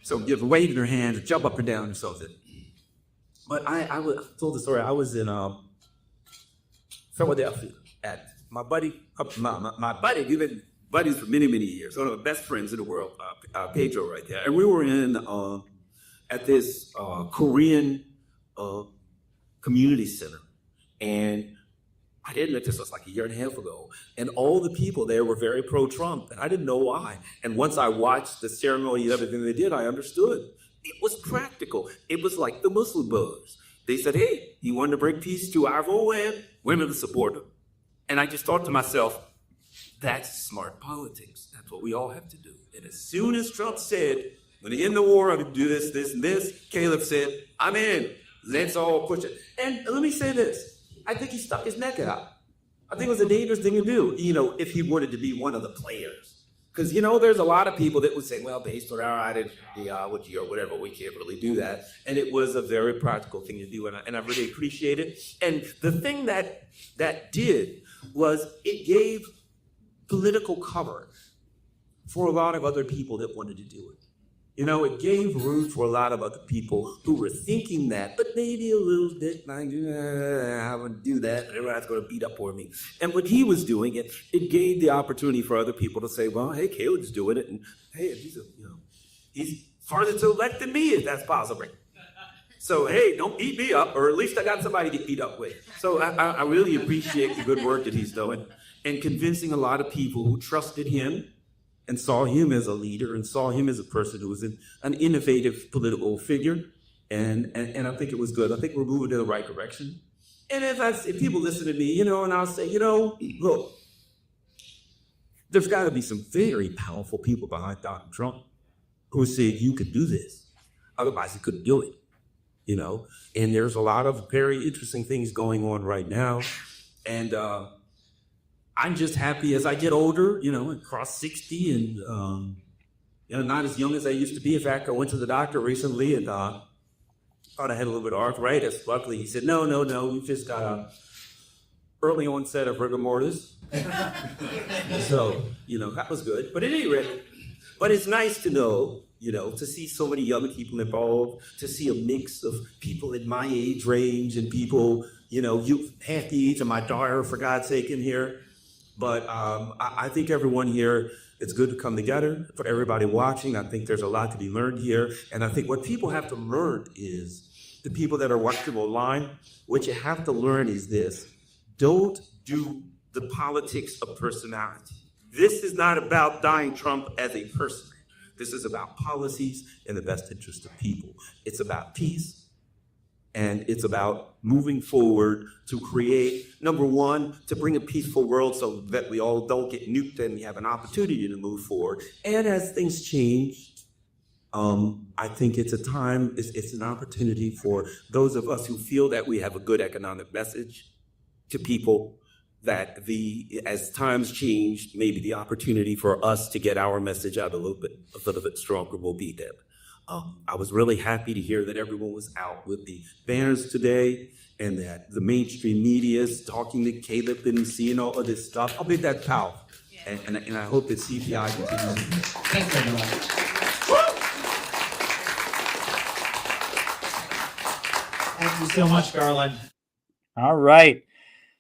So give wave your hands, jump up and down and something. But I told the story, I was in Philadelphia at my buddy, we've been buddies for many, many years, one of the best friends in the world, Pedro right there. And we were in at this Korean community center. And I didn't know, this was like a year and a half ago. And all the people there were very pro-Trump, and I didn't know why. And once I watched the ceremony and everything they did, I understood. It was practical. It was like the Muslim Brothers. They said, hey, you want to bring peace to our homeland? Women to support them. And I just thought to myself, that's smart politics. That's what we all have to do. And as soon as Trump said, when they end the war, I'm going to do this, this, and this, Caleb said, I'm in. Let's all push it. And let me say this. I think he stuck his neck out. I think it was a dangerous thing to do, you know, if he wanted to be one of the players. Because, you know, there's a lot of people that would say, well, based on our ideology or whatever, we can't really do that. And it was a very practical thing to do, and I really appreciate it. And the thing that did was it gave political cover for a lot of other people that wanted to do it. You know, it gave room for a lot of other people who were thinking that, but maybe a little bit like, I wouldn't do that, everyone's going to beat up for me. And when he was doing it, it gave the opportunity for other people to say, well, hey, Caleb's doing it, and hey, he's farther to the left than me, if that's possible. So, hey, don't beat me up, or at least I got somebody to beat up with. So I really appreciate the good work that he's doing, and convincing a lot of people who trusted him and saw him as a leader and saw him as a person who was an innovative political figure. And I think it was good. I think we're moving in the right direction. And if people listen to me, you know, and I'll say, you know, look, there's got to be some very powerful people behind Donald Trump who said you could do this. Otherwise, he couldn't do it, you know. And there's a lot of very interesting things going on right now. And I'm just happy as I get older, you know, and cross 60 and, you know, not as young as I used to be. In fact, I went to the doctor recently and thought I had a little bit of arthritis. Luckily, he said, no, you just got a early onset of rigor mortis. So, you know, that was good. But at any rate, but it's nice to know, you know, to see so many young people involved, to see a mix of people in my age range and people, you know, half the age of my daughter, for God's sake, in here. But I think everyone here, it's good to come together. For everybody watching, I think there's a lot to be learned here. And I think what people have to learn is, the people that are watching online, what you have to learn is this: don't do the politics of personality. This is not about Donald Trump as a person. This is about policies in the best interest of people. It's about peace. And it's about moving forward to create, number one, to bring a peaceful world so that we all don't get nuked and we have an opportunity to move forward. And as things change, I think it's a time, it's an opportunity for those of us who feel that we have a good economic message to people, that as times change, maybe the opportunity for us to get our message out a little bit stronger will be there. I was really happy to hear that everyone was out with the banners today and that the mainstream media is talking to Caleb and seeing all of this stuff. I think that's powerful. And I hope that CPI continues. Thanks, everyone. Thank you so much, Garland. All right.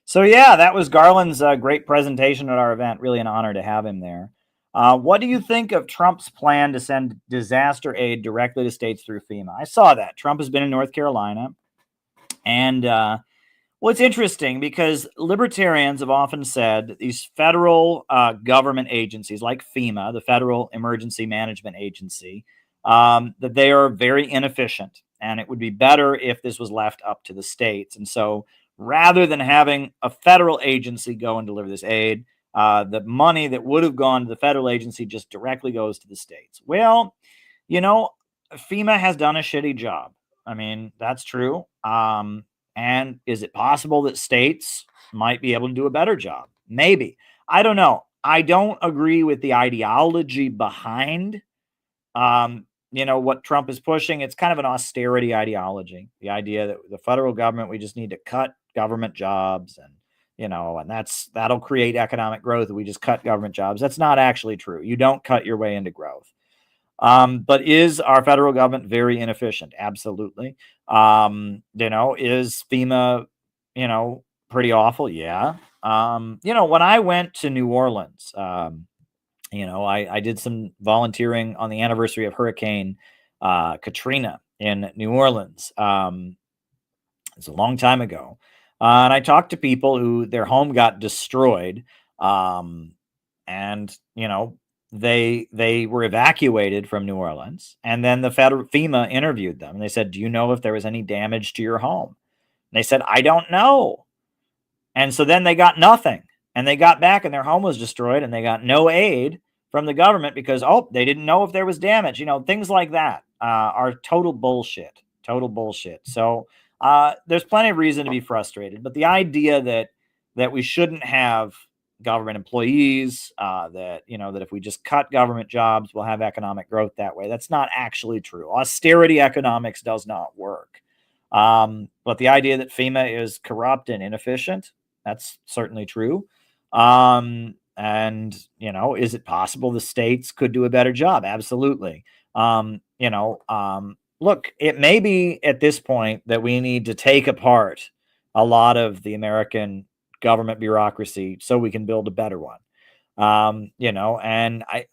So, yeah, that was Garland's great presentation at our event. Really an honor to have him there. What do you think of Trump's plan to send disaster aid directly to states through FEMA? I saw that. Trump has been in North Carolina. And, well, it's interesting because libertarians have often said that these federal government agencies like FEMA, the Federal Emergency Management Agency, that they are very inefficient. And it would be better if this was left up to the states. And so rather than having a federal agency go and deliver this aid. The money that would have gone to the federal agency just directly goes to the states. Well, FEMA has done a shitty job. I mean, that's true. And is it possible that states might be able to do a better job? Maybe. I don't know. I don't agree with the ideology behind what Trump is pushing. It's kind of an austerity ideology. The idea that the federal government, we just need to cut government jobs and that'll create economic growth. We just cut government jobs. That's not actually true. You don't cut your way into growth. But is our federal government very inefficient? Absolutely. Is FEMA, pretty awful? Yeah. When I went to New Orleans, I did some volunteering on the anniversary of Hurricane Katrina in New Orleans. It's a long time ago. And I talked to people who their home got destroyed. And they were evacuated from New Orleans. And then the federal FEMA interviewed them. And they said, do you know if there was any damage to your home? And they said, I don't know. And so then they got nothing. And they got back and their home was destroyed and they got no aid from the government because, they didn't know if there was damage. Things like that are total bullshit. Total bullshit. So there's plenty of reason to be frustrated. But the idea that we shouldn't have government employees, that if we just cut government jobs, we'll have economic growth that way. That's not actually true. Austerity economics does not work. But the idea that FEMA is corrupt and inefficient, that's certainly true. And, is it possible the states could do a better job? Absolutely. Look, it may be at this point that we need to take apart a lot of the American government bureaucracy so we can build a better one. And I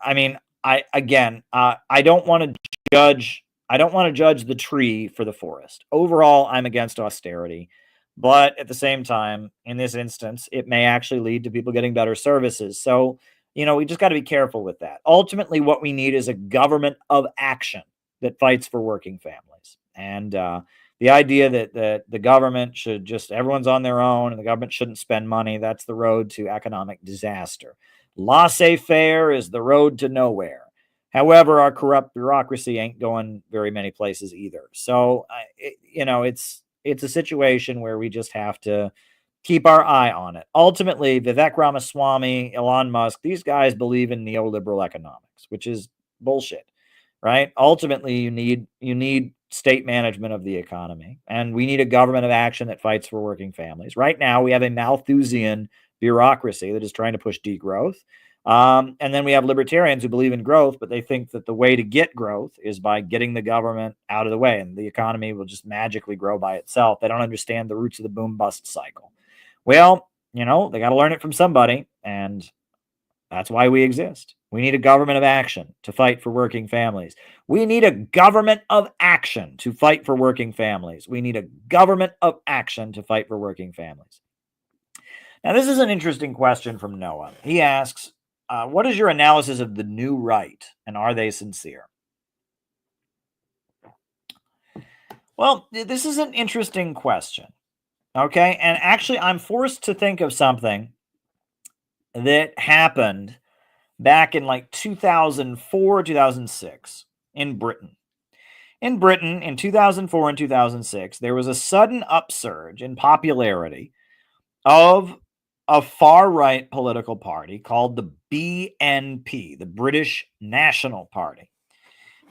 don't want to judge. I don't want to judge the tree for the forest. Overall, I'm against austerity. But at the same time, in this instance, it may actually lead to people getting better services. So, we just got to be careful with that. Ultimately, what we need is a government of action that fights for working families. And the idea that the government should just, everyone's on their own and the government shouldn't spend money, that's the road to economic disaster. Laissez-faire is the road to nowhere. However, our corrupt bureaucracy ain't going very many places either. So, it's a situation where we just have to keep our eye on it. Ultimately, Vivek Ramaswamy, Elon Musk, these guys believe in neoliberal economics, which is bullshit, right? Ultimately, you need state management of the economy, and we need a government of action that fights for working families. Right now, we have a Malthusian bureaucracy that is trying to push degrowth. And then we have libertarians who believe in growth, but they think that the way to get growth is by getting the government out of the way and the economy will just magically grow by itself. They don't understand the roots of the boom bust cycle. Well, they got to learn it from somebody, and that's why we exist. We need a government of action to fight for working families. We need a government of action to fight for working families. We need a government of action to fight for working families. Now, this is an interesting question from Noah. He asks, what is your analysis of the new right, and are they sincere? Well, this is an interesting question. Okay, and actually, I'm forced to think of something that happened back in like 2004, 2006 in Britain. In Britain, in 2004 and 2006, there was a sudden upsurge in popularity of a far-right political party called the BNP, the British National Party.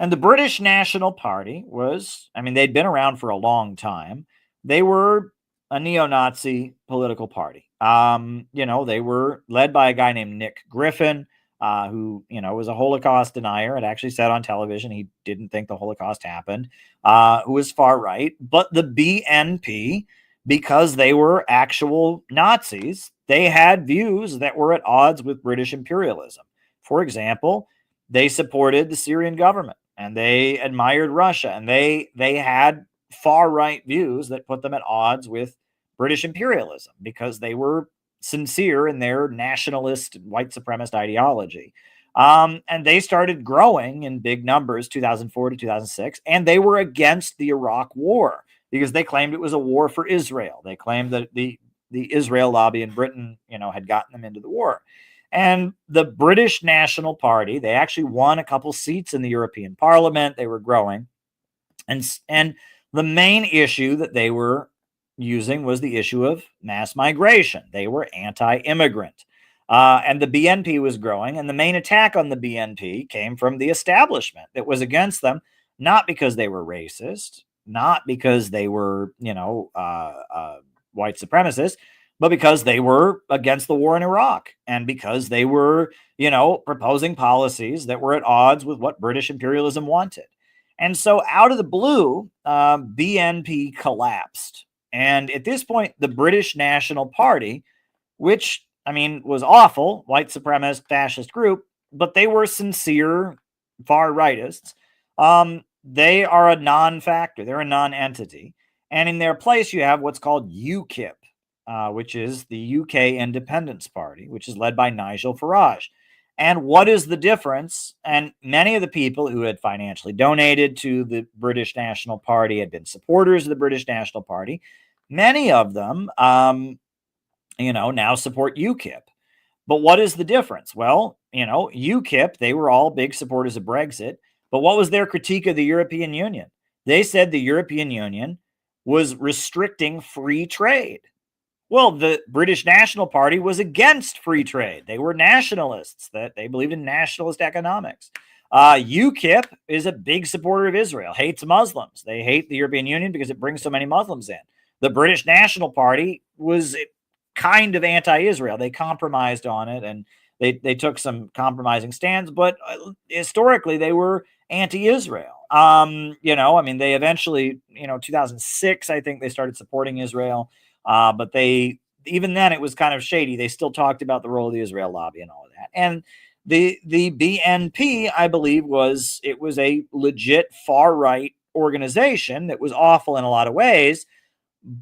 And the British National Party was, they'd been around for a long time. They were a neo-Nazi political party. They were led by a guy named Nick Griffin, who, was a Holocaust denier. It actually said on television he didn't think the Holocaust happened, who was far right. But the BNP, because they were actual Nazis, they had views that were at odds with British imperialism. For example, they supported the Syrian government and they admired Russia, and they had far-right views that put them at odds with British imperialism because they were sincere in their nationalist white supremacist ideology. And they started growing in big numbers 2004 to 2006, and they were against the Iraq War. because they claimed it was a war for Israel. They claimed that the Israel lobby in Britain, had gotten them into the war. And the British National Party, they actually won a couple seats in the European Parliament. They were growing. And the main issue that they were using was the issue of mass migration. They were anti-immigrant. And the BNP was growing. And the main attack on the BNP came from the establishment that was against them, not because they were racist, not because they were, white supremacists, but because they were against the war in Iraq and because they were, proposing policies that were at odds with what British imperialism wanted. And so out of the blue, BNP collapsed. And at this point, the British National Party, which, was awful, white supremacist fascist group, but they were sincere far rightists. They are a non-factor. They're a non-entity. And in their place, you have what's called UKIP, which is the UK Independence Party, which is led by Nigel Farage. And what is the difference? And many of the people who had financially donated to the British National Party had been supporters of the British National Party. Many of them, now support UKIP. But what is the difference? Well, UKIP, they were all big supporters of Brexit. But what was their critique of the European Union? They said the European Union was restricting free trade. Well, the British National Party was against free trade. They were nationalists, that they believed in nationalist economics. UKIP is a big supporter of Israel, hates Muslims. They hate the European Union because it brings so many Muslims in. The British National Party was kind of anti-Israel. They compromised on it, and they took some compromising stands, but historically they were anti-Israel. They eventually, 2006, I think they started supporting Israel. But even then it was kind of shady. They still talked about the role of the Israel lobby and all of that. And the BNP, I believe, was a legit far right organization that was awful in a lot of ways,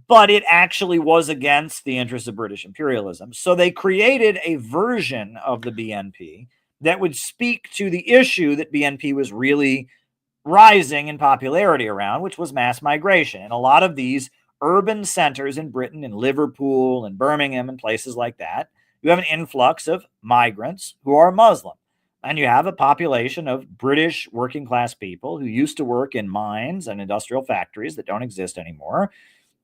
but it actually was against the interests of British imperialism. So they created a version of the BNP that would speak to the issue that BNP was really rising in popularity around, which was mass migration. And a lot of these urban centers in Britain, in Liverpool and Birmingham and places like that, you have an influx of migrants who are Muslim. And you have a population of British working class people who used to work in mines and industrial factories that don't exist anymore,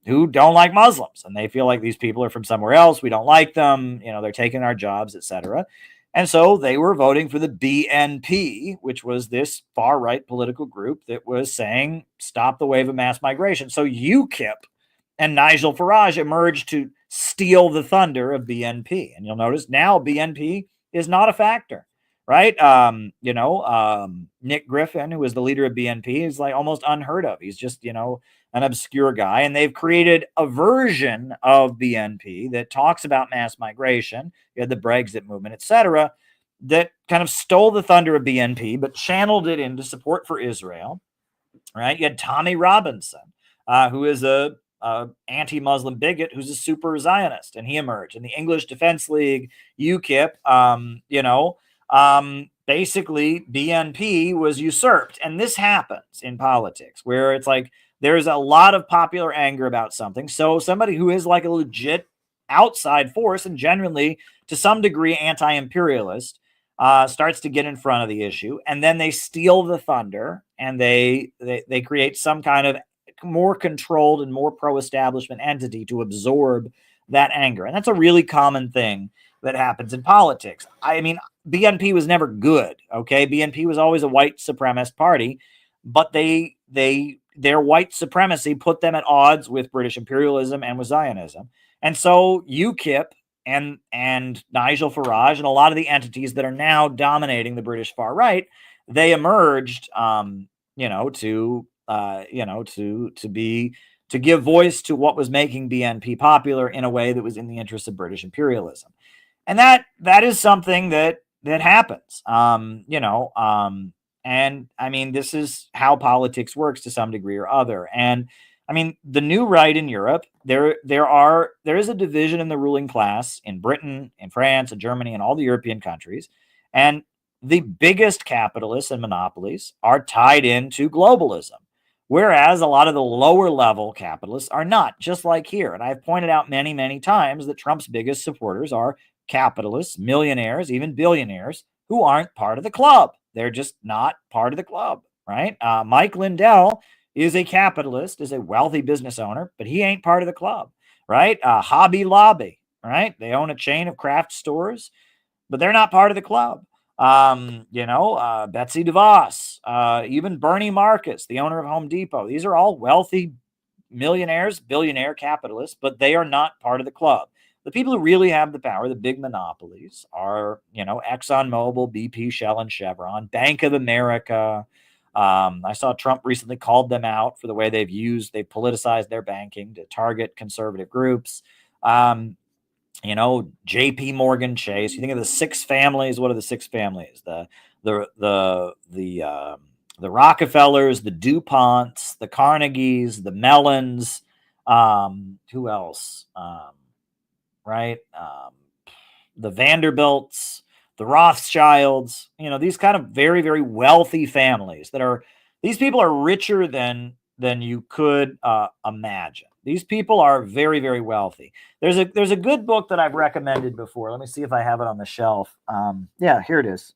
who don't like Muslims. And they feel like these people are from somewhere else. We don't like them. They're taking our jobs, etc. And so they were voting for the BNP, which was this far right political group that was saying, stop the wave of mass migration. So UKIP and Nigel Farage emerged to steal the thunder of BNP. And you'll notice now BNP is not a factor, right? Nick Griffin, who is the leader of BNP, is like almost unheard of. He's just, an obscure guy. And they've created a version of BNP that talks about mass migration. You had the Brexit movement, etc., that kind of stole the thunder of BNP, but channeled it into support for Israel, right? You had Tommy Robinson, who is a anti-Muslim bigot who's a super Zionist, and he emerged. In the English Defense League, UKIP, basically BNP was usurped. And this happens in politics where it's like there's a lot of popular anger about something. So somebody who is like a legit outside force and genuinely, to some degree, anti-imperialist starts to get in front of the issue, and then they steal the thunder and they create some kind of more controlled and more pro-establishment entity to absorb that anger. And that's a really common thing that happens in politics. BNP was never good, okay? BNP was always a white supremacist party, but their white supremacy put them at odds with British imperialism and with Zionism. And so UKIP and Nigel Farage and a lot of the entities that are now dominating the British far right, they emerged, to give voice to what was making BNP popular in a way that was in the interest of British imperialism. And that is something that happens, and this is how politics works to some degree or other. And the new right in Europe, there is a division in the ruling class in Britain, in France, in Germany, and all the European countries. And the biggest capitalists and monopolies are tied into globalism, Whereas a lot of the lower level capitalists are not, just like here. And I've pointed out many, many times that Trump's biggest supporters are capitalists, millionaires, even billionaires who aren't part of the club. They're just not part of the club, right? Mike Lindell is a capitalist, is a wealthy business owner, but he ain't part of the club, right? Hobby Lobby, right? They own a chain of craft stores, but they're not part of the club. Betsy DeVos, even Bernie Marcus, the owner of Home Depot. These are all wealthy millionaires, billionaire capitalists, but they are not part of the club. The people who really have the power, the big monopolies, are, ExxonMobil, BP, Shell, and Chevron, Bank of America. I saw Trump recently called them out for the way they've politicized their banking to target conservative groups. JP Morgan Chase. You think of the six families. What are the six families? The Rockefellers, the DuPonts, the Carnegies, the Mellons. Who else? Right? The Vanderbilts, the Rothschilds. These kind of very, very wealthy families these people are richer than you could imagine. These people are very, very wealthy. There's a good book that I've recommended before. Let me see if I have it on the shelf. Yeah, here it is.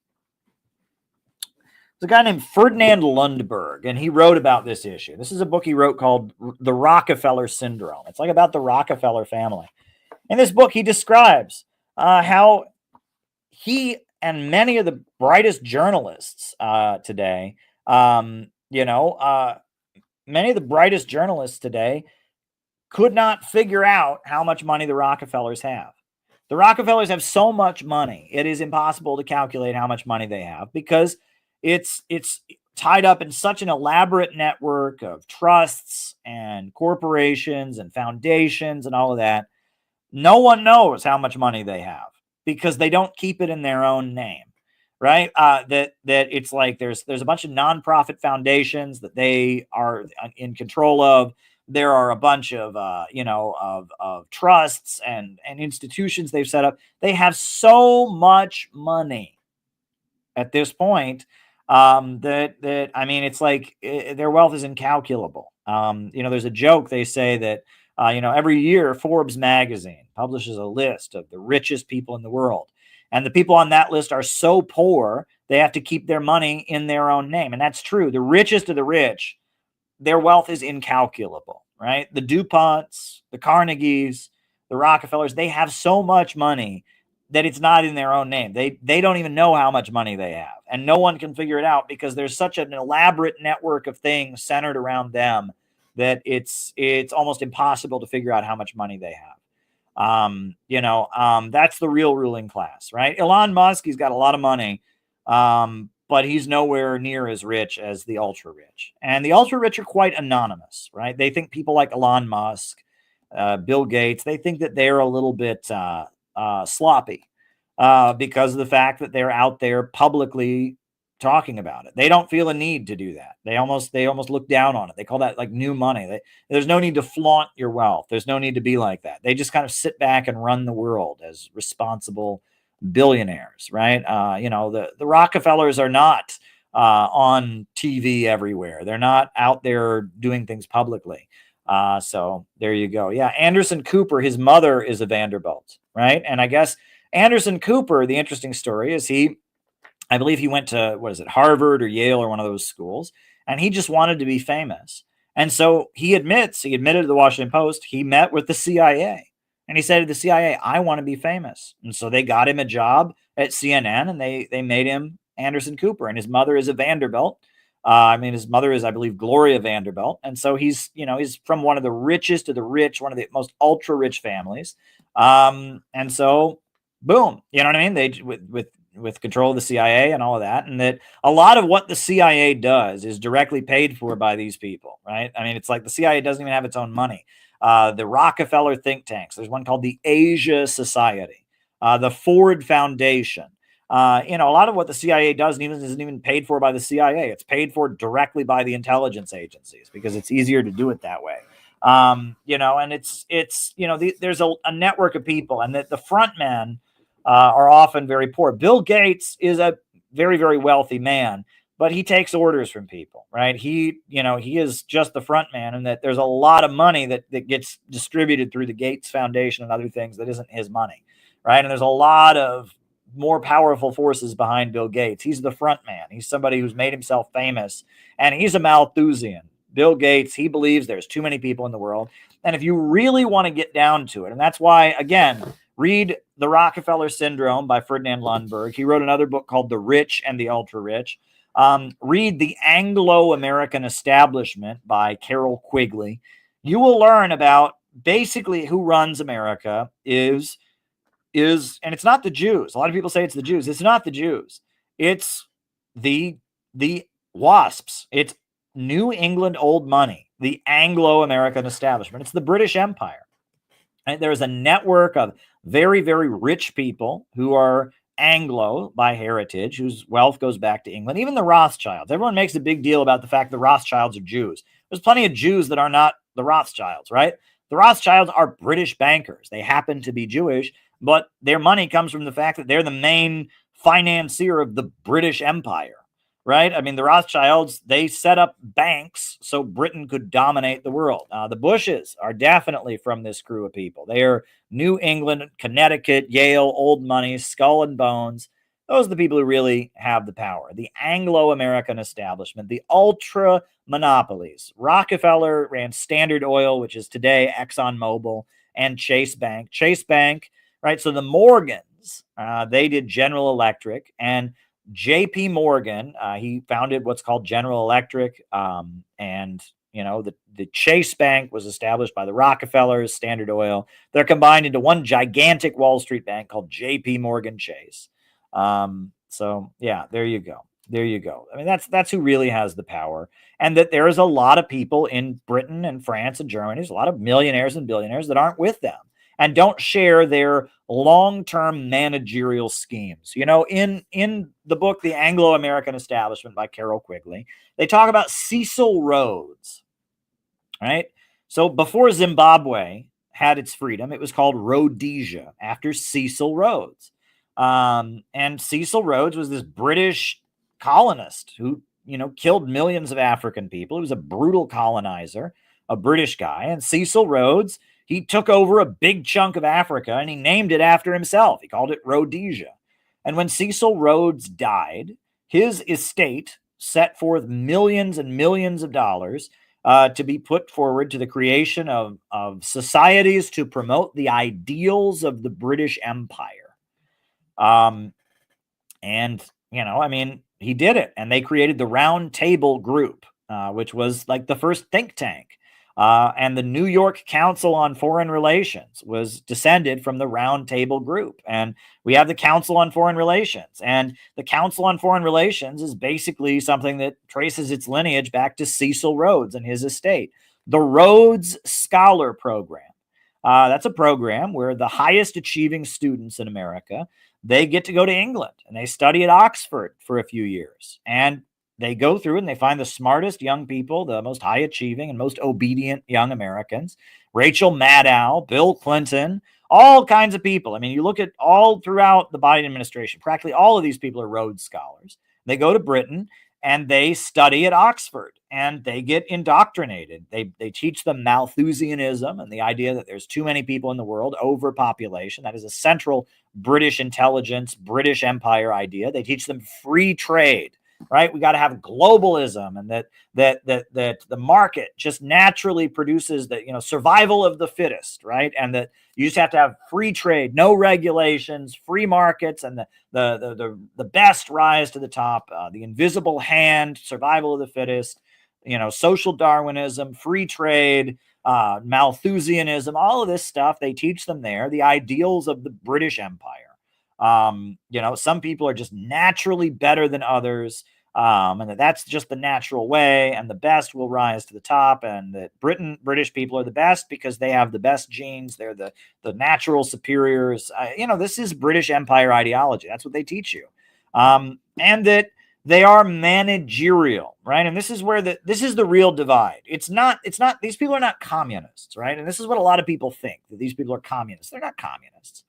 There's a guy named Ferdinand Lundberg, and he wrote about this issue. This is a book he wrote called The Rockefeller Syndrome. It's like about the Rockefeller family. In this book, he describes how he and many of the brightest journalists today, many of the brightest journalists today could not figure out how much money the Rockefellers have. The Rockefellers have so much money, it is impossible to calculate how much money they have because it's tied up in such an elaborate network of trusts and corporations and foundations and all of that. No one knows how much money they have because they don't keep it in their own name, right? That it's like there's a bunch of nonprofit foundations that they are in control of. There are a bunch of of trusts and institutions they've set up. They have so much money at this point that I mean, it's like their wealth is incalculable. There's a joke they say that every year Forbes magazine publishes a list of the richest people in the world, and the people on that list are so poor they have to keep their money in their own name, and that's true. The richest of the rich, their wealth is incalculable, right? The DuPonts, the Carnegies, the Rockefellers, they have so much money that it's not in their own name. They don't even know how much money they have, and no one can figure it out because there's such an elaborate network of things centered around them that it's almost impossible to figure out how much money they have. That's the real ruling class, right? Elon Musk, he's got a lot of money, but he's nowhere near as rich as the ultra rich. And the ultra rich are quite anonymous, right? They think people like Elon Musk, Bill Gates, they think that they're a little bit sloppy because of the fact that they're out there publicly talking about it. They don't feel a need to do that. They almost look down on it. They call that like new money. There's no need to flaunt your wealth. There's no need to be like that. They just kind of sit back and run the world as responsible billionaires, right? The Rockefellers are not on TV everywhere. They're not out there doing things publicly. So there you go. Yeah, Anderson Cooper, his mother is a Vanderbilt, right? And I guess Anderson Cooper, the interesting story is I believe he went to, Harvard or Yale or one of those schools, and he just wanted to be famous. And so he admitted to the Washington Post, he met with the CIA. And he said to the CIA, I want to be famous. And so they got him a job at CNN, and they made him Anderson Cooper. And his mother is a Vanderbilt. His mother is, I believe, Gloria Vanderbilt. And so he's from one of the richest of the rich, one of the most ultra rich families. And so, boom, you know what I mean? They with control of the CIA and all of that. And that a lot of what the CIA does is directly paid for by these people, right? I mean, it's like the CIA doesn't even have its own money. The Rockefeller think tanks. There's one called the Asia Society, the Ford Foundation. A lot of what the CIA does isn't even paid for by the CIA. It's paid for directly by the intelligence agencies because it's easier to do it that way. And there's a network of people, and that the front men are often very poor. Bill Gates is a very, very wealthy man, but he takes orders from people, right? He is just the front man, and that there's a lot of money that gets distributed through the Gates Foundation and other things that isn't his money, right? And there's a lot of more powerful forces behind Bill Gates. He's the front man. He's somebody who's made himself famous, and he's a Malthusian. Bill Gates, he believes there's too many people in the world. And if you really want to get down to it, and that's why, again, read The Rockefeller Syndrome by Ferdinand Lundberg. He wrote another book called The Rich and the Ultra Rich. Read The Anglo-American Establishment by Carol Quigley. You will learn about basically who runs America is, and it's not the Jews. A lot of people say it's the Jews. It's not the Jews. It's the WASPs. It's New England old money, the Anglo-American establishment. It's the British Empire. And there's a network of very, very rich people who are Anglo by heritage, whose wealth goes back to England. Even the Rothschilds. Everyone makes a big deal about the fact the Rothschilds are Jews. There's plenty of Jews that are not the Rothschilds, right? The Rothschilds are British bankers. They happen to be Jewish, but their money comes from the fact that they're the main financier of the British Empire, right? I mean, the Rothschilds, they set up banks so Britain could dominate the world. The Bushes are definitely from this crew of people. They are New England, Connecticut, Yale, old money, skull and bones. Those are the people who really have the power. The Anglo-American establishment, the ultra monopolies. Rockefeller ran Standard Oil, which is today ExxonMobil, and Chase Bank. Chase Bank, right? So the Morgans, they did General Electric, and J.P. Morgan, he founded what's called General Electric, and the Chase Bank was established by the Rockefellers, Standard Oil. They're combined into one gigantic Wall Street bank called J.P. Morgan Chase. So yeah, there you go. There you go. I mean, that's who really has the power, and that there is a lot of people in Britain and France and Germany. There's a lot of millionaires and billionaires that aren't with them and don't share their long-term managerial schemes. In the book, The Anglo-American Establishment by Carol Quigley, they talk about Cecil Rhodes, right? So before Zimbabwe had its freedom, it was called Rhodesia after Cecil Rhodes. And Cecil Rhodes was this British colonist who, killed millions of African people. He was a brutal colonizer, a British guy. And Cecil Rhodes, he took over a big chunk of Africa and he named it after himself. He called it Rhodesia. And when Cecil Rhodes died, his estate set forth millions and millions of dollars to be put forward to the creation of societies to promote the ideals of the British Empire. He did it. And they created the Round Table Group, which was like the first think tank. And the New York Council on Foreign Relations was descended from the Round Table Group. And we have the Council on Foreign Relations. And the Council on Foreign Relations is basically something that traces its lineage back to Cecil Rhodes and his estate. The Rhodes Scholar Program. That's a program where the highest achieving students in America, they get to go to England and they study at Oxford for a few years. And they go through and they find the smartest young people, the most high achieving and most obedient young Americans. Rachel Maddow, Bill Clinton, all kinds of people. I mean, you look at all throughout the Biden administration, practically all of these people are Rhodes Scholars. They go to Britain and they study at Oxford and they get indoctrinated. They teach them Malthusianism and the idea that there's too many people in the world, overpopulation. That is a central British intelligence, British Empire idea. They teach them free trade. Right, we got to have globalism, and that the market just naturally produces the survival of the fittest, right? And that you just have to have free trade, no regulations, free markets, and the best rise to the top. The invisible hand, survival of the fittest, social Darwinism, free trade, Malthusianism, all of this stuff they teach them there. The ideals of the British Empire. Some people are just naturally better than others, and that's just the natural way, and the best will rise to the top, and that British people are the best because they have the best genes. They're the natural superiors. This is British Empire ideology. That's what they teach you. And that they are managerial, right? And this is where this is the real divide. It's not, these people are not communists, right? And this is what a lot of people think, that these people are communists. They're not communists.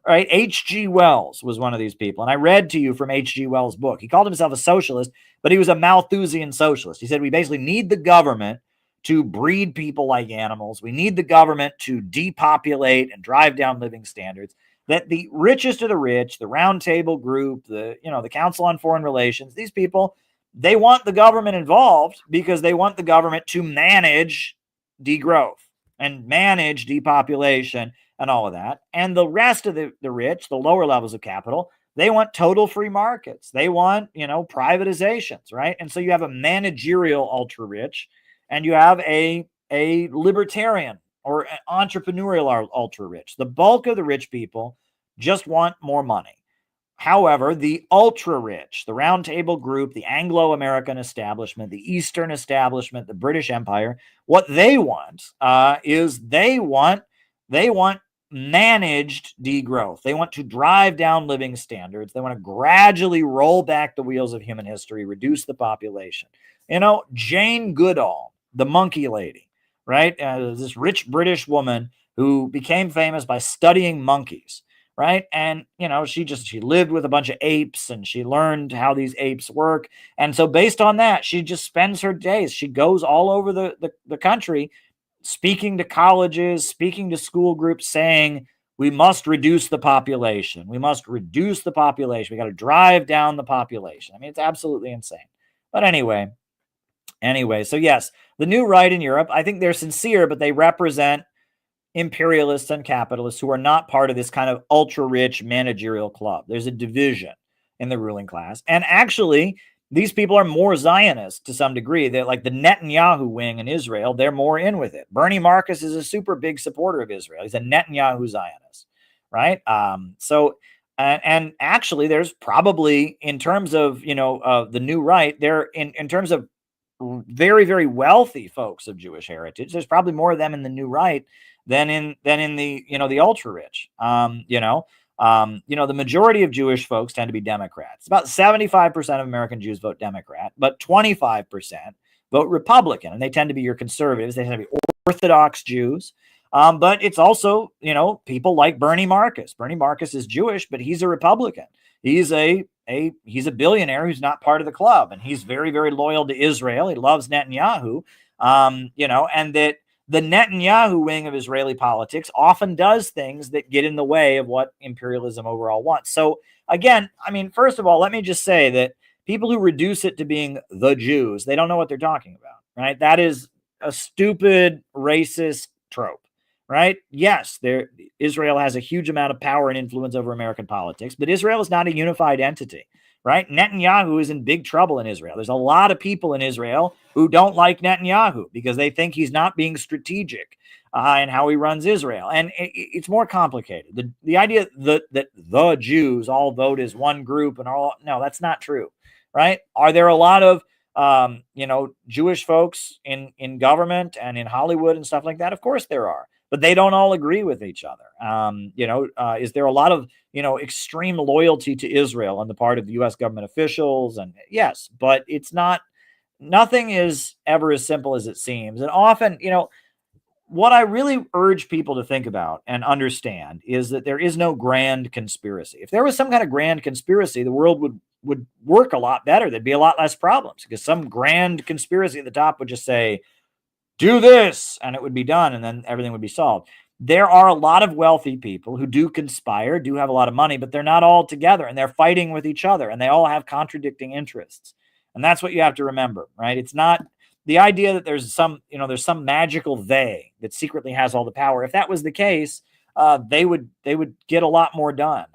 right? H.G. Wells was one of these people. And I read to you from H.G. Wells' book. He called himself a socialist, but he was a Malthusian socialist. He said, we basically need the government to breed people like animals. We need the government to depopulate and drive down living standards. That the richest of the rich, the Round Table Group, the Council on Foreign Relations, these people, they want the government involved because they want the government to manage degrowth and manage depopulation and all of that. And the rest of the rich, the lower levels of capital, they want total free markets. They want, privatizations, right? And so you have a managerial ultra rich and you have a libertarian or an entrepreneurial ultra rich. The bulk of the rich people just want more money. However, the ultra rich, the Round Table Group, the Anglo-American establishment, the Eastern establishment, the British Empire, what they want is they want managed degrowth. They want to drive down living standards. They want to gradually roll back the wheels of human history, reduce the population. Jane Goodall, the monkey lady, right? This rich British woman who became famous by studying monkeys. Right. And, she lived with a bunch of apes and she learned how these apes work. And so based on that, she just spends her days. She goes all over the country, speaking to colleges, speaking to school groups, saying, we must reduce the population. We must reduce the population. We got to drive down the population. I mean, it's absolutely insane. But anyway, so yes, the new right in Europe, I think they're sincere, but they represent imperialists and capitalists who are not part of this kind of ultra-rich managerial club. There's a division in the ruling class. And actually, these people are more Zionist to some degree. They're like the Netanyahu wing in Israel. They're more in with it. Bernie Marcus is a super big supporter of Israel. He's a Netanyahu Zionist, right? And actually, there's probably, in terms of, the new right, there in terms of very, very wealthy folks of Jewish heritage, there's probably more of them in the new right than in the the ultra rich. The majority of Jewish folks tend to be Democrats. About 75% of American Jews vote Democrat, but 25% vote Republican, and they tend to be your conservatives. They tend to be Orthodox Jews. But it's also, people like Bernie Marcus. Bernie Marcus is Jewish, but he's a Republican. He's a billionaire who's not part of the club, and he's very, very loyal to Israel. He loves Netanyahu, and that the Netanyahu wing of Israeli politics often does things that get in the way of what imperialism overall wants. So again, I mean, first of all, let me just say that people who reduce it to being the Jews, they don't know what they're talking about, right? That is a stupid racist trope. Right? Yes, Israel has a huge amount of power and influence over American politics, but Israel is not a unified entity, right? Netanyahu is in big trouble in Israel. There's a lot of people in Israel who don't like Netanyahu because they think he's not being strategic in how he runs Israel. And it's more complicated. The idea that the Jews all vote as one group and all, no, that's not true, right? Are there a lot of Jewish folks in government and in Hollywood and stuff like that? Of course there are. But they don't all agree with each other. Is there a lot of, extreme loyalty to Israel on the part of the U.S. government officials? And yes, but nothing is ever as simple as it seems. And often, what I really urge people to think about and understand is that there is no grand conspiracy. If there was some kind of grand conspiracy, the world would work a lot better. There'd be a lot less problems because some grand conspiracy at the top would just say, do this, and it would be done, and then everything would be solved. There are a lot of wealthy people who do conspire, do have a lot of money, but they're not all together, and they're fighting with each other, and they all have contradicting interests. And that's what you have to remember, right? It's not the idea that there's some magical they that secretly has all the power. If that was the case, they would get a lot more done.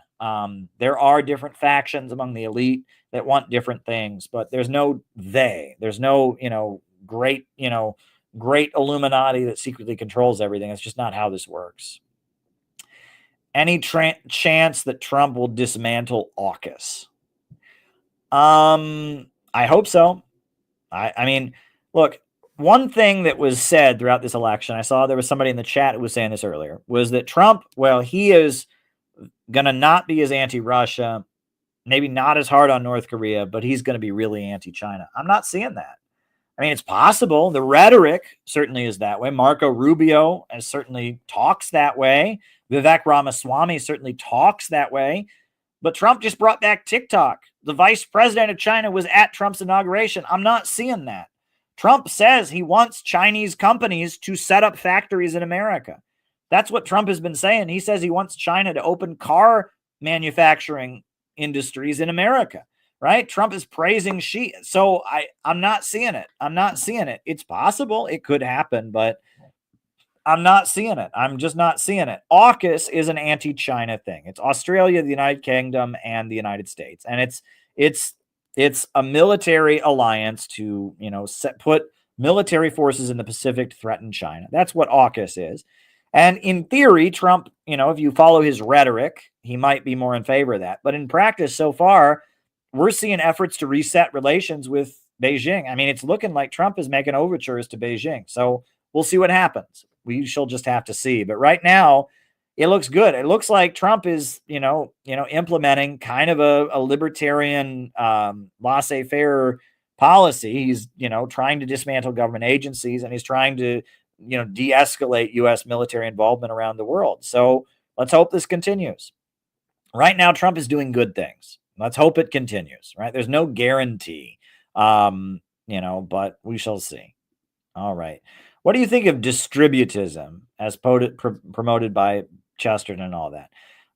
There are different factions among the elite that want different things, but there's no they. There's no, great Illuminati that secretly controls everything. It's just not how this works. Any chance that Trump will dismantle AUKUS? I hope so. I mean, look, one thing that was said throughout this election, I saw there was somebody in the chat who was saying this earlier, was that Trump, well, he is going to not be as anti-Russia, maybe not as hard on North Korea, but he's going to be really anti-China. I'm not seeing that. I mean, it's possible. The rhetoric certainly is that way. Marco Rubio certainly talks that way. Vivek Ramaswamy certainly talks that way. But Trump just brought back TikTok. The vice president of China was at Trump's inauguration. I'm not seeing that. Trump says he wants Chinese companies to set up factories in America. That's what Trump has been saying. He says he wants China to open car manufacturing industries in America, right? Trump is praising Xi. So I'm not seeing it. I'm not seeing it. It's possible it could happen, but I'm not seeing it. I'm just not seeing it. AUKUS is an anti-China thing. It's Australia, the United Kingdom, and the United States, and it's a military alliance to put military forces in the Pacific to threaten China. That's what AUKUS is. And in theory, Trump, if you follow his rhetoric, he might be more in favor of that. But in practice, so far, we're seeing efforts to reset relations with Beijing. I mean, it's looking like Trump is making overtures to Beijing. So we'll see what happens. We shall just have to see. But right now, it looks good. It looks like Trump is, implementing kind of a libertarian laissez-faire policy. He's, trying to dismantle government agencies, and he's trying to, de-escalate U.S. military involvement around the world. So let's hope this continues. Right now, Trump is doing good things. Let's hope it continues, right? There's no guarantee, but we shall see. All right. What do you think of distributism as promoted by Chesterton and all that?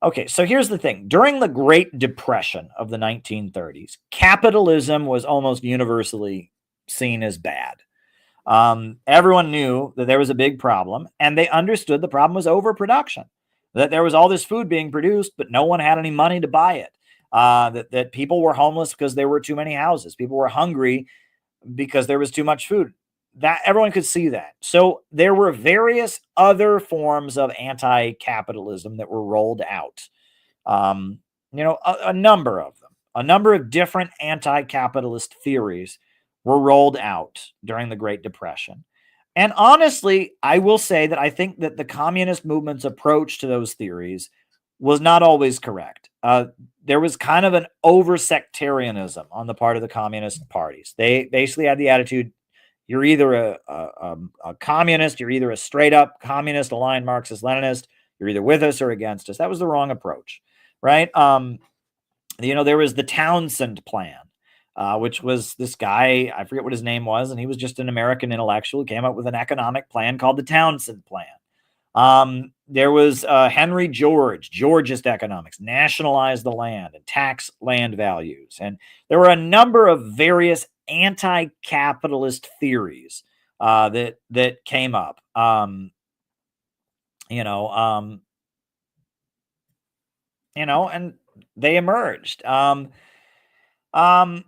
Okay, so here's the thing. During the Great Depression of the 1930s, capitalism was almost universally seen as bad. Everyone knew that there was a big problem, and they understood the problem was overproduction, that there was all this food being produced, but no one had any money to buy it, that people were homeless because there were too many houses. People were hungry because there was too much food. That everyone could see that. So there were various other forms of anti-capitalism that were rolled out. A number of them, a number of different anti-capitalist theories were rolled out during the Great Depression. And honestly, I will say that I think that the communist movement's approach to those theories was not always correct. There was kind of an over-sectarianism on the part of the communist parties. They basically had the attitude, you're either a communist, you're either a straight-up communist, aligned Marxist-Leninist, you're either with us or against us. That was the wrong approach, right? There was the Townsend Plan, which was this guy, I forget what his name was, and he was just an American intellectual who came up with an economic plan called the Townsend Plan. There was Henry Georgist economics, nationalize the land and tax land values. And there were a number of various anti-capitalist theories that came up. And they emerged. And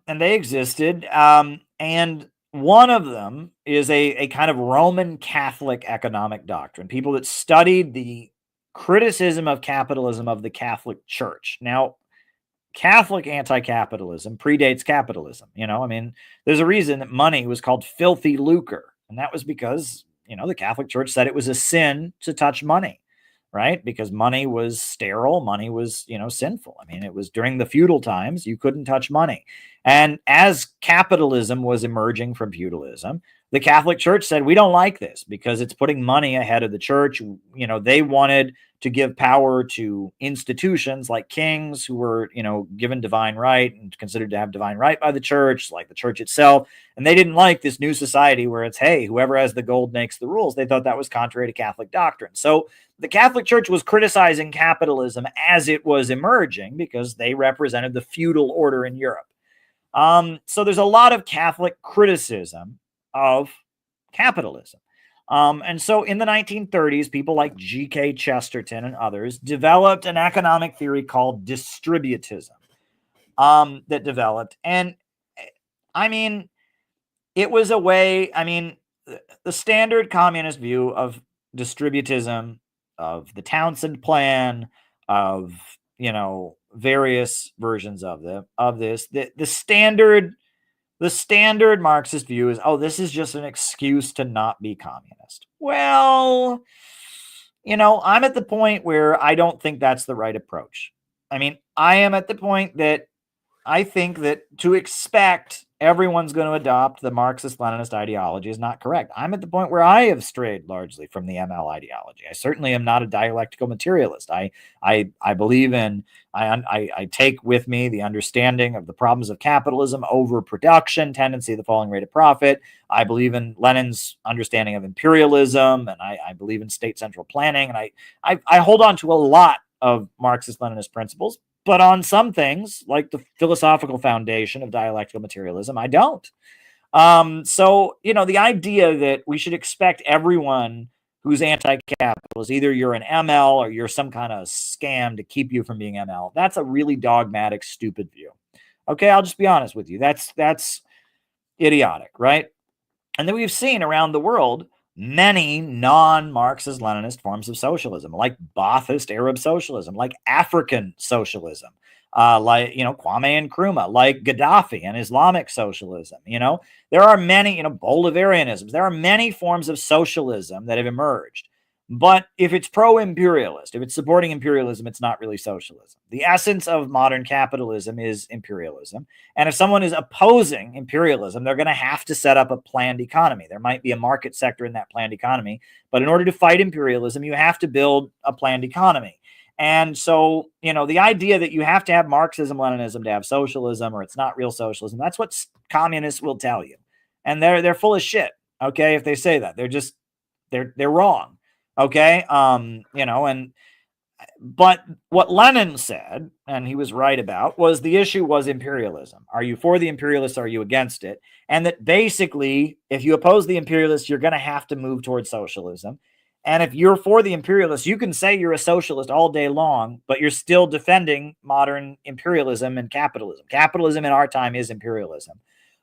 they existed. And one of them is a kind of Roman Catholic economic doctrine. People that studied the criticism of capitalism of the Catholic Church. Now, Catholic anti-capitalism predates capitalism. There's a reason that money was called filthy lucre. And that was because, the Catholic Church said it was a sin to touch money, right? Because money was sterile. Money was, sinful. It was during the feudal times, you couldn't touch money. And as capitalism was emerging from feudalism, the Catholic Church said, we don't like this because it's putting money ahead of the church. They wanted to give power to institutions like kings who were, given divine right and considered to have divine right by the church, like the church itself. And they didn't like this new society where it's, hey, whoever has the gold makes the rules. They thought that was contrary to Catholic doctrine. So the Catholic Church was criticizing capitalism as it was emerging because they represented the feudal order in Europe. So there's a lot of Catholic criticism of capitalism. And so in the 1930s, people like G.K. Chesterton and others developed an economic theory called distributism that developed. And it was a way, the standard communist view of distributism, of the Townsend Plan, of, various versions of this, the standard Marxist view is, this is just an excuse to not be communist. Well, I'm at the point where I don't think that's the right approach. I am at the point that I think that to expect everyone's going to adopt the Marxist-Leninist ideology is not correct. I'm at the point where I have strayed largely from the ML ideology. I certainly am not a dialectical materialist. I believe in, I take with me the understanding of the problems of capitalism, overproduction, tendency of the falling rate of profit. I believe in Lenin's understanding of imperialism, and I believe in state central planning, and I hold on to a lot of Marxist-Leninist principles. But on some things, like the philosophical foundation of dialectical materialism, I don't. So, the idea that we should expect everyone who's anti-capitalist, either you're an ML or you're some kind of scam to keep you from being ML, that's a really dogmatic, stupid view. Okay, I'll just be honest with you. That's idiotic, right? And then we've seen around the world many non-Marxist Leninist forms of socialism, like Ba'athist Arab socialism, like African socialism, like Kwame Nkrumah, like Gaddafi and Islamic socialism. There are many, Bolivarianisms. There are many forms of socialism that have emerged. But if it's pro-imperialist, if it's supporting imperialism, it's not really socialism. The essence of modern capitalism is imperialism. And if someone is opposing imperialism, they're going to have to set up a planned economy. There might be a market sector in that planned economy. But in order to fight imperialism, you have to build a planned economy. And so, the idea that you have to have Marxism, Leninism to have socialism, or it's not real socialism, that's what communists will tell you. And they're full of shit, okay, if they say that. They're wrong. Okay. But what Lenin said, and he was right about, was the issue was imperialism. Are you for the imperialists? Are you against it? And that basically, if you oppose the imperialists, you're going to have to move towards socialism. And if you're for the imperialists, you can say you're a socialist all day long, but you're still defending modern imperialism and capitalism. Capitalism in our time is imperialism.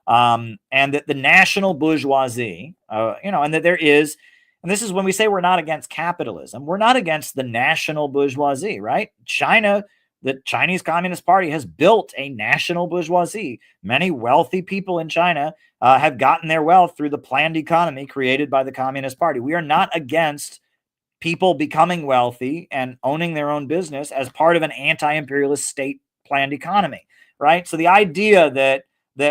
And that the national bourgeoisie, and that there is, and this is when we say we're not against capitalism, we're not against the national bourgeoisie, right? China, the Chinese Communist Party has built a national bourgeoisie. Many wealthy people in China have gotten their wealth through the planned economy created by the Communist Party. We are not against people becoming wealthy and owning their own business as part of an anti-imperialist state planned economy, right? So the idea that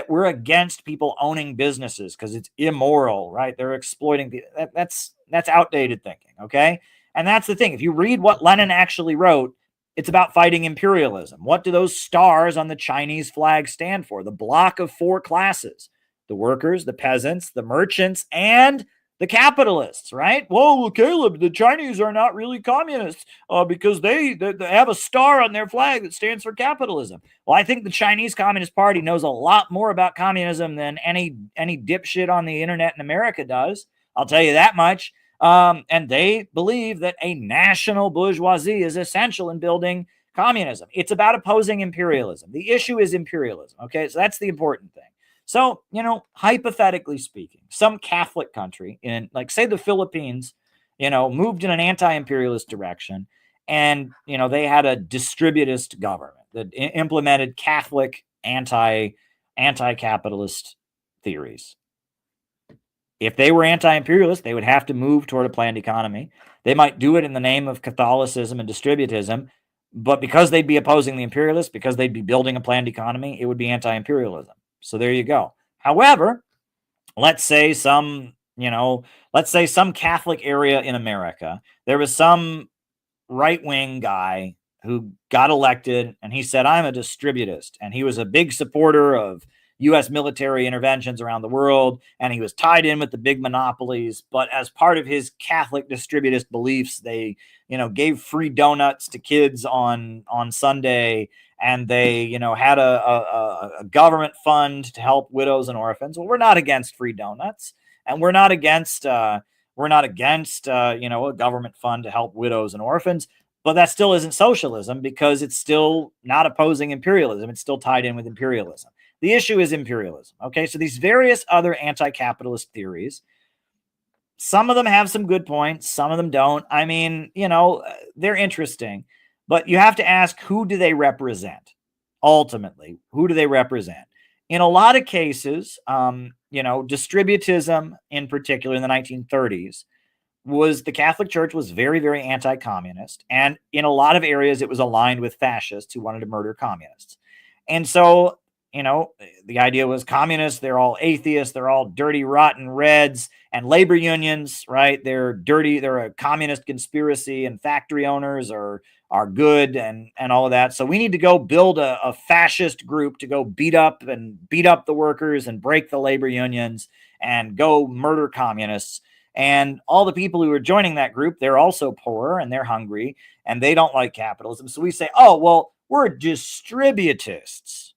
we're against people owning businesses because it's immoral, right? They're exploiting people. That's outdated thinking, okay? And that's the thing. If you read what Lenin actually wrote, it's about fighting imperialism. What do those stars on the Chinese flag stand for? The block of four classes: the workers, the peasants, the merchants, and the capitalists, right? Whoa, Caleb, the Chinese are not really communists because they have a star on their flag that stands for capitalism. Well, I think the Chinese Communist Party knows a lot more about communism than any dipshit on the internet in America does. I'll tell you that much. And they believe that a national bourgeoisie is essential in building communism. It's about opposing imperialism. The issue is imperialism, okay? So that's the important thing. So, hypothetically speaking, some Catholic country in, like, say, the Philippines, moved in an anti-imperialist direction, and, they had a distributist government that implemented Catholic anti-capitalist theories. If they were anti-imperialist, they would have to move toward a planned economy. They might do it in the name of Catholicism and distributism, but because they'd be opposing the imperialists, because they'd be building a planned economy, it would be anti-imperialism. So there you go. However, let's say some Catholic area in America, there was some right-wing guy who got elected, and he said, I'm a distributist. And he was a big supporter of U.S. military interventions around the world, and he was tied in with the big monopolies. But as part of his Catholic distributist beliefs, they, gave free donuts to kids on Sunday, and they, had a government fund to help widows and orphans. Well, we're not against free donuts, and we're not against a government fund to help widows and orphans. But that still isn't socialism because it's still not opposing imperialism. It's still tied in with imperialism. The issue is imperialism. Okay, so these various other anti-capitalist theories, some of them have some good points, some of them don't. I mean, they're interesting, but you have to ask, who do they represent? Ultimately, who do they represent? In a lot of cases, distributism in particular in the 1930s, the Catholic Church was very, very anti-communist. And in a lot of areas, it was aligned with fascists who wanted to murder communists. And so, the idea was communists, they're all atheists, they're all dirty, rotten Reds, and labor unions, right? They're dirty, they're a communist conspiracy, and factory owners are good and all of that. So we need to go build a fascist group to go beat up the workers and break the labor unions and go murder communists. And all the people who are joining that group, they're also poor and they're hungry and they don't like capitalism. So we say, oh, well, we're distributists.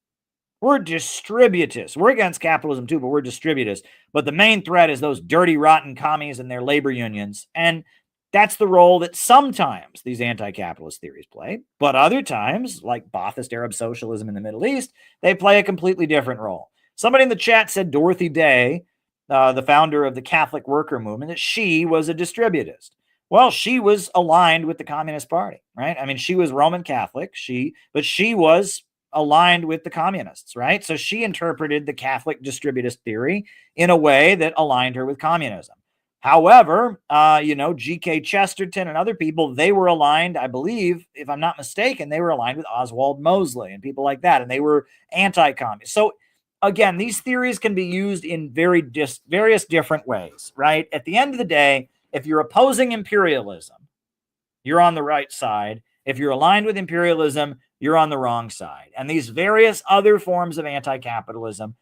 We're distributists. We're against capitalism too, but we're distributists. But the main threat is those dirty, rotten commies and their labor unions. And that's the role that sometimes these anti-capitalist theories play. But other times, like Ba'athist Arab socialism in the Middle East, they play a completely different role. Somebody in the chat said Dorothy Day, the founder of the Catholic worker movement, that she was a distributist. Well, she was aligned with the Communist Party, right? I mean, she was Roman Catholic, but she was aligned with the communists, right? So she interpreted the Catholic distributist theory in a way that aligned her with communism. However, G.K. Chesterton and other people, they were aligned, I believe, if I'm not mistaken, they were aligned with Oswald Mosley and people like that, and they were anti-communist. So again, these theories can be used in various different ways, right? At the end of the day, if you're opposing imperialism, you're on the right side. If you're aligned with imperialism, you're on the wrong side. And these various other forms of anti-capitalism,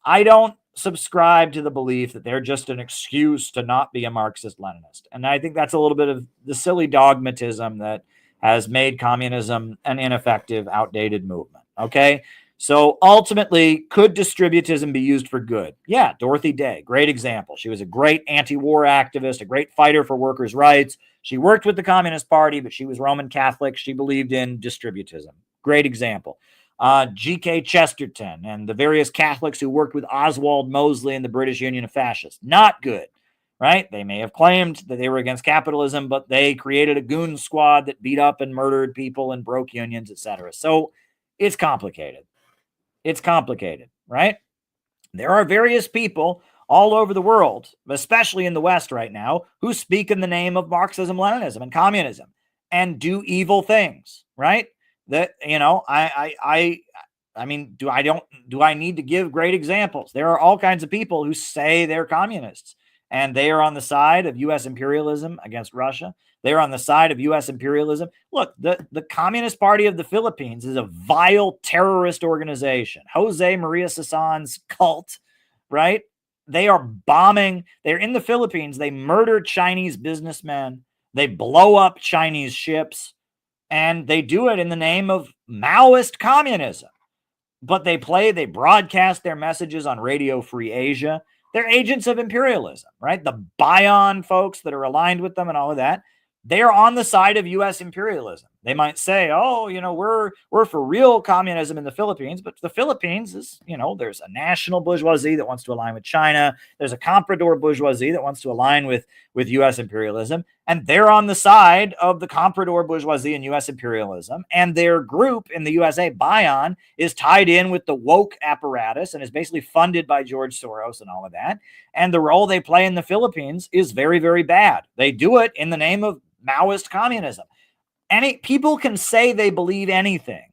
I don't subscribe to the belief that they're just an excuse to not be a Marxist-Leninist. And I think that's a little bit of the silly dogmatism that has made communism an ineffective, outdated movement. Okay? So ultimately, could distributism be used for good? Yeah, Dorothy Day, great example. She was a great anti-war activist, a great fighter for workers' rights. She worked with the Communist Party, but she was Roman Catholic. She believed in distributism. Great example. G.K. Chesterton and the various Catholics who worked with Oswald Mosley and the British Union of Fascists. Not good, right? They may have claimed that they were against capitalism, but they created a goon squad that beat up and murdered people and broke unions, etc. So it's complicated. It's complicated, right? There are various people all over the world, especially in the West right now, who speak in the name of Marxism, Leninism, and communism and do evil things, right? That, I mean, do I need to give great examples? There are all kinds of people who say they're communists and they are on the side of U.S. imperialism against Russia. They're on the side of U.S. imperialism. Look, the Communist Party of the Philippines is a vile terrorist organization. Jose Maria Sassan's cult, right? They are bombing. They're in the Philippines. They murder Chinese businessmen. They blow up Chinese ships. And they do it in the name of Maoist communism. But they broadcast their messages on Radio Free Asia. They're agents of imperialism, right? The Bion folks that are aligned with them and all of that, they are on the side of U.S. imperialism. They might say, oh, we're for real communism in the Philippines, but the Philippines is, there's a national bourgeoisie that wants to align with China. There's a comprador bourgeoisie that wants to align with U.S. imperialism. And they're on the side of the comprador bourgeoisie and U.S. imperialism. And their group in the USA, Bion, is tied in with the woke apparatus and is basically funded by George Soros and all of that. And the role they play in the Philippines is very, very bad. They do it in the name of Maoist communism. People can say they believe anything,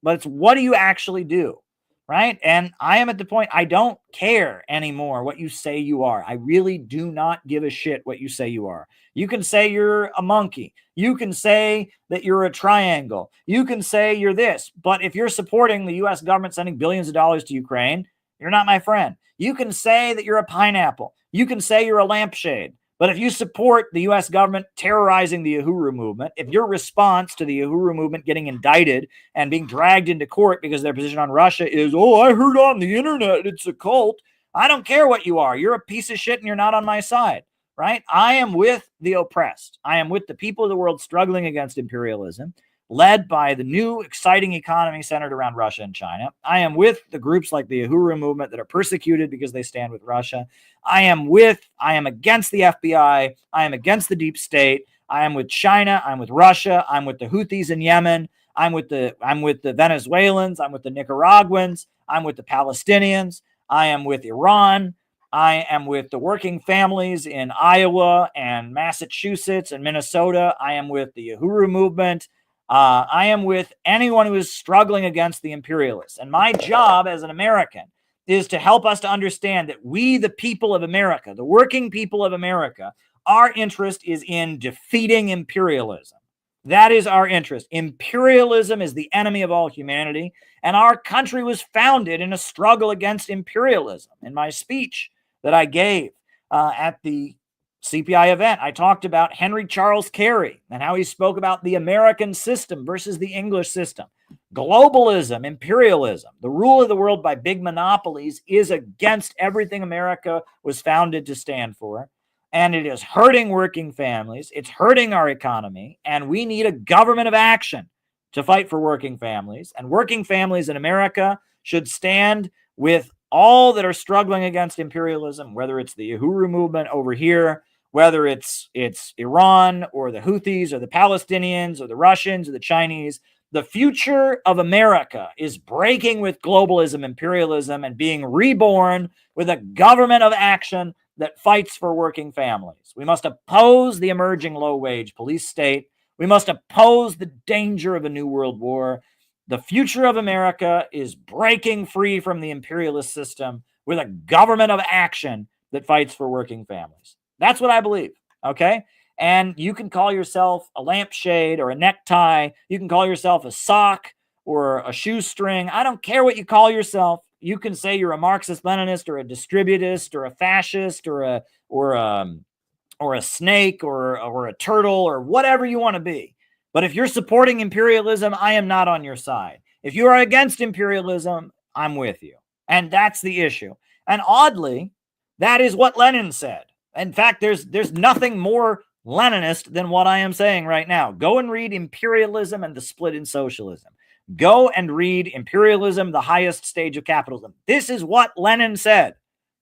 but it's what do you actually do, right? And I am at the point, I don't care anymore what you say you are. I really do not give a shit what you say you are. You can say you're a monkey. You can say that you're a triangle. You can say you're this. But if you're supporting the U.S. government sending billions of dollars to Ukraine, you're not my friend. You can say that you're a pineapple. You can say you're a lampshade. But if you support the U.S. government terrorizing the Uhuru movement, if your response to the Uhuru movement getting indicted and being dragged into court because their position on Russia is, oh, I heard on the internet it's a cult, I don't care what you are. You're a piece of shit and you're not on my side, right? I am with the oppressed. I am with the people of the world struggling against imperialism, led by the new exciting economy centered around Russia and China. I am with the groups like the Uhuru movement that are persecuted because they stand with Russia. I am against the FBI. I am against the deep state. I am with China. I'm with Russia. I'm with the Houthis in Yemen. I'm with the Venezuelans. I'm with the Nicaraguans. I'm with the Palestinians. I am with Iran. I am with the working families in Iowa and Massachusetts and Minnesota. I am with the Uhuru movement. I am with anyone who is struggling against the imperialists. And my job as an American is to help us to understand that we, the people of America, the working people of America, our interest is in defeating imperialism. That is our interest. Imperialism is the enemy of all humanity, and our country was founded in a struggle against imperialism. In my speech that I gave at the CPI event, I talked about Henry Charles Carey and how he spoke about the American system versus the English system. Globalism, imperialism, the rule of the world by big monopolies is against everything America was founded to stand for. And it is hurting working families. It's hurting our economy. And we need a government of action to fight for working families. And working families in America should stand with all that are struggling against imperialism, whether it's the Uhuru movement over here, whether it's Iran or the Houthis or the Palestinians or the Russians or the Chinese. The future of America is breaking with globalism, imperialism, and being reborn with a government of action that fights for working families. We must oppose the emerging low-wage police state. We must oppose the danger of a new world war. The future of America is breaking free from the imperialist system with a government of action that fights for working families. That's what I believe, okay? And you can call yourself a lampshade or a necktie. You can call yourself a sock or a shoestring. I don't care what you call yourself. You can say you're a Marxist-Leninist or a distributist or a fascist or a snake or a turtle or whatever you want to be. But if you're supporting imperialism, I am not on your side. If you are against imperialism, I'm with you. And that's the issue. And oddly, that is what Lenin said. In fact, there's nothing more Leninist than what I am saying right now. Go and read Imperialism and the Split in Socialism. Go and read Imperialism, the Highest Stage of Capitalism. This is what Lenin said.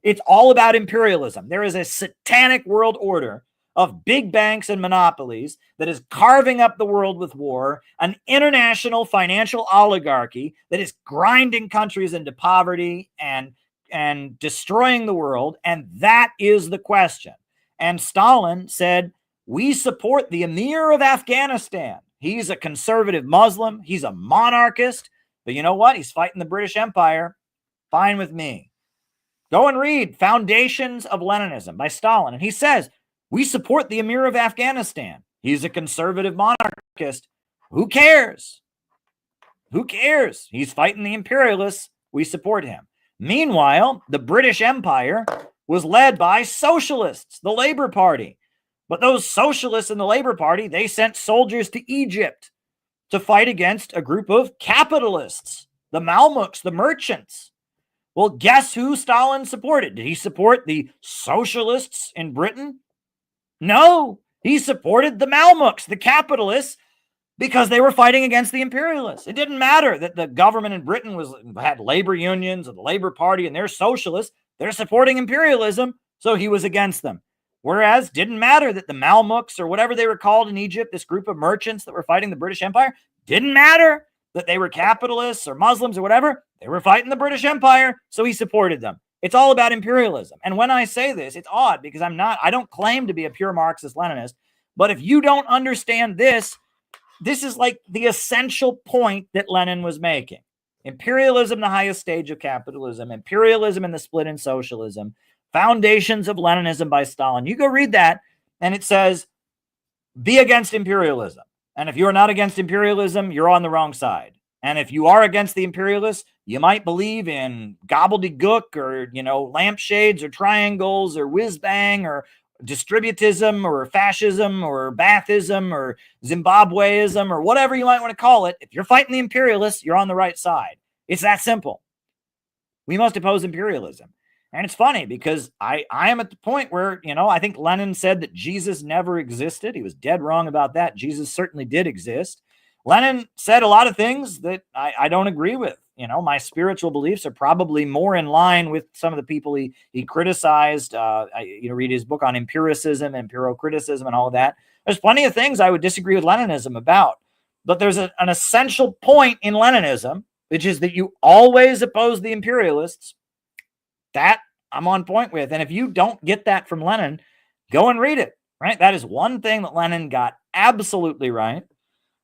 It's all about imperialism. There is a satanic world order of big banks and monopolies that is carving up the world with war, an international financial oligarchy that is grinding countries into poverty and destroying the world. And that is the question. And Stalin said, we support the Emir of Afghanistan. He's a conservative Muslim. He's a monarchist. But you know what? He's fighting the British Empire. Fine with me. Go and read Foundations of Leninism by Stalin. And he says, we support the Emir of Afghanistan. He's a conservative monarchist. Who cares? Who cares? He's fighting the imperialists. We support him. Meanwhile, the British Empire was led by socialists, the Labour Party. But those socialists in the Labour Party, they sent soldiers to Egypt to fight against a group of capitalists, the Malmuks, the merchants. Well, guess who Stalin supported? Did he support the socialists in Britain? No, he supported the Malmuks, the capitalists, because they were fighting against the imperialists. It didn't matter that the government in Britain had labor unions and the Labour Party and they're socialists. They're supporting imperialism, so he was against them. Whereas didn't matter that the Malmuks or whatever they were called in Egypt, this group of merchants that were fighting the British Empire, didn't matter that they were capitalists or Muslims or whatever. They were fighting the British Empire, so he supported them. It's all about imperialism. And when I say this, it's odd because I don't claim to be a pure Marxist-Leninist, but if you don't understand this, this is like the essential point that Lenin was making. Imperialism, the highest stage of capitalism, imperialism and the split in socialism, Foundations of Leninism by Stalin. You go read that, and it says, be against imperialism. And if you're not against imperialism, you're on the wrong side. And if you are against the imperialists, you might believe in gobbledygook or, lampshades or triangles or whiz-bang or distributism or fascism or Baathism or Zimbabweism or whatever you might want to call it. If you're fighting the imperialists, you're on the right side. It's that simple. We must oppose imperialism. And it's funny because I am at the point where, I think Lenin said that Jesus never existed. He was dead wrong about that. Jesus certainly did exist. Lenin said a lot of things that I don't agree with. My spiritual beliefs are probably more in line with some of the people he criticized. Read his book on empiricism, empirical-criticism, and all of that. There's plenty of things I would disagree with Leninism about. But there's an essential point in Leninism, which is that you always oppose the imperialists. That I'm on point with. And if you don't get that from Lenin, go and read it, right? That is one thing that Lenin got absolutely right.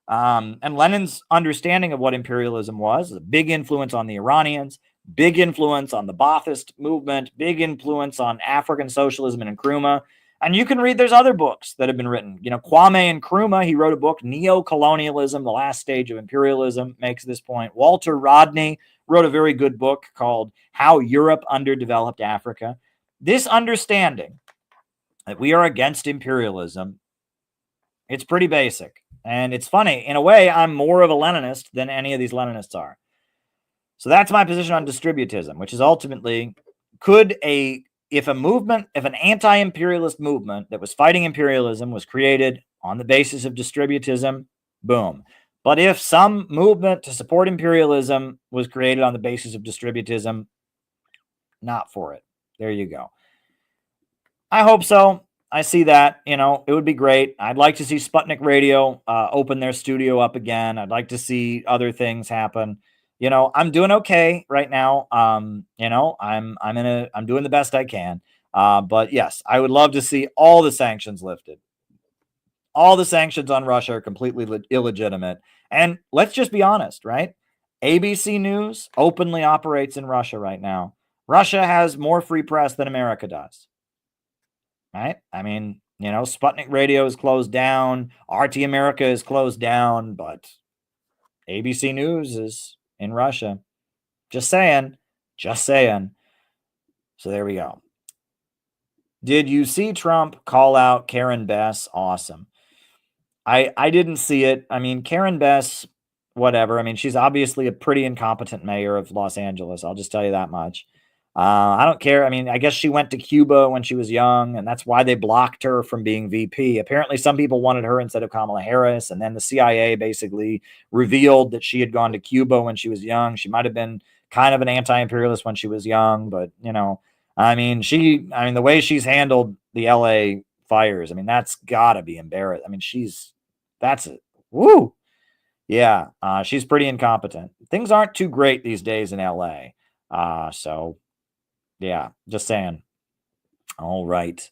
And Lenin's understanding of what imperialism was a big influence on the Iranians, big influence on the Ba'athist movement, big influence on African socialism and Nkrumah. And you can read, there's other books that have been written. Kwame Nkrumah, he wrote a book, Neo-Colonialism, The Last Stage of Imperialism, makes this point. Walter Rodney wrote a very good book called How Europe Underdeveloped Africa. This understanding that we are against imperialism, it's pretty basic. And it's funny. In a way, I'm more of a Leninist than any of these Leninists are. So that's my position on distributism, which is ultimately, if an anti-imperialist movement that was fighting imperialism was created on the basis of distributism, boom. But if some movement to support imperialism was created on the basis of distributism, not for it. There you go. I hope so. I see that, it would be great. I'd like to see Sputnik Radio open their studio up again. I'd like to see other things happen. I'm doing okay right now. I'm doing the best I can. But yes, I would love to see all the sanctions lifted. All the sanctions on Russia are completely illegitimate. And let's just be honest, right? ABC News openly operates in Russia right now. Russia has more free press than America does. Right? I mean, Sputnik Radio is closed down. RT America is closed down, but ABC News is in Russia. Just saying. So there we go. Did you see Trump call out Karen Bass? Awesome. I didn't see it. I mean, Karen Bass, whatever. I mean, she's obviously a pretty incompetent mayor of Los Angeles. I'll just tell you that much. I don't care. I mean, I guess she went to Cuba when she was young, and that's why they blocked her from being VP. Apparently, some people wanted her instead of Kamala Harris, and then the CIA basically revealed that she had gone to Cuba when she was young. She might have been kind of an anti-imperialist when she was young, but, the way she's handled the LA fires, I mean, that's got to be embarrassing. I mean, woo. Yeah, she's pretty incompetent. Things aren't too great these days in LA. So yeah, just saying. All right.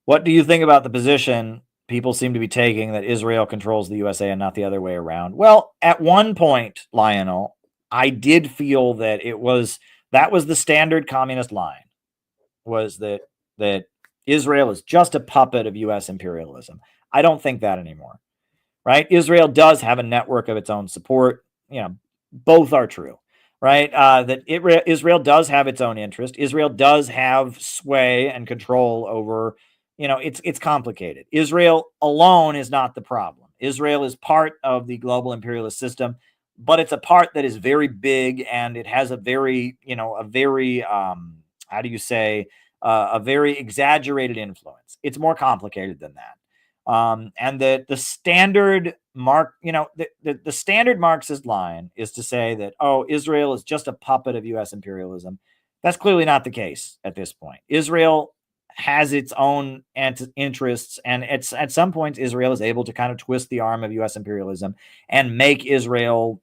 What do you think about the position people seem to be taking that Israel controls the USA and not the other way around? Well, at one point, Lionel, I did feel that that was the standard communist line, was that Israel is just a puppet of U.S. imperialism. I don't think that anymore, right? Israel does have a network of its own support. Both are true. Right? Israel does have its own interest. Israel does have sway and control over, it's complicated. Israel alone is not the problem. Israel is part of the global imperialist system, but it's a part that is very big, and it has a very exaggerated influence. It's more complicated than that. And the standard the standard Marxist line is to say that, Israel is just a puppet of U.S. imperialism. That's clearly not the case at this point. Israel has its own interests, and at some points, Israel is able to kind of twist the arm of U.S. imperialism and make Israel,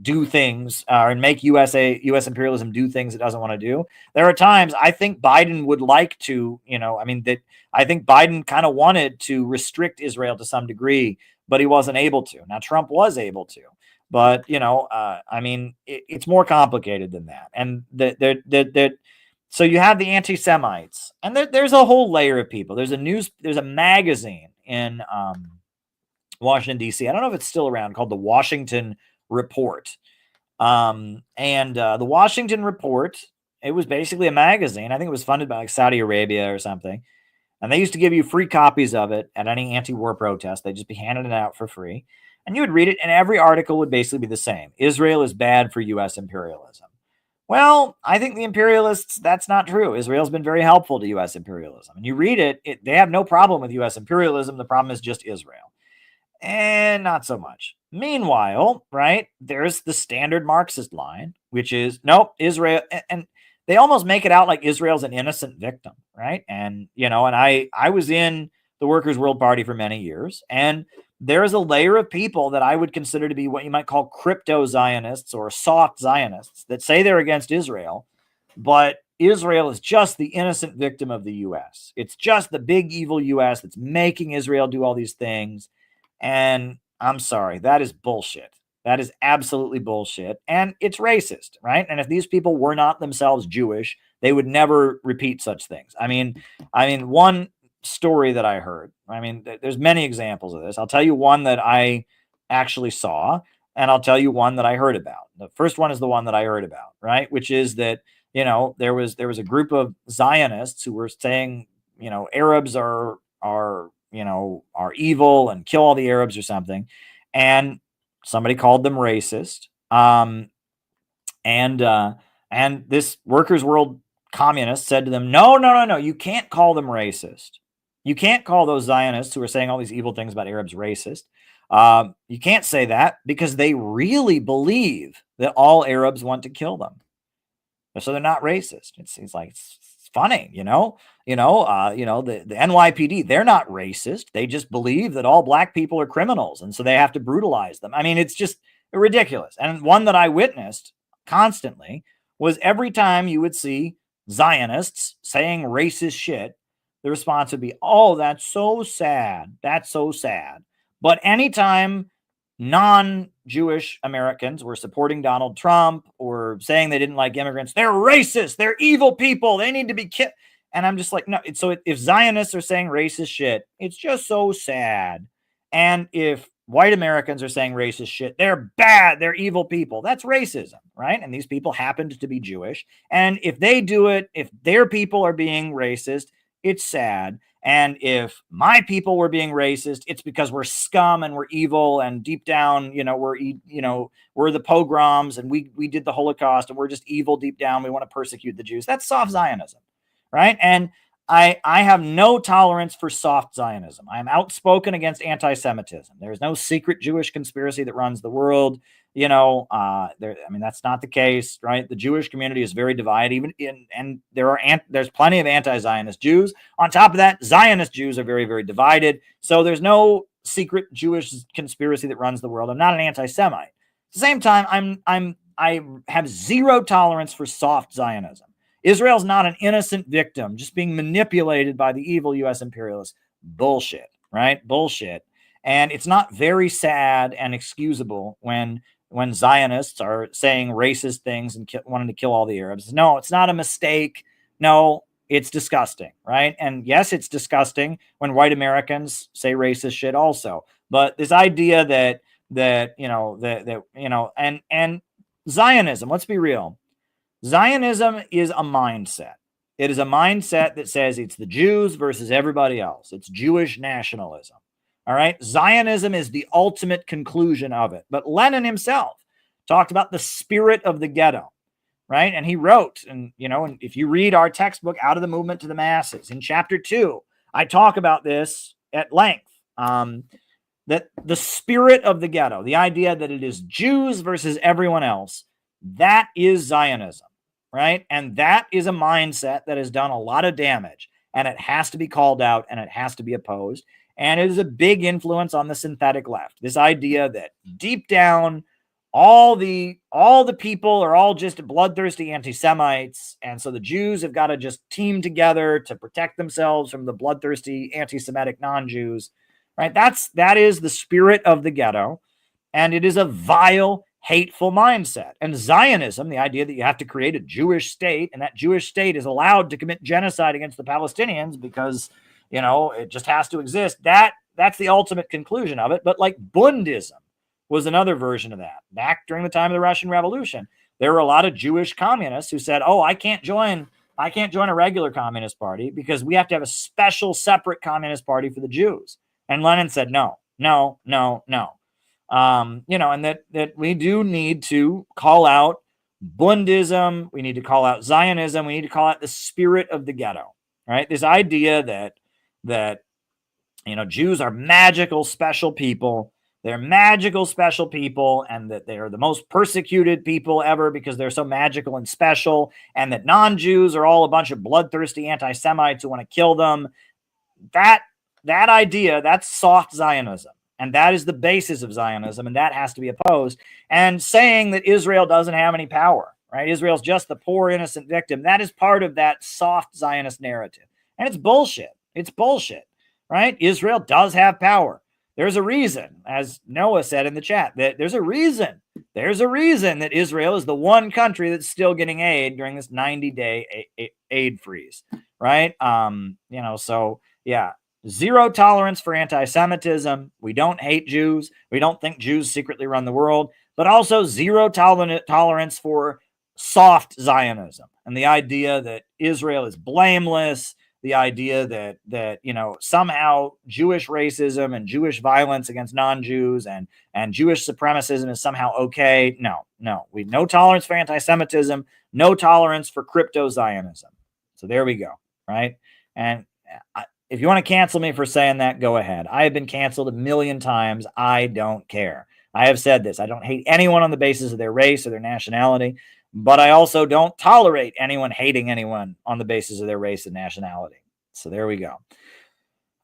do things, and make U.S. imperialism do things it doesn't want to do. There are times I think Biden would like to, I think Biden kind of wanted to restrict Israel to some degree, but he wasn't able to. Now, Trump was able to. But, it's more complicated than that. And so you have the anti-Semites, and there's a whole layer of people. There's a magazine in Washington, D.C. I don't know if it's still around, called the Washington Report. The Washington Report, it was basically a magazine. I think it was funded by Saudi Arabia or something. And they used to give you free copies of it at any anti-war protest. They'd just be handing it out for free. And you would read it, and every article would basically be the same. Israel is bad for U.S. imperialism. Well, I think the imperialists, that's not true. Israel's been very helpful to U.S. imperialism. And you read it, they have no problem with U.S. imperialism. The problem is just Israel. And not so much. Meanwhile, right, there's the standard Marxist line, which is, nope, Israel, and they almost make it out like Israel's an innocent victim, right? And, and I was in the Workers' World Party for many years, and there is a layer of people that I would consider to be what you might call crypto-Zionists or soft Zionists that say they're against Israel, but Israel is just the innocent victim of the U.S. It's just the big evil U.S. that's making Israel do all these things. And I'm sorry. That is bullshit. That is absolutely bullshit. And it's racist, right? And if these people were not themselves Jewish, they would never repeat such things. I mean, one story that I heard, there's many examples of this. I'll tell you one that I actually saw, and I'll tell you one that I heard about. The first one is the one that I heard about, right? Which is that, there was a group of Zionists who were saying, Arabs are evil and kill all the Arabs or something. And somebody called them racist. And this workers' world communist said to them, no, no, no, no, you can't call them racist. You can't call those Zionists who are saying all these evil things about Arabs racist. You can't say that because they really believe that all Arabs want to kill them. So they're not racist. It's like, it's funny, the NYPD, they're not racist. They just believe that all black people are criminals, and so they have to brutalize them. I mean, it's just ridiculous. And one that I witnessed constantly was every time you would see Zionists saying racist shit, the response would be, oh, that's so sad. That's so sad. But anytime non-Jewish Americans were supporting Donald Trump or saying they didn't like immigrants, they're racist, they're evil people, they need to be killed. And I'm just like, no. So if Zionists are saying racist shit, it's just so sad. And if white Americans are saying racist shit, they're bad, they're evil people. That's racism, right? And these people happened to be Jewish. And if they do it, if their people are being racist, it's sad. And if my people were being racist, it's because we're scum and we're evil, and deep down, we're the pogroms, and we did the Holocaust, and we're just evil deep down. We want to persecute the Jews. That's soft Zionism, right? And I have no tolerance for soft Zionism. I am outspoken against anti-Semitism. There is no secret Jewish conspiracy that runs the world. That's not the case, right? The Jewish community is very divided, and there's plenty of anti-Zionist Jews. On top of that, Zionist Jews are very, very divided. So there's no secret Jewish conspiracy that runs the world. I'm not an anti-Semite. At the same time, I have zero tolerance for soft Zionism. Israel's not an innocent victim just being manipulated by the evil U.S. imperialists. Bullshit, right? Bullshit. And it's not very sad and excusable when Zionists are saying racist things and wanting to kill all the Arabs. No, it's not a mistake. No, it's disgusting, right? And yes, it's disgusting when white Americans say racist shit also. But this idea and Zionism, let's be real. Zionism is a mindset. It is a mindset that says it's the Jews versus everybody else. It's Jewish nationalism. All right. Zionism is the ultimate conclusion of it. But Lenin himself talked about the spirit of the ghetto, right? And he wrote, and if you read our textbook, Out of the Movement to the Masses, in chapter 2, I talk about this at length. That the spirit of the ghetto, the idea that it is Jews versus everyone else, that is Zionism, right? And that is a mindset that has done a lot of damage, and it has to be called out, and it has to be opposed. And it is a big influence on the synthetic left. This idea that deep down, all the people are all just bloodthirsty anti-Semites, and so the Jews have got to just team together to protect themselves from the bloodthirsty anti-Semitic non-Jews, right? That is the spirit of the ghetto, and it is a vile, hateful mindset. And Zionism, the idea that you have to create a Jewish state, and that Jewish state is allowed to commit genocide against the Palestinians because it just has to exist. That's the ultimate conclusion of it. But like Bundism was another version of that. Back during the time of the Russian Revolution, there were a lot of Jewish communists who said, "Oh, I can't join a regular communist party because we have to have a special, separate communist party for the Jews." And Lenin said, "No, no, no, no." And that we do need to call out Bundism. We need to call out Zionism. We need to call out the spirit of the ghetto. Right? This idea that Jews are magical, special people. They're magical, special people, and that they are the most persecuted people ever because they're so magical and special, and that non-Jews are all a bunch of bloodthirsty anti-Semites who want to kill them. That idea, that's soft Zionism, and that is the basis of Zionism, and that has to be opposed. And saying that Israel doesn't have any power, right? Israel's just the poor, innocent victim. That is part of that soft Zionist narrative, and it's bullshit. It's bullshit. Right? Israel does have power. There's a reason, as Noah said in the chat, that there's a reason. There's a reason that Israel is the one country that's still getting aid during this 90-day aid freeze, right? So yeah, zero tolerance for anti-Semitism. We don't hate Jews. We don't think Jews secretly run the world, but also zero tolerance for soft Zionism and the idea that Israel is blameless, the idea that somehow Jewish racism and Jewish violence against non-Jews and Jewish supremacism is somehow okay. No, we no tolerance for anti-Semitism, no tolerance for crypto-Zionism. So there we go, right? And if you want to cancel me for saying that, go ahead. I have been canceled a million times. I don't care. I have said this. I don't hate anyone on the basis of their race or their nationality, but I also don't tolerate anyone hating anyone on the basis of their race and nationality. So there we go.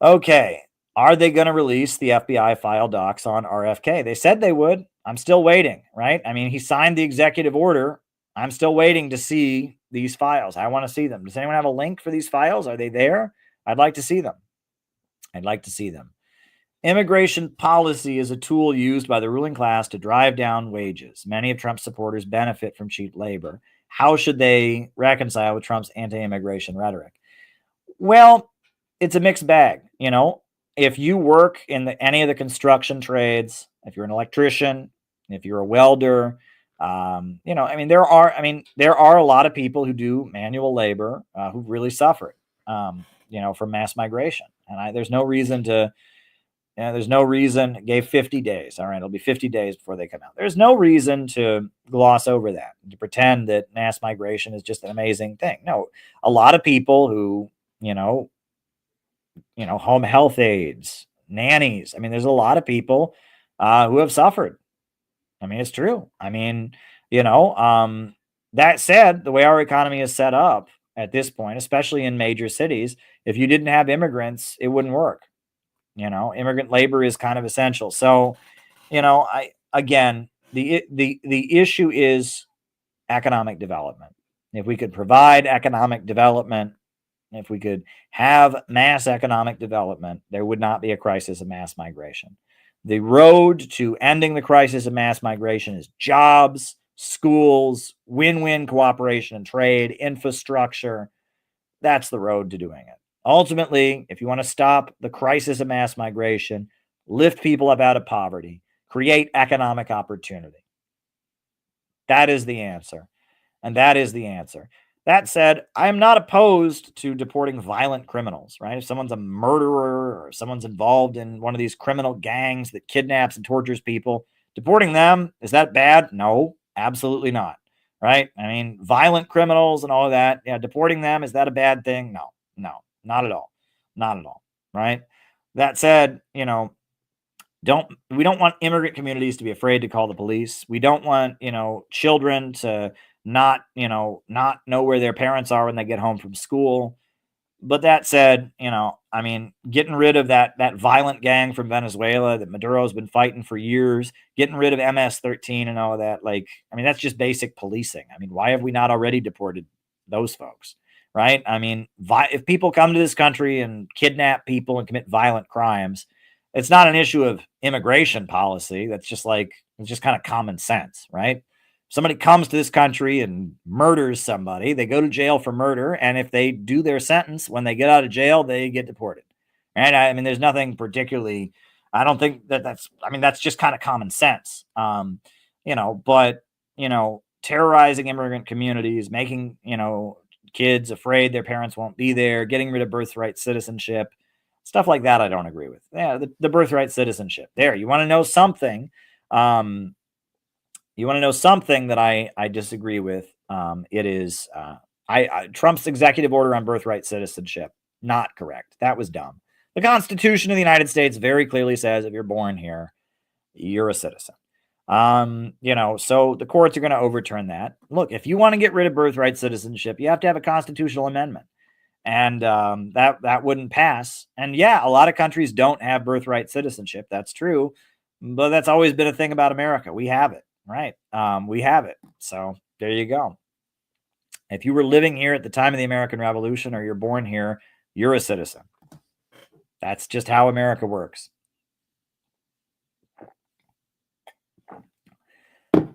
Okay. Are they going to release the FBI file docs on RFK? They said they would. I'm still waiting, right? I mean, he signed the executive order. I'm still waiting to see these files. I want to see them. Does anyone have a link for these files? Are they there? I'd like to see them. I'd like to see them. Immigration policy is a tool used by the ruling class to drive down wages. Many of Trump's supporters benefit from cheap labor. How should they reconcile with Trump's anti-immigration rhetoric? Well, it's a mixed bag. If you work in any of the construction trades, if you're an electrician, if you're a welder, there are a lot of people who do manual labor who really suffered, from mass migration. And there's no reason gave 50 days. All right. It'll be 50 days before they come out. There's no reason to gloss over that, to pretend that mass migration is just an amazing thing. No, a lot of people who, home health aides, nannies. I mean, there's a lot of people who have suffered. I mean, it's true. I mean, that said, the way our economy is set up at this point, especially in major cities, if you didn't have immigrants, it wouldn't work. Immigrant labor is kind of essential. So, the issue is economic development. If we could provide economic development, if we could have mass economic development, there would not be a crisis of mass migration. The road to ending the crisis of mass migration is jobs, schools, win-win cooperation and trade, infrastructure. That's the road to doing it. Ultimately, if you want to stop the crisis of mass migration, lift people up out of poverty, create economic opportunity. That is the answer. And that is the answer. That said, I am not opposed to deporting violent criminals, right? If someone's a murderer or someone's involved in one of these criminal gangs that kidnaps and tortures people, deporting them, is that bad? No, absolutely not, right? I mean, violent criminals and all of that, yeah, deporting them, is that a bad thing? No, not at all. Not at all, right? That said, we don't want immigrant communities to be afraid to call the police. We don't want, children to not know where their parents are when they get home from school. But that said, getting rid of that violent gang from Venezuela that Maduro's been fighting for years, getting rid of MS-13 and all of that, that's just basic policing. I mean, why have we not already deported those folks, right? I mean, if people come to this country and kidnap people and commit violent crimes, it's not an issue of immigration policy. That's just kind of common sense, right? Somebody comes to this country and murders somebody, they go to jail for murder, and if they do their sentence, when they get out of jail, they get deported. And I mean, there's nothing particularly, I don't think that's just kind of common sense. But terrorizing immigrant communities, making, kids afraid their parents won't be there, getting rid of birthright citizenship, stuff like that, I don't agree with. Yeah, the birthright citizenship. There, you want to know something. You want to know something that I disagree with? It is Trump's executive order on birthright citizenship. Not correct. That was dumb. The Constitution of the United States very clearly says if you're born here, you're a citizen. So the courts are going to overturn that. Look, if you want to get rid of birthright citizenship, you have to have a constitutional amendment. And that wouldn't pass. And yeah, a lot of countries don't have birthright citizenship. That's true. But that's always been a thing about America. We have it. Right. We have it. So there you go. If you were living here at the time of the American Revolution or you're born here, you're a citizen. That's just how America works.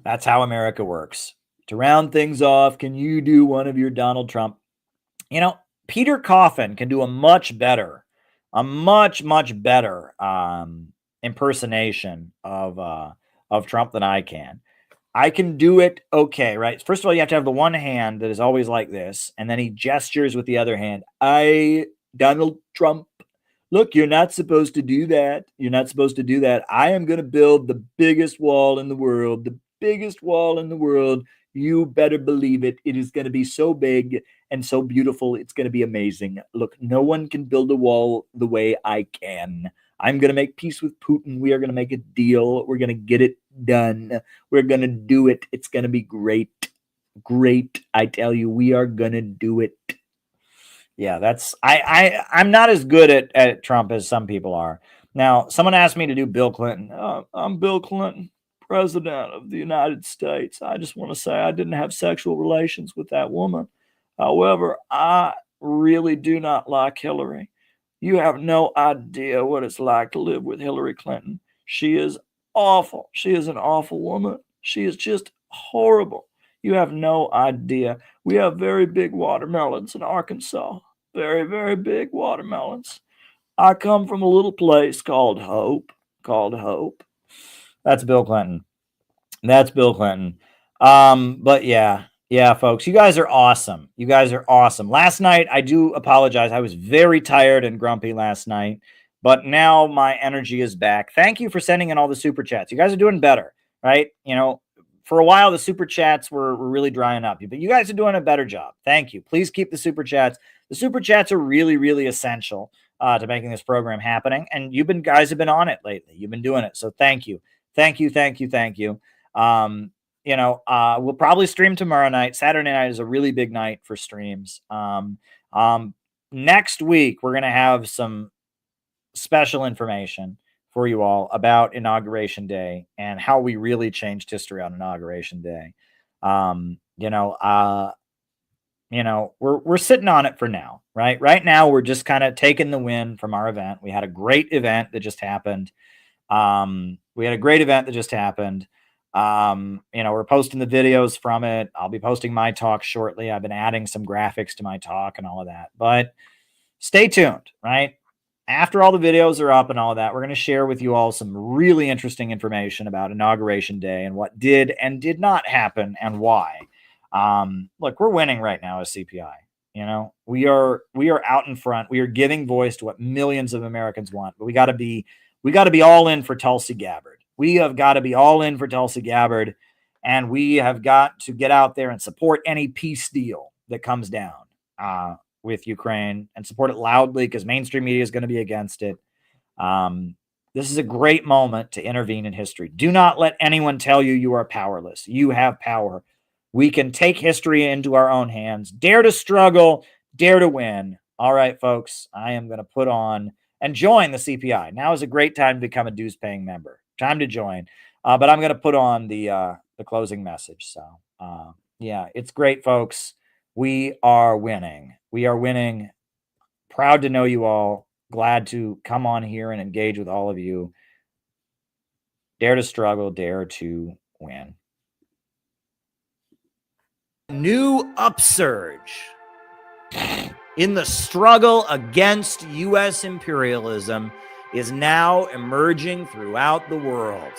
That's how America works. To round things off, can you do one of your Donald Trump? You know, Peter Coffin can do a much better impersonation of Trump than I can. I can do it okay, right? First of all, you have to have the one hand that is always like this, and then he gestures with the other hand. Donald Trump, look, you're not supposed to do that. You're not supposed to do that. I am going to build the biggest wall in the world, the biggest wall in the world. You better believe it. It is going to be so big and so beautiful. It's going to be amazing. Look, no one can build a wall the way I can. I'm going to make peace with Putin. We are going to make a deal. We're going to get it done. We're going to do it. It's going to be great. Great. I tell you, we are going to do it. Yeah, that's I'm not as good at Trump as some people are. Now, someone asked me to do Bill Clinton. I'm Bill Clinton, President of the United States. I just want to say I didn't have sexual relations with that woman. However, I really do not like Hillary. You have no idea what it's like to live with Hillary Clinton. She is awful. She is an awful woman. She is just horrible. You have no idea. We have very big watermelons in Arkansas. Very, very big watermelons. I come from a little place called Hope. That's Bill Clinton. That's Bill Clinton. But yeah, folks, you guys are awesome. You guys are awesome. Last night, I do apologize. I was very tired and grumpy last night, but now my energy is back. Thank you for sending in all the super chats. You guys are doing better, right? You know, for a while, the super chats were really drying up, but you guys are doing a better job. Thank you. Please keep the super chats. The super chats are really, really essential to making this program happening. And guys have been on it lately. You've been doing it. So thank you. Thank you. Thank you. Thank you. We'll probably stream tomorrow night. Saturday night is a really big night for streams. Next week, we're going to have some special information for you all about Inauguration Day and how we really changed history on Inauguration Day. We're sitting on it for now, right? Right now, we're just kind of taking the win from our event. We had a great event that just happened. We're posting the videos from it. I'll be posting my talk shortly. I've been adding some graphics to my talk and all of that, but stay tuned, right? After all the videos are up and all of that, we're going to share with you all some really interesting information about Inauguration Day and what did and did not happen and why. Look, we're winning right now as CPI. You know, we are out in front. We are giving voice to what millions of Americans want, but we got to be all in for Tulsi Gabbard. We have got to be all in for Tulsi Gabbard, and we have got to get out there and support any peace deal that comes down with Ukraine, and support it loudly because mainstream media is going to be against it. This is a great moment to intervene in history. Do not let anyone tell you you are powerless. You have power. We can take history into our own hands. Dare to struggle, dare to win. All right, folks, I am going to put on and join the CPI. Now is a great time to become a dues-paying member. Time to join. But I'm going to put on the closing message. So, it's great, folks. We are winning. We are winning. Proud to know you all. Glad to come on here and engage with all of you. Dare to struggle, dare to win. New upsurge in the struggle against U.S. imperialism is now emerging throughout the world.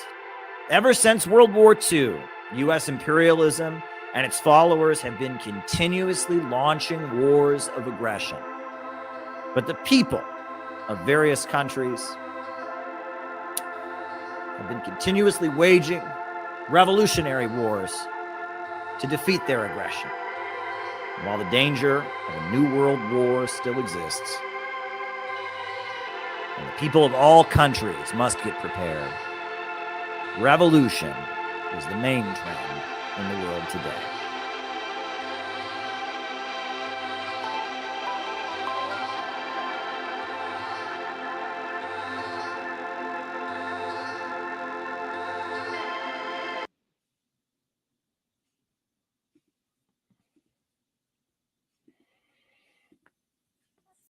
Ever since World War II, U.S. imperialism and its followers have been continuously launching wars of aggression. But the people of various countries have been continuously waging revolutionary wars to defeat their aggression. And while the danger of a new world war still exists, and the people of all countries must get prepared, revolution is the main trend in the world today.